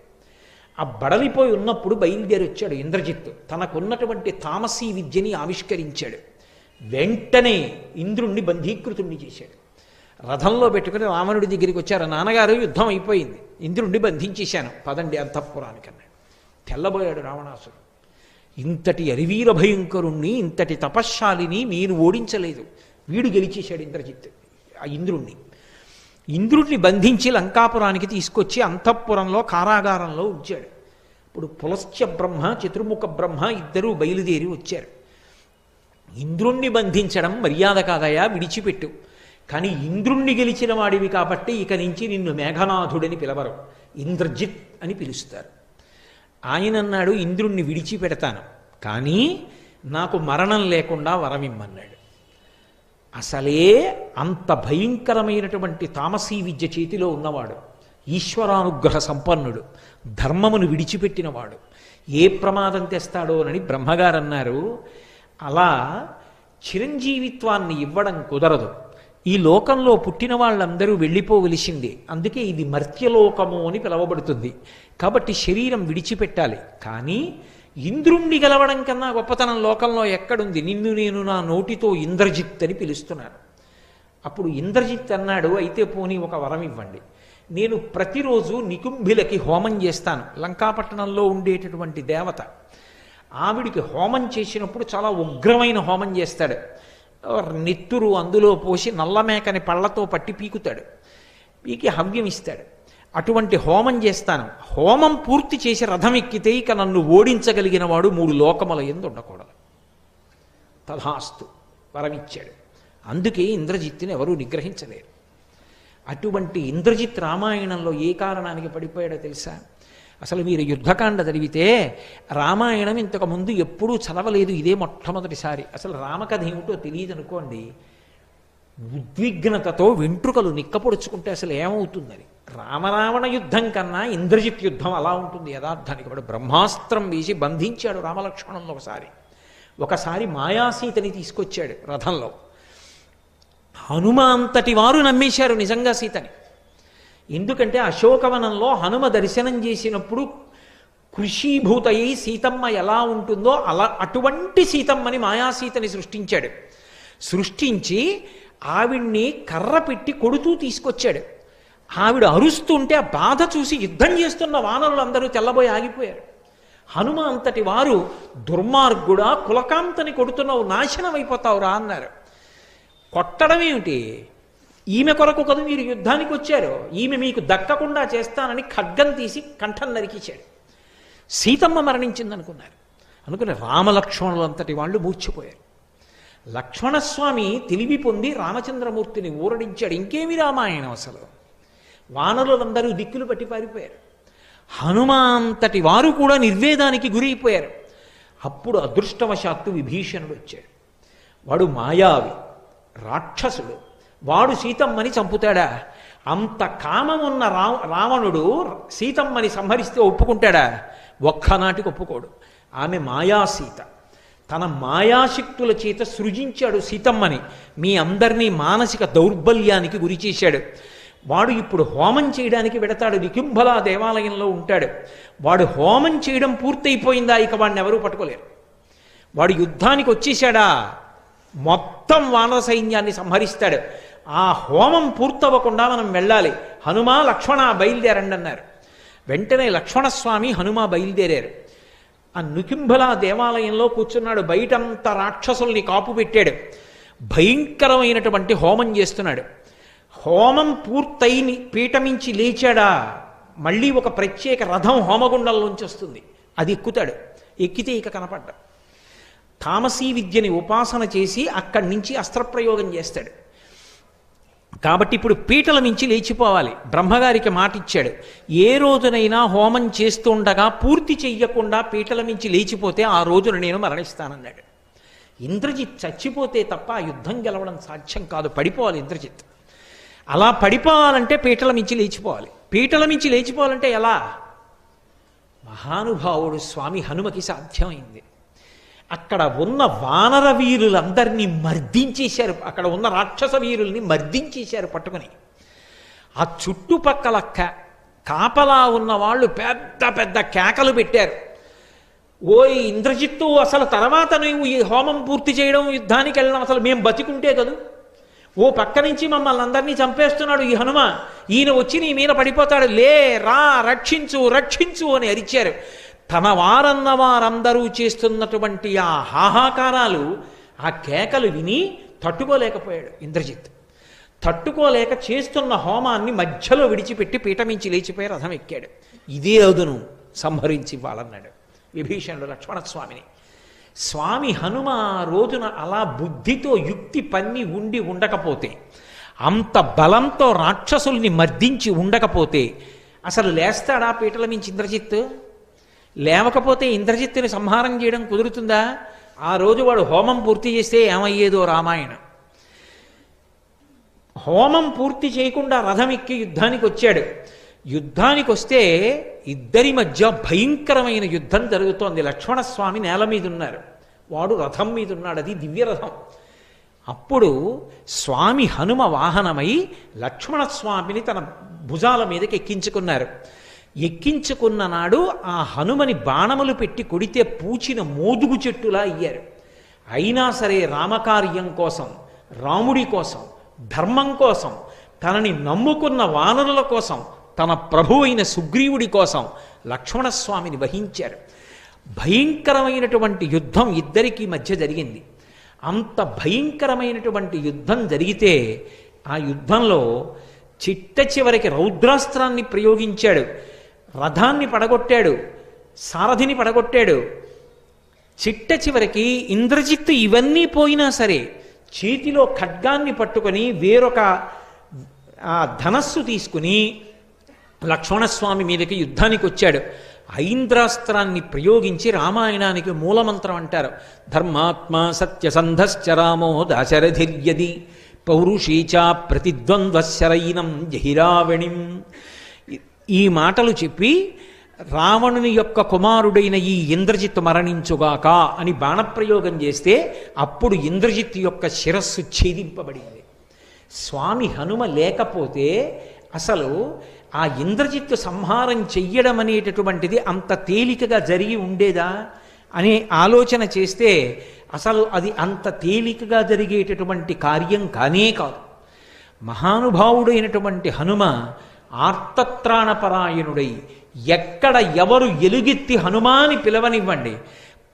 [SPEAKER 1] ఆ బడలిపోయి ఉన్నప్పుడు బయలుదేరి వచ్చాడు ఇంద్రజిత్తు. తనకున్నటువంటి తామసీ విద్యని ఆవిష్కరించాడు. వెంటనే ఇంద్రుణ్ణి బంధీకృతుణ్ణి చేశాడు. రథంలో పెట్టుకుని రావణుడి దగ్గరికి వచ్చారు. నాన్నగారు, యుద్ధం అయిపోయింది, ఇంద్రుణ్ణి బంధించేశాను, పదండి అంతఃపురానికి అన్నాడు. తెల్లబోయాడు రావణాసురుడు. ఇంతటి అరివీర భయంకరుణ్ణి, ఇంతటి తపశ్శాలిని మీరు ఓడించలేదు. వీడు గెలిచేశాడు ఇంద్రజిత్ ఆ ఇంద్రుడిని బంధించి లంకాపురానికి తీసుకొచ్చి అంతఃపురంలో కారాగారంలో ఉంచాడు. ఇప్పుడు పులస్త్య బ్రహ్మ, చతుర్ముఖ బ్రహ్మ ఇద్దరూ బయలుదేరి వచ్చారు. ఇంద్రుణ్ణి బంధించడం మర్యాద కాదయా, విడిచిపెట్టు. కానీ ఇంద్రుణ్ణి గెలిచిన వాడివి కాబట్టి ఇక నుంచి నిన్ను మేఘనాథుడని పిలవరు, ఇంద్రజిత్ అని పిలుస్తారు. ఆయన అన్నాడు, ఇంద్రుణ్ణి విడిచిపెడతాను, కానీ నాకు మరణం లేకుండా వరమిమ్మన్నాడు. అసలే అంత భయంకరమైనటువంటి తామసీ విద్య చేతిలో ఉన్నవాడు, ఈశ్వరానుగ్రహ సంపన్నుడు, ధర్మమును విడిచిపెట్టినవాడు, ఏ ప్రమాదం తెస్తాడోనని బ్రహ్మగారు అన్నారు. అలా చిరంజీవిత్వాన్ని ఇవ్వడం కుదరదు. ఈ లోకంలో పుట్టిన వాళ్ళందరూ వెళ్ళిపోవలసిందే. అందుకే ఇది మర్త్యలోకము అని పిలవబడుతుంది. కాబట్టి శరీరం విడిచిపెట్టాలి. కానీ ఇంద్రుణ్ణి గెలవడం కన్నా గొప్పతనం లోకంలో ఎక్కడుంది? నిన్ను నేను నా నోటితో ఇంద్రజిత్ అని పిలుస్తున్నాను. అప్పుడు ఇంద్రజిత్ అన్నాడు, అయితే పోనీ ఒక వరం ఇవ్వండి. నేను ప్రతిరోజు నికుంభిలకి హోమం చేస్తాను. లంకాపట్టణంలో ఉండేటటువంటి దేవత, ఆవిడికి హోమం చేసినప్పుడు చాలా ఉగ్రమైన హోమం చేస్తాడు. నెత్తురు అందులో పోసి నల్లమేకని పళ్ళతో పట్టి పీకుతాడు, పీకి హవ్యం ఇస్తాడు. అటువంటి హోమం చేస్తాను. హోమం పూర్తి చేసి రథం ఎక్కితే ఇక నన్ను ఓడించగలిగిన వాడు 3 లోకముల యందు ఉండకూడదు. తథాస్తు వరమిచ్చాడు. అందుకే ఇంద్రజిత్తుని ఎవరూ నిగ్రహించలేరు. అటువంటి ఇంద్రజిత్ రామాయణంలో ఏ కారణానికి పడిపోయాడో తెలుసా? అసలు మీరు యుద్ధకాండ చదివితే రామాయణం ఇంతకుముందు ఎప్పుడూ చదవలేదు, ఇదే మొట్టమొదటిసారి. అసలు రామకథ ఏమిటో తెలియదు అనుకోండి, ఉద్విగ్నతతో వెంట్రుకలు నిక్కపొడుచుకుంటే అసలు ఏమవుతుందని. రామరావణ యుద్ధం కన్నా ఇంద్రజిత్ యుద్ధం అలా ఉంటుంది యథార్థానికి. వాడు బ్రహ్మాస్త్రం వేసి బంధించాడు రామలక్ష్మణులను. ఒకసారి మాయాసీతని తీసుకొచ్చాడు రథంలో. హనుమ అంతటి వారు నమ్మేశారు నిజంగా సీతని. ఎందుకంటే అశోకవనంలో హనుమ దర్శనం చేసినప్పుడు కృషీభూతయ్యి సీతమ్మ ఎలా ఉంటుందో అటువంటి సీతమ్మని మాయాసీతని సృష్టించాడు. సృష్టించి ఆవిడ్ని కర్ర పెట్టి కొడుతూ తీసుకొచ్చాడు. ఆవిడ అరుస్తుంటే ఆ బాధ చూసి యుద్ధం చేస్తున్న వానరులందరూ తెల్లబోయి ఆగిపోయారు. హనుమ అంతటి వారు దుర్మార్గుడా, కులకాంతని కొడుతున్నావు, నాశనం అయిపోతావురా అన్నారు. కొట్టడం ఏమిటి? ఈమె కొరకు కదా మీరు యుద్ధానికి వచ్చారు, ఈమె మీకు దక్కకుండా చేస్తానని ఖడ్గం తీసి కంఠం నరికించాడు. సీతమ్మ మరణించిందనుకున్నారు. అనుకుని రామలక్ష్మణులు అంతటి వాళ్ళు మూర్చిపోయారు. లక్ష్మణస్వామి తెలివి పొంది రామచంద్రమూర్తిని ఊరడించాడు. ఇంకేమి రామాయణం అసలు. వానరులందరూ దిక్కులు పట్టి పారిపోయారు. హనుమంతటి వారు కూడా నిర్వేదానికి గురైపోయారు. అప్పుడు అదృష్టవశాత్తు విభీషణుడు వచ్చాడు. వాడు మాయావి, రాక్షసుడు. వాడు సీతమ్మని చంపుతాడా? అంత కామమున్న రావణుడు సీతమ్మని సంహరిస్తే ఒప్పుకుంటాడా? ఒక్కనాటికి ఒప్పుకోడు. ఆమె మాయాసీత. తన మాయాశక్తుల చేత సృజించాడు సీతమ్మని. మీ అందరినీ మానసిక దౌర్బల్యానికి గురి చేశాడు. వాడు ఇప్పుడు హోమం చేయడానికి వెడతాడు. నికుంభలా దేవాలయంలో ఉంటాడు. వాడు హోమం చేయడం పూర్తయిపోయిందా, ఇక వాడిని ఎవరూ పట్టుకోలేరు. వాడు యుద్ధానికి వచ్చేశాడా, మొత్తం వానర సైన్యాన్ని సంహరిస్తాడు. ఆ హోమం పూర్తవ్వకుండా మనం వెళ్ళాలి. హనుమ, లక్ష్మణ బయలుదేరండి అన్నారు. వెంటనే లక్ష్మణస్వామి, హనుమ బయలుదేరారు. ఆ నికుంభలా దేవాలయంలో కూర్చున్నాడు. బయటంతా రాక్షసుల్ని కాపు పెట్టాడు. భయంకరమైనటువంటి హోమం చేస్తున్నాడు. హోమం పూర్తయి పీఠమించి లేచాడా, మళ్ళీ ఒక ప్రత్యేక రథం హోమగుండంలోంచి వస్తుంది. అది ఎక్కుతాడు. ఎక్కితే ఇక కనపడ్డా. తామసీ విద్యని ఉపాసన చేసి అక్కడి నుంచి అస్త్రప్రయోగం చేస్తాడు. కాబట్టి ఇప్పుడు పీటల మించి లేచిపోవాలి. బ్రహ్మగారికి మాట ఇచ్చాడు, ఏ రోజునైనా హోమం చేస్తుండగా పూర్తి చెయ్యకుండా పీటల మించి లేచిపోతే ఆ రోజున నేను మరణిస్తానన్నాడు. ఇంద్రజిత్ చచ్చిపోతే తప్ప ఆ యుద్ధం గెలవడం సాధ్యం కాదు. పడిపోవాలి ఇంద్రజిత్. అలా పడిపోవాలంటే పీటల మించి లేచిపోవాలి. పీటల మించి లేచిపోవాలంటే ఎలా? మహానుభావుడు స్వామి హనుమకి సాధ్యమైంది. అక్కడ ఉన్న వానర వీరులందరినీ మర్దించేశారు. అక్కడ ఉన్న రాక్షస వీరుల్ని మర్దించేశారు పట్టుకుని. ఆ చుట్టుపక్కల కాపలా ఉన్న వాళ్ళు పెద్ద పెద్ద కేకలు పెట్టారు. ఓయ్ ఇంద్రజిత్తు, అసలు తర్వాత నువ్వు ఈ హోమం పూర్తి చేయడం, యుద్ధానికి వెళ్ళడం, అసలు మేము బతికుంటే కదూ. ఓ పక్క నుంచి మమ్మల్ని అందరినీ చంపేస్తున్నాడు ఈ హనుమ, ఈయన వచ్చి నీ మీద పడిపోతాడు, లే రా రక్షించు రక్షించు అని అరిచారు. తన వారన్న వారందరూ చేస్తున్నటువంటి ఆ హాహాకారాలు, ఆ కేకలు విని తట్టుకోలేకపోయాడు ఇంద్రజిత్. తట్టుకోలేక చేస్తున్న హోమాన్ని మధ్యలో విడిచిపెట్టి పీఠమించి లేచిపోయి రథం ఎక్కాడు. ఇదే అదును సంహరించి ఇవ్వాలన్నాడు విభీషణుడు లక్ష్మణస్వామిని. స్వామి హనుమ రోజున అలా బుద్ధితో యుక్తి పన్ని ఉండకపోతే, అంత బలంతో రాక్షసుల్ని మర్దించి ఉండకపోతే అసలు లేస్తాడా పీటల మించి ఇంద్రజిత్? లేవకపోతే ఇంద్రజిత్తుని సంహారం చేయడం కుదురుతుందా? ఆ రోజు వాడు హోమం పూర్తి చేస్తే ఏమయ్యేదో రామాయణం. హోమం పూర్తి చేయకుండా రథం ఎక్కి యుద్ధానికి వచ్చాడు. యుద్ధానికి వస్తే ఇద్దరి మధ్య భయంకరమైన యుద్ధం జరుగుతోంది. లక్ష్మణస్వామి నేల మీద ఉన్నారు, వాడు రథం మీద ఉన్నాడు, అది దివ్యరథం. అప్పుడు స్వామి హనుమ వాహనమై లక్ష్మణస్వామిని తన భుజాల మీదకి ఎక్కించుకున్నారు. ఎక్కించుకున్న నాడు ఆ హనుమని బాణములు పెట్టి కొడితే పూచిన మోదుగు చెట్టులా అయ్యారు. అయినా సరే రామకార్యం కోసం, రాముడి కోసం, ధర్మం కోసం, తనని నమ్ముకున్న వానరుల కోసం, తన ప్రభు అయిన సుగ్రీవుడి కోసం లక్ష్మణస్వామిని వహించారు. భయంకరమైనటువంటి యుద్ధం ఇద్దరికీ మధ్య జరిగింది. అంత భయంకరమైనటువంటి యుద్ధం జరిగితే ఆ యుద్ధంలో చిట్ట చివరికి రౌద్రాస్త్రాన్ని ప్రయోగించాడు. రథాన్ని పడగొట్టాడు, సారథిని పడగొట్టాడు. చిట్ట చివరికి ఇంద్రజిత్తు ఇవన్నీ పోయినా సరే చేతిలో ఖడ్గాన్ని పట్టుకొని వేరొక ధనస్సు తీసుకుని లక్ష్మణస్వామి మీదకి యుద్ధానికి వచ్చాడు. ఐంద్రాస్త్రాన్ని ప్రయోగించి రామాయణానికి మూలమంత్రం అంటారు. ధర్మాత్మ సత్యసంధశ్చ రామో దాశరథిర్యది పౌరుషీచా ప్రతిద్వంద్వశరైనం జహిరావణిం. ఈ మాటలు చెప్పి రావణుని యొక్క కుమారుడైన ఈ ఇంద్రజిత్తు మరణించుగాక అని బాణప్రయోగం చేస్తే అప్పుడు ఇంద్రజిత్తు యొక్క శిరస్సు ఛేదింపబడింది. స్వామి హనుమ లేకపోతే అసలు ఆ ఇంద్రజిత్తు సంహారం చెయ్యడం అనేటటువంటిది అంత తేలికగా జరిగి ఉండేదా అనే ఆలోచన చేస్తే అసలు అది అంత తేలికగా జరిగేటటువంటి కార్యం కానే కాదు. మహానుభావుడైనటువంటి హనుమ ఆర్తత్రాణపరాయణుడై ఎక్కడ ఎవరు ఎలుగెత్తి హనుమాని పిలవనివ్వండి,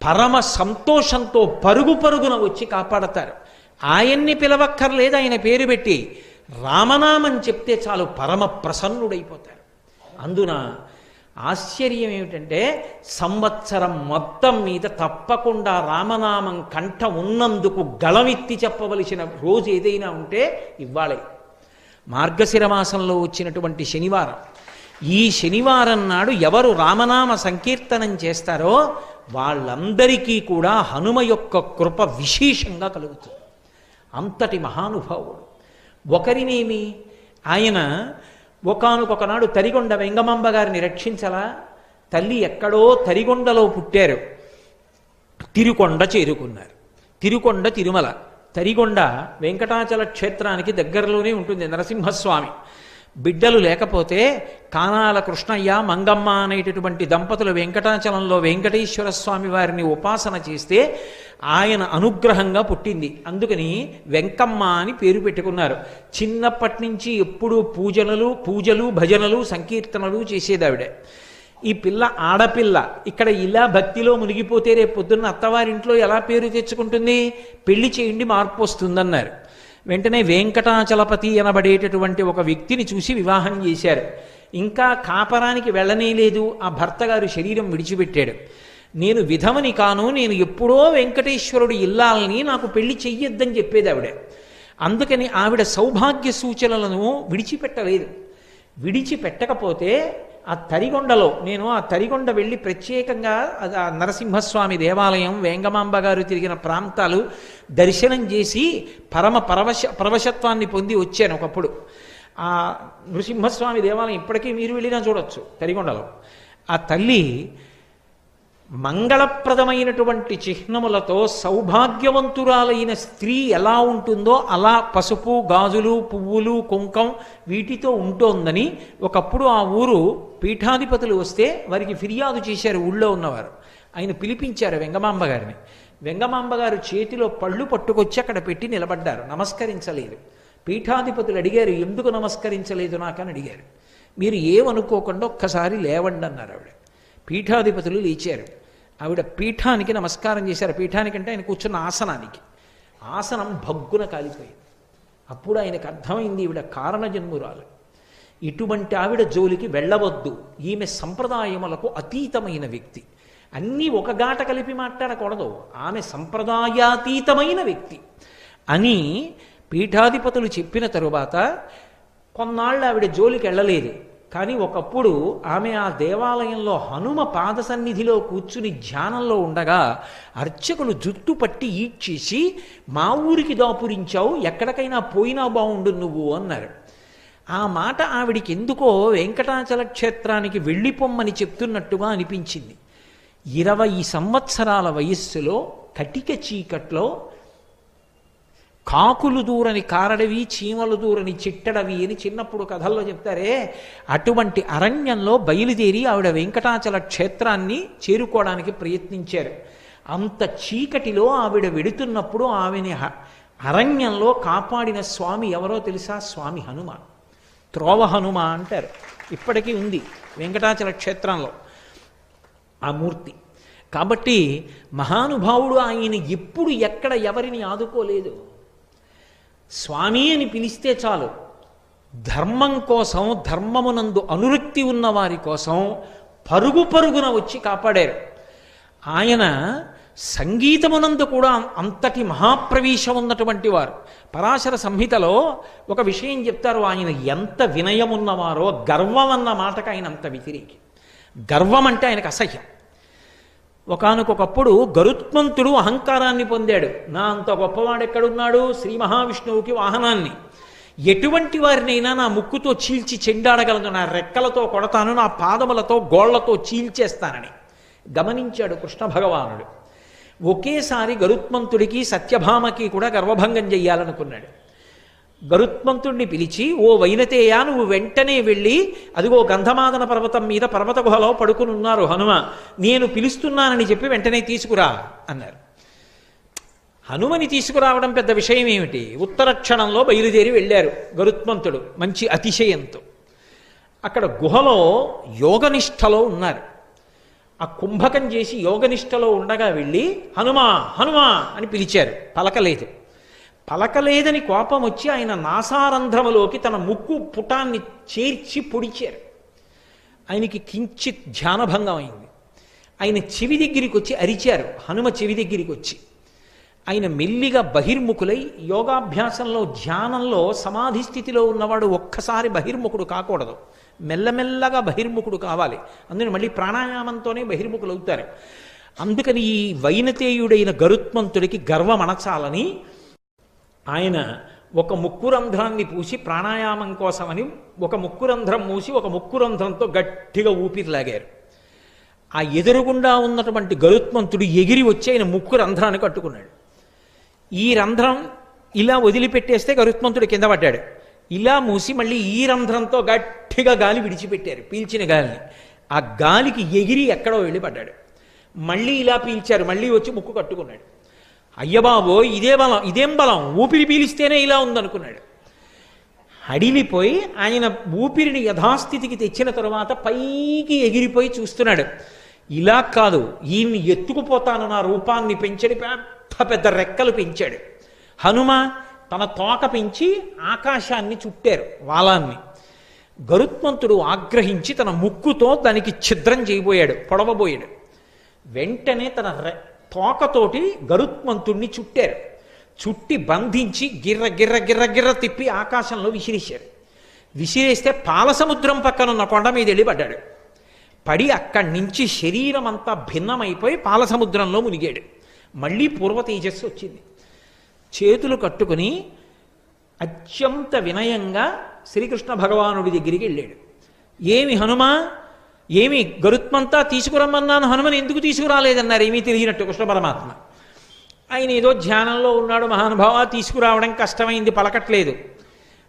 [SPEAKER 1] పరమ సంతోషంతో పరుగు పరుగున వచ్చి కాపాడతారు. ఆయన్ని పిలవక్కర్లేదు, ఆయన పేరు పెట్టి రామనామం చెప్తే చాలు పరమ ప్రసన్నుడైపోతారు. అందున ఆశ్చర్యం ఏమిటంటే సంవత్సరం మొత్తం మీద తప్పకుండా రామనామం కంఠ ఉన్నందుకు గళమెత్తి చెప్పవలసిన రోజు ఏదైనా ఉంటే ఇవ్వాలే. మార్గశిర మాసంలో వచ్చినటువంటి శనివారం. ఈ శనివారం నాడు ఎవరు రామనామ సంకీర్తనం చేస్తారో వాళ్ళందరికీ కూడా హనుమ యొక్క కృప విశేషంగా కలుగుతుంది. అంతటి మహానుభావుడు. ఒకరినేమి ఆయన ఒకానొకనాడు తరిగొండ వెంగమాంబ గారిని రక్షించలా. తల్లి ఎక్కడో తరిగొండలో పుట్టారు, తిరుకొండ చేరుకున్నారు. తిరుకొండ తిరుమల, తరిగొండ వెంకటాచల క్షేత్రానికి దగ్గరలోనే ఉంటుంది. నరసింహస్వామి బిడ్డలు లేకపోతే కానాల కృష్ణయ్య మంగమ్మ అనేటటువంటి దంపతులు వెంకటాచలంలో వెంకటేశ్వర స్వామి వారిని ఉపాసన చేస్తే ఆయన అనుగ్రహంగా పుట్టింది. అందుకని వెంకమ్మ అని పేరు పెట్టుకున్నారు. చిన్నప్పటి నుంచి ఎప్పుడూ పూజలు భజనలు సంకీర్తనలు చేసేదావిడ. ఈ పిల్ల ఆడపిల్ల ఇక్కడ ఇలా భక్తిలో మునిగిపోతే రేపు పొద్దున్న అత్తవారింట్లో ఎలా పేరు తెచ్చుకుంటుంది? పెళ్లి చేయండి, మార్పు వస్తుందన్నారు. వెంటనే వెంకటాచలపతి అనబడేటటువంటి ఒక వ్యక్తిని చూసి వివాహం చేశారు. ఇంకా కాపరానికి వెళ్ళనే లేదు, ఆ భర్త గారు శరీరం విడిచిపెట్టాడు. నేను విధవని కాను, నేను ఎప్పుడో వెంకటేశ్వరుడు ఇల్లాలని, నాకు పెళ్లి చెయ్యొద్దని చెప్పేది ఆవిడ. అందుకని ఆవిడ సౌభాగ్య సూచనలను విడిచిపెట్టలేదు. విడిచిపెట్టకపోతే ఆ తరిగొండలో నేను ఆ తరిగొండ వెళ్ళి ప్రత్యేకంగా ఆ నరసింహస్వామి దేవాలయం, వేంగమాంబ గారు తిరిగిన ప్రాంతాలు దర్శనం చేసి పరవశత్వాన్ని పొంది వచ్చాను ఒకప్పుడు. ఆ నృసింహస్వామి దేవాలయం ఇప్పటికీ మీరు వెళ్ళినా చూడొచ్చు తరిగొండలో. ఆ తల్లి మంగళప్రదమైనటువంటి చిహ్నములతో సౌభాగ్యవంతురాలైన స్త్రీ ఎలా ఉంటుందో అలా పసుపు, గాజులు, పువ్వులు, కుంకం వీటితో ఉంటోందని ఒకప్పుడు ఆ ఊరు పీఠాధిపతులు వస్తే వారికి ఫిర్యాదు చేశారు. ఊళ్ళో ఉన్నవారు ఆయన పిలిపించారు వెంగమాంబ గారిని. వెంగమాంబ గారు చేతిలో పళ్ళు పట్టుకొచ్చి అక్కడ పెట్టి నిలబడ్డారు, నమస్కరించలేదు. పీఠాధిపతులు అడిగారు, ఎందుకు నమస్కరించలేదు నాకని అడిగారు. మీరు ఏమనుకోకుండా ఒక్కసారి లేవండి అన్నారు ఆవిడ. పీఠాధిపతులు లేచారు. ఆవిడ పీఠానికి నమస్కారం చేశారు. పీఠానికంటే ఆయన కూర్చున్న ఆసనానికి. ఆసనం భగ్గున కాలిపోయింది. అప్పుడు ఆయనకు అర్థమైంది ఈవిడ కారణజన్మురాలు, ఇటువంటి ఆవిడ జోలికి వెళ్ళవద్దు, ఈమె సంప్రదాయములకు అతీతమైన వ్యక్తి, అన్నీ ఒక గాట కలిపి మాట్లాడకూడదు, ఆమె సంప్రదాయాతీతమైన వ్యక్తి అని పీఠాధిపతులు చెప్పిన తరువాత కొన్నాళ్ళు ఆవిడ జోలికి వెళ్ళలేదు. కానీ ఒకప్పుడు ఆమె ఆ దేవాలయంలో హనుమ పాద సన్నిధిలో కూర్చుని ధ్యానంలో ఉండగా అర్చకులు జుట్టు పట్టి ఈడ్చేసి, మా ఊరికి దాపురించావు, ఎక్కడికైనా పోయినా బాగుండు నువ్వు అన్నారు. ఆ మాట ఆవిడికి ఎందుకో వెంకటాచల క్షేత్రానికి వెళ్ళిపోమ్మని చెప్తున్నట్టుగా అనిపించింది. 20 సంవత్సరాల వయస్సులో కటిక చీకట్లో కాకులు దూరని కారడవి, చీమలు దూరని చిట్టడవి అని చిన్నప్పుడు కథల్లో చెప్తారే, అటువంటి అరణ్యంలో బయలుదేరి ఆవిడ వెంకటాచల క్షేత్రాన్ని చేరుకోవడానికి ప్రయత్నించారు. అంత చీకటిలో ఆవిడ వెడుతున్నప్పుడు ఆమెని అరణ్యంలో కాపాడిన స్వామి ఎవరో తెలుసా? స్వామి హనుమ. త్రోవ హనుమ అంటారు. ఇప్పటికీ ఉంది వెంకటాచల క్షేత్రంలో ఆ మూర్తి. కాబట్టి మహానుభావుడు ఆయన ఎప్పుడు ఎక్కడ ఎవరిని ఆదుకోలేదు. స్వామి అని పిలిస్తే చాలు, ధర్మం కోసం, ధర్మమునందు అనురక్తి ఉన్న వారి కోసం పరుగు పరుగున వచ్చి కాపాడారు. ఆయన సంగీతమునందు కూడా అంతటి మహాప్రవేశం ఉన్నటువంటి వారు. పరాశర సంహితలో ఒక విషయం చెప్తారు, ఆయన ఎంత వినయమున్నవారో. గర్వం అన్న మాటకు ఆయన అంత వ్యతిరేకి. గర్వం అంటే ఆయనకు అసహ్యం. ఒకానొకప్పుడు గరుత్మంతుడు అహంకారాన్ని పొందాడు. నా అంత గొప్పవాడు ఎక్కడున్నాడు? శ్రీ మహావిష్ణువుకి వాహనాన్ని. ఎటువంటి వారినైనా నా ముక్కుతో చీల్చి చెండాడగలను, నా రెక్కలతో కొడతాను, నా పాదములతో గోళ్లతో చీల్చేస్తానని గమనించాడు కృష్ణ భగవానుడు. ఒకేసారి గరుత్మంతుడికి సత్యభామకి కూడా గర్వభంగం చెయ్యాలనుకున్నాడు. గరుత్మంతుడిని పిలిచి, ఓ వైనతేయ, నువ్వు వెంటనే వెళ్ళి, అదిగో గంధమాదన పర్వతం మీద పర్వత గుహలో పడుకుని ఉన్నారు హనుమ, నేను పిలుస్తున్నానని చెప్పి వెంటనే తీసుకురా అన్నారు. హనుమని తీసుకురావడం పెద్ద విషయం ఏమిటి? ఉత్తర క్షణంలో బయలుదేరి వెళ్ళారు గరుత్మంతుడు మంచి అతిశయంతో. అక్కడ గుహలో యోగనిష్టలో ఉన్నారు. ఆ కుంభకం చేసి యోగనిష్టలో ఉండగా వెళ్ళి హనుమా హనుమా అని పిలిచారు. పలకలేదు. పలకలేదని కోపం వచ్చి ఆయన నాసారంధ్రములోకి తన ముక్కు పుటాన్ని చేర్చి పొడిచారు. ఆయనకి కించిత్ ధ్యానభంగం అయింది. ఆయన చెవి దగ్గరికి వచ్చి అరిచారు. హనుమ చెవి దగ్గరికి వచ్చి ఆయన మెల్లిగా బహిర్ముఖులై, యోగాభ్యాసంలో ధ్యానంలో సమాధి స్థితిలో ఉన్నవాడు ఒక్కసారి బహిర్ముఖుడు కాకూడదు, మెల్లమెల్లగా బహిర్ముఖుడు కావాలి. అందుకని మళ్ళీ ప్రాణాయామంతోనే బహిర్ముఖులు అవుతారు. అందుకని ఈ వైనతేయుడైన గరుత్మంతుడికి గర్వం అణచాలని ఆయన ఒక ముక్కురంధ్రాన్ని పూసి ప్రాణాయామం కోసమని ఒక ముక్కురంధ్రం మూసి ఒక ముక్కురంధ్రంతో గట్టిగా ఊపిరిలాగారు. ఆ ఎదురుగుండా ఉన్నటువంటి గరుత్మంతుడు ఎగిరి వచ్చి ఆయన ముక్కు రంధ్రాన్ని కట్టుకున్నాడు. ఈ రంధ్రం ఇలా వదిలిపెట్టేస్తే గరుత్మంతుడు కింద పడ్డాడు. ఇలా మూసి మళ్ళీ ఈ రంధ్రంతో గట్టిగా గాలి విడిచిపెట్టారు, పీల్చిన గాలిని. ఆ గాలికి ఎగిరి ఎక్కడో వెళ్ళి పడ్డాడు. మళ్ళీ ఇలా పీల్చారు, మళ్ళీ వచ్చి ముక్కు కట్టుకున్నాడు. అయ్యబాబో ఇదే బలం, ఇదేం బలం, ఊపిరి పీలిస్తేనే ఇలా ఉందనుకున్నాడు. అడిలిపోయి ఆయన ఊపిరిని యథాస్థితికి తెచ్చిన తరువాత పైకి ఎగిరిపోయి చూస్తున్నాడు. ఇలా కాదు, ఈయన్ని ఎత్తుకుపోతాను, నా రూపాన్ని పెంచడి, పెద్ద పెద్ద రెక్కలు పెంచాడు. హనుమ తన తోక పెంచి ఆకాశాన్ని చుట్టారు, వాలాన్ని. గరుత్మంతుడు ఆగ్రహించి తన ముక్కుతో దానికి ఛిద్రం చేయబోయాడు, పొడవబోయాడు. వెంటనే తన తోకతోటి గరుత్మంతుణ్ణి చుట్టారు. చుట్టి బంధించి గిర్ర గిర్ర గిర్ర గిర్ర తిప్పి ఆకాశంలో విసిరేశారు. విసిరేస్తే పాలసముద్రం పక్కనున్న కొండ మీద వెళ్ళి పడ్డాడు. పడి అక్కడి నుంచి శరీరం అంతా భిన్నమైపోయి పాలసముద్రంలో మునిగాడు. మళ్ళీ పూర్వ తేజస్సు వచ్చింది. చేతులు కట్టుకుని అత్యంత వినయంగా శ్రీకృష్ణ భగవానుడి దగ్గరికి వెళ్ళాడు. ఏమి హనుమా, ఏమి గరుత్మంతా తీసుకురమ్మన్నాను, హనుమని ఎందుకు తీసుకురాలేదన్నారు. ఏమీ తెలియనట్టు కృష్ణ పరమాత్మ. ఆయన ఏదో ధ్యానంలో ఉన్నాడు, మహానుభావ తీసుకురావడం కష్టమైంది, పలకట్లేదు.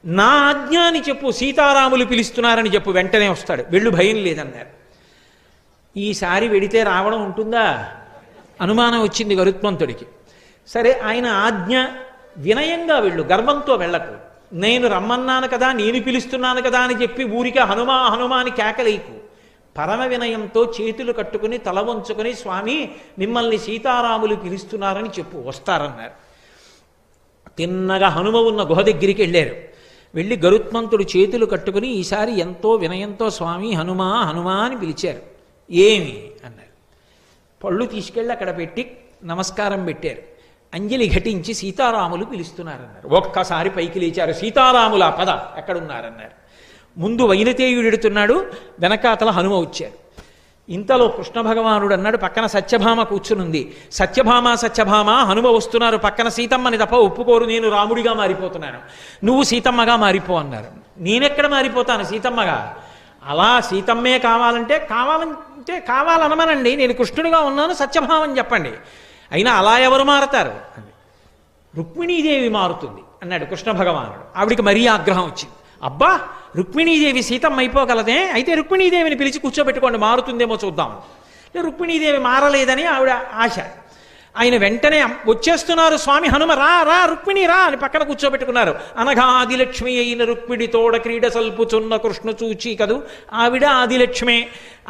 [SPEAKER 1] నా ఆజ్ఞ అని చెప్పు, సీతారాములు పిలుస్తున్నారని చెప్పు, వెంటనే వస్తాడు, వెళ్ళు, భయం లేదన్నారు. ఈసారి వెడితే రావడం ఉంటుందా? అనుమానం వచ్చింది గరుత్మంతుడికి. సరే, ఆయన ఆజ్ఞ, వినయంగా వెళ్ళు, గర్వంతో వెళ్ళకు. నేను రమ్మన్నాను కదా, నేను పిలుస్తున్నాను కదా అని చెప్పి ఊరికే హనుమా హనుమా అని కేకలేకు. పరమ వినయంతో చేతులు కట్టుకుని తల వంచుకొని స్వామి మిమ్మల్ని సీతారాములు పిలుస్తున్నారని చెప్పు, వస్తారన్నారు. తిన్నగా హనుమ ఉన్న గుహ దగ్గరికి వెళ్ళారు. వెళ్ళి గరుత్మంతుడు చేతులు కట్టుకుని ఈసారి ఎంతో వినయంతో స్వామి హనుమా హనుమా అని పిలిచారు. ఏమి అన్నారు. పళ్ళు తీసుకెళ్ళి అక్కడ పెట్టి నమస్కారం పెట్టారు. అంజలి ఘటించి సీతారాములు పిలుస్తున్నారన్నారు. ఒక్కసారి పైకి లేచారు. సీతారాముల పద ఎక్కడున్నారన్నారు. ముందు వైనతేయుడు ఎడుతున్నాడు, వెనకాతల హనుమ వచ్చారు. ఇంతలో కృష్ణ భగవానుడు అన్నాడు, పక్కన సత్యభామ కూర్చునుంది. సత్యభామ సత్యభామ హనుమ వస్తున్నారు, పక్కన సీతమ్మని తప్ప ఒప్పుకోరు, నేను రాముడిగా మారిపోతున్నాను, నువ్వు సీతమ్మగా మారిపో అన్నారు. నేనెక్కడ మారిపోతాను సీతమ్మగా? అలా సీతమ్మే కావాలంటే కావాలనమనండి, నేను కృష్ణుడిగా ఉన్నాను సత్యభామని చెప్పండి. అయినా అలా ఎవరు మారతారు? రుక్మిణీదేవి మారుతుంది అన్నాడు కృష్ణ భగవానుడు. ఆవిడికి మరీ ఆగ్రహం వచ్చింది. అబ్బా, రుక్మిణీదేవి సీతమ్మ అయిపోగలదే, అయితే రుక్మిణీదేవిని పిలిచి కూర్చోబెట్టుకోండి, మారుతుందేమో చూద్దాం. రుక్మిణీదేవి మారలేదని ఆవిడ ఆశ. ఆయన వెంటనే వచ్చేస్తున్నారు స్వామి హనుమ, రా రా రుక్మిణి రా అని పక్కన కూర్చోబెట్టుకున్నారు. అనగా ఆదిలక్ష్మి అయిన రుక్మిణి తోడ క్రీడ సల్పుచున్న కృష్ణ చూచి కదూ, ఆవిడ ఆదిలక్ష్మే,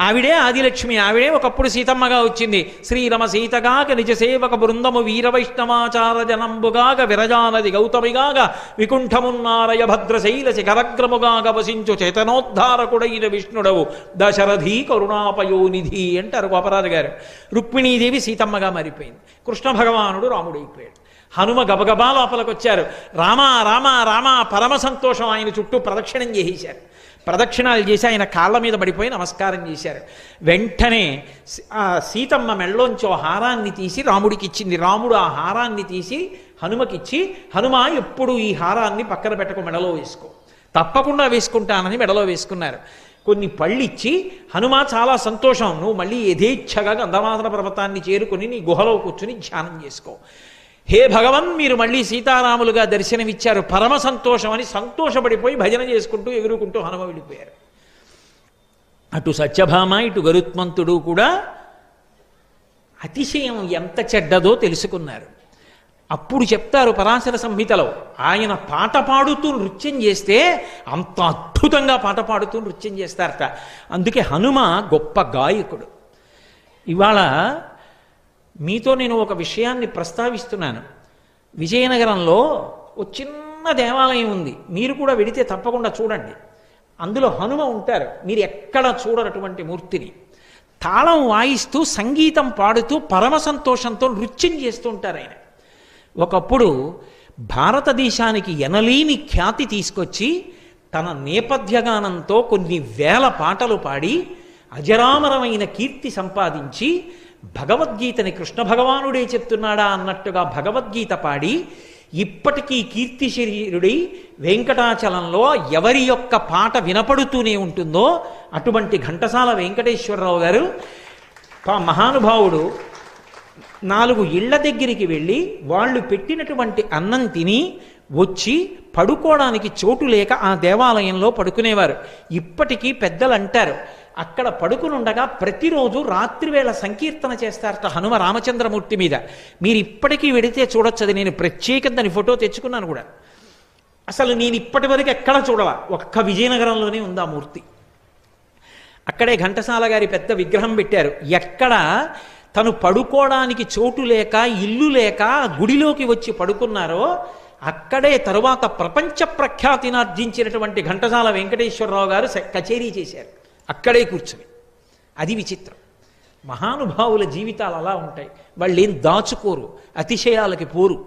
[SPEAKER 1] ఆవిడే ఆదిలక్ష్మి, ఆవిడే ఒకప్పుడు సీతమ్మగా వచ్చింది. శ్రీరమ సీతగాక నిజ సేవక బృందము వీర వైష్ణవాచార జనంబుగాక విరజానది గౌతమిగాక వికుంఠమున్నారయ భద్రశైల శిఖరగ్రముగాక వసించు చేతనోద్ధారకుడైన విష్ణుడవు దశరథి కరుణాపయోనిధి అంటారు గోపరాజు గారు. రుక్మిణీదేవి సీతమ్మగా మారిపోయింది. కృష్ణ భగవానుడు రాముడైపోయాడు. హనుమ గబగబా లోపలికొచ్చారు. రామా రామా రామా పరమ సంతోషం. ఆయన చుట్టూ ప్రదక్షిణం చేసేశారు. ప్రదక్షిణాలు చేసి ఆయన కాళ్ళ మీద పడిపోయి నమస్కారం చేశారు. వెంటనే సీతమ్మ మెళ్ళోంచో హారాన్ని తీసి రాముడికి ఇచ్చింది. రాముడు ఆ హారాన్ని తీసి హనుమకిచ్చి, హనుమ ఎప్పుడు ఈ హారాన్ని పక్కన పెట్టుకో, మెడలో వేసుకో, తప్పకుండా వేసుకుంటానని మెడలో వేసుకున్నారు. కొన్ని పళ్ళిచ్చి, హనుమ చాలా సంతోషం, నువ్వు మళ్ళీ యథేచ్ఛగా గంధమాదన పర్వతాన్ని చేరుకుని నీ గుహలో కూర్చుని ధ్యానం చేసుకో. హే భగవన్, మీరు మళ్ళీ సీతారాములుగా దర్శనమిచ్చారు, పరమ సంతోషం అని సంతోషపడిపోయి భజన చేసుకుంటూ ఎగురుకుంటూ హనుమ వెళ్ళిపోయారు. అటు సత్యభామ ఇటు గరుత్మంతుడు కూడా అతిశయం ఎంత చెడ్డదో తెలుసుకున్నారు. అప్పుడు చెప్తారు పరాశర సంహితలో, ఆయన పాట పాడుతూ నృత్యం చేస్తే అంత అద్భుతంగా పాట పాడుతూ నృత్యం చేస్తారట. అందుకే హనుమ గొప్ప గాయకుడు. ఇవాళ మీతో నేను ఒక విషయాన్ని ప్రస్తావిస్తున్నాను. విజయనగరంలో ఒక చిన్న దేవాలయం ఉంది, మీరు కూడా వెడితే తప్పకుండా చూడండి. అందులో హనుమ ఉంటారు, మీరు ఎక్కడ చూడనటువంటి మూర్తిని. తాళం వాయిస్తూ సంగీతం పాడుతూ పరమ సంతోషంతో నృత్యం చేస్తూ ఉంటారు ఆయన. ఒకప్పుడు భారతదేశానికి ఎనలేని ఖ్యాతి తీసుకొచ్చి తన నేపథ్యగానంతో కొన్ని వేల పాటలు పాడి అజరామరమైన కీర్తి సంపాదించి భగవద్గీతని కృష్ణ భగవానుడే చెప్తున్నాడా అన్నట్టుగా భగవద్గీత పాడి ఇప్పటికీ కీర్తి శరీరుడై వెంకటాచలంలో ఎవరి యొక్క పాట వినపడుతూనే ఉంటుందో అటువంటి ఘంటసాల వెంకటేశ్వరరావు గారు మహానుభావుడు 4 ఇళ్ల దగ్గరికి వెళ్ళి వాళ్ళు పెట్టినటువంటి అన్నం తిని వచ్చి పడుకోవడానికి చోటు లేక ఆ దేవాలయంలో పడుకునేవారు. ఇప్పటికీ పెద్దలు అంటారు, అక్కడ పడుకునుండగా ప్రతిరోజు రాత్రివేళ సంకీర్తన చేస్తారట హనుమ రామచంద్రమూర్తి మీద. మీరు ఇప్పటికీ వెడితే చూడొచ్చు. అది నేను ప్రత్యేకంగా దాని ఫోటో తెచ్చుకున్నాను కూడా. అసలు నేను ఇప్పటి వరకు ఎక్కడ చూడవా, ఒక్క విజయనగరంలోనే ఉంది ఆ మూర్తి. అక్కడే ఘంటసాల గారి పెద్ద విగ్రహం పెట్టారు. ఎక్కడ తను పడుకోవడానికి చోటు లేక ఇల్లు లేక గుడిలోకి వచ్చి పడుకున్నారో అక్కడే తరువాత ప్రపంచ ప్రఖ్యాతిని ఆర్జించినటువంటి ఘంటసాల వెంకటేశ్వరరావు గారు కచేరీ చేశారు అక్కడే కూర్చుని. అది విచిత్రం. మహానుభావుల జీవితాలు అలా ఉంటాయి. వాళ్ళు ఏం దాచుకోరు, అతిశయాలకి పోరు.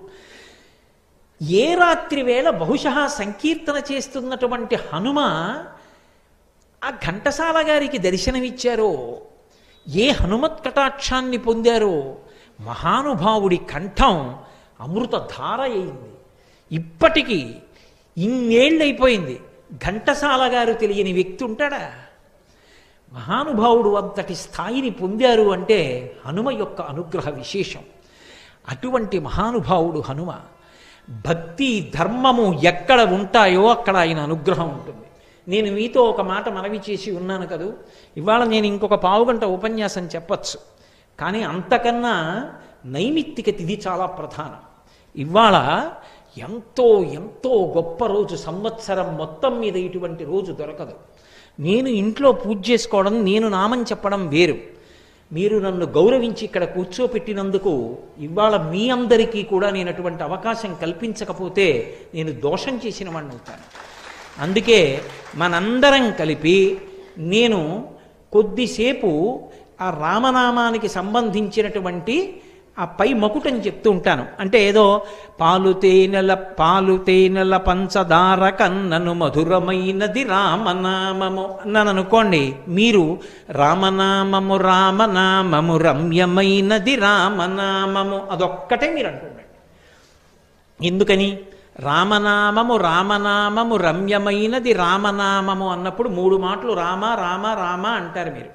[SPEAKER 1] ఏ రాత్రి వేళ బహుశా సంకీర్తన చేస్తున్నటువంటి హనుమ ఆ ఘంటసాల గారికి దర్శనమిచ్చారో, ఏ హనుమత్ కటాక్షాన్ని పొందారో, మహానుభావుడి కంఠం అమృతధార అయింది. ఇప్పటికీ ఇన్నేళ్ళైపోయింది, ఘంటసాల గారు తెలియని వ్యక్తి ఉంటాడా? మహానుభావుడు అంతటి స్థాయిని పొందారు అంటే హనుమ యొక్క అనుగ్రహ విశేషం. అటువంటి మహానుభావుడు హనుమ. భక్తి ధర్మము ఎక్కడ ఉంటాయో అక్కడ ఆయన అనుగ్రహం ఉంటుంది. నేను మీతో ఒక మాట మనవి చేసి ఉన్నాను కదూ, ఇవాళ నేను ఇంకొక పావుగంట ఉపన్యాసం చెప్పచ్చు, కానీ అంతకన్నా నైమిత్తిక తిథి చాలా ప్రధానం. ఇవాళ ఎంతో ఎంతో గొప్ప రోజు, సంవత్సరం మొత్తం మీద ఇటువంటి రోజు దొరకదు. నేను ఇంట్లో పూజ చేసుకోవడం, నేను నామం చెప్పడం వేరు. మీరు నన్ను గౌరవించి ఇక్కడ కూర్చోపెట్టినందుకు ఇవాళ మీ అందరికీ కూడా నేను అటువంటి అవకాశం కల్పించకపోతే నేను దోషం చేసిన వాడిని అవుతాను. అందుకే మనందరం కలిపి నేను కొద్దిసేపు ఆ రామనామానికి సంబంధించినటువంటి ఆ పై మకుటం చెప్తూ ఉంటాను. అంటే ఏదో పాలు తేనెల పంచదార కన్నను మధురమైనది రామనామము అన్నాను అనుకోండి, మీరు రామనామము రమ్యమైనది రామనామము అదొక్కటే మీరు అంటుండండి. ఎందుకని? రామనామము రమ్యమైనది రామనామము అన్నప్పుడు 3 మాటలు రామ రామ రామ అంటారు. మీరు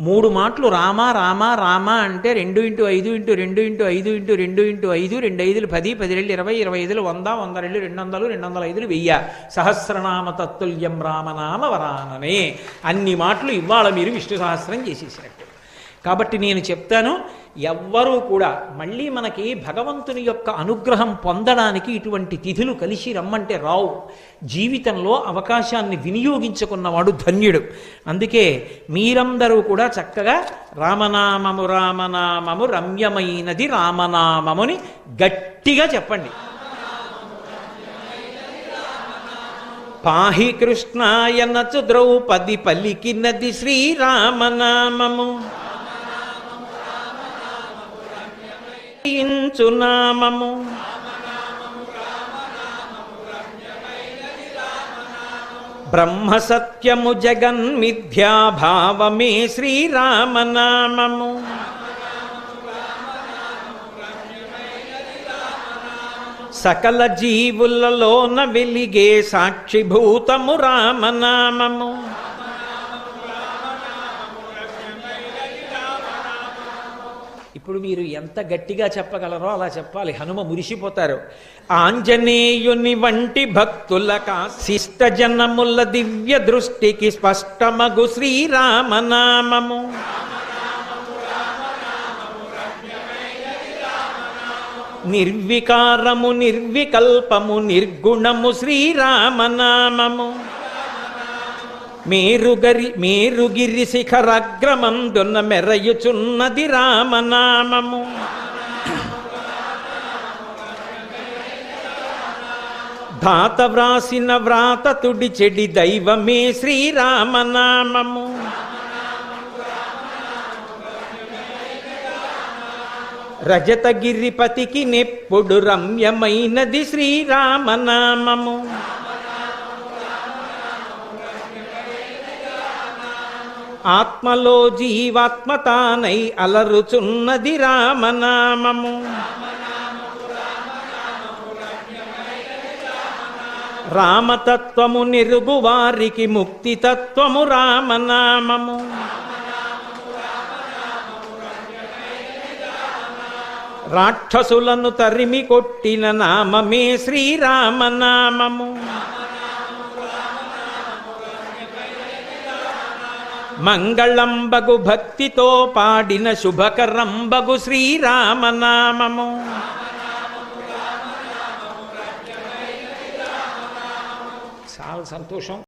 [SPEAKER 1] 3 మాటలు రామ రామ రామ అంటే 2 × 5 × 2 × 5 × 2 × 5 2 5 10 10 20 20 100 100 200 205 1000 సహస్రనామ తత్తుల్యం రామనామ వరాననే అన్ని మాటలు ఇవాళ మీరు విష్ణు సహస్రం చేసేసినట్టు. కాబట్టి నేను చెప్తాను, ఎవ్వరూ కూడా మళ్ళీ మనకి భగవంతుని యొక్క అనుగ్రహం పొందడానికి ఇటువంటి తిథులు కలిసి రమ్మంటే రావు. జీవితంలో అవకాశాన్ని వినియోగించుకున్నవాడు ధన్యుడు. అందుకే మీరందరూ కూడా చక్కగా రామనామము రమ్యమైనది రామనామముని గట్టిగా చెప్పండి. పాహి కృష్ణాయనచు ద్రౌపది పలికినది శ్రీరామనామము నామము బ్రహ్మ సత్యము జగన్మిథ్యాభావమే శ్రీరామనామము సకల జీవులలోన వెలిగే సాక్షిభూతము రామనామము ఇప్పుడు మీరు ఎంత గట్టిగా చెప్పగలరో అలా చెప్పాలి. హనుమ మురిసిపోతారు. ఆంజనేయుని వంటి భక్తులక శిష్ట జనముల దివ్య దృష్టికి స్పష్టమగు శ్రీరామనామము నిర్వికారము నిర్వికల్పము నిర్గుణము శ్రీరామనామము మేరుగిరి శిఖరగ్రమందున మెరయుచున్నది రామనామము ధాత వ్రాసిన వ్రాత తుడి చెడి దైవమే శ్రీరామనామము రజతగిరిపతికి నెప్పుడు రమ్యమైనది శ్రీరామనామము ఆత్మలో జీవాత్మ తానై అలరుచున్నది రామనామము రామతత్వము నిరుగు వారికి ముక్తి తత్వము రామనామము రాక్షసులను తరిమి కొట్టిన నామమే శ్రీరామనామము మంగళంబగు భక్తితో పాడిన శుభకరంబగు శ్రీరామనామము చాలా సంతోషం.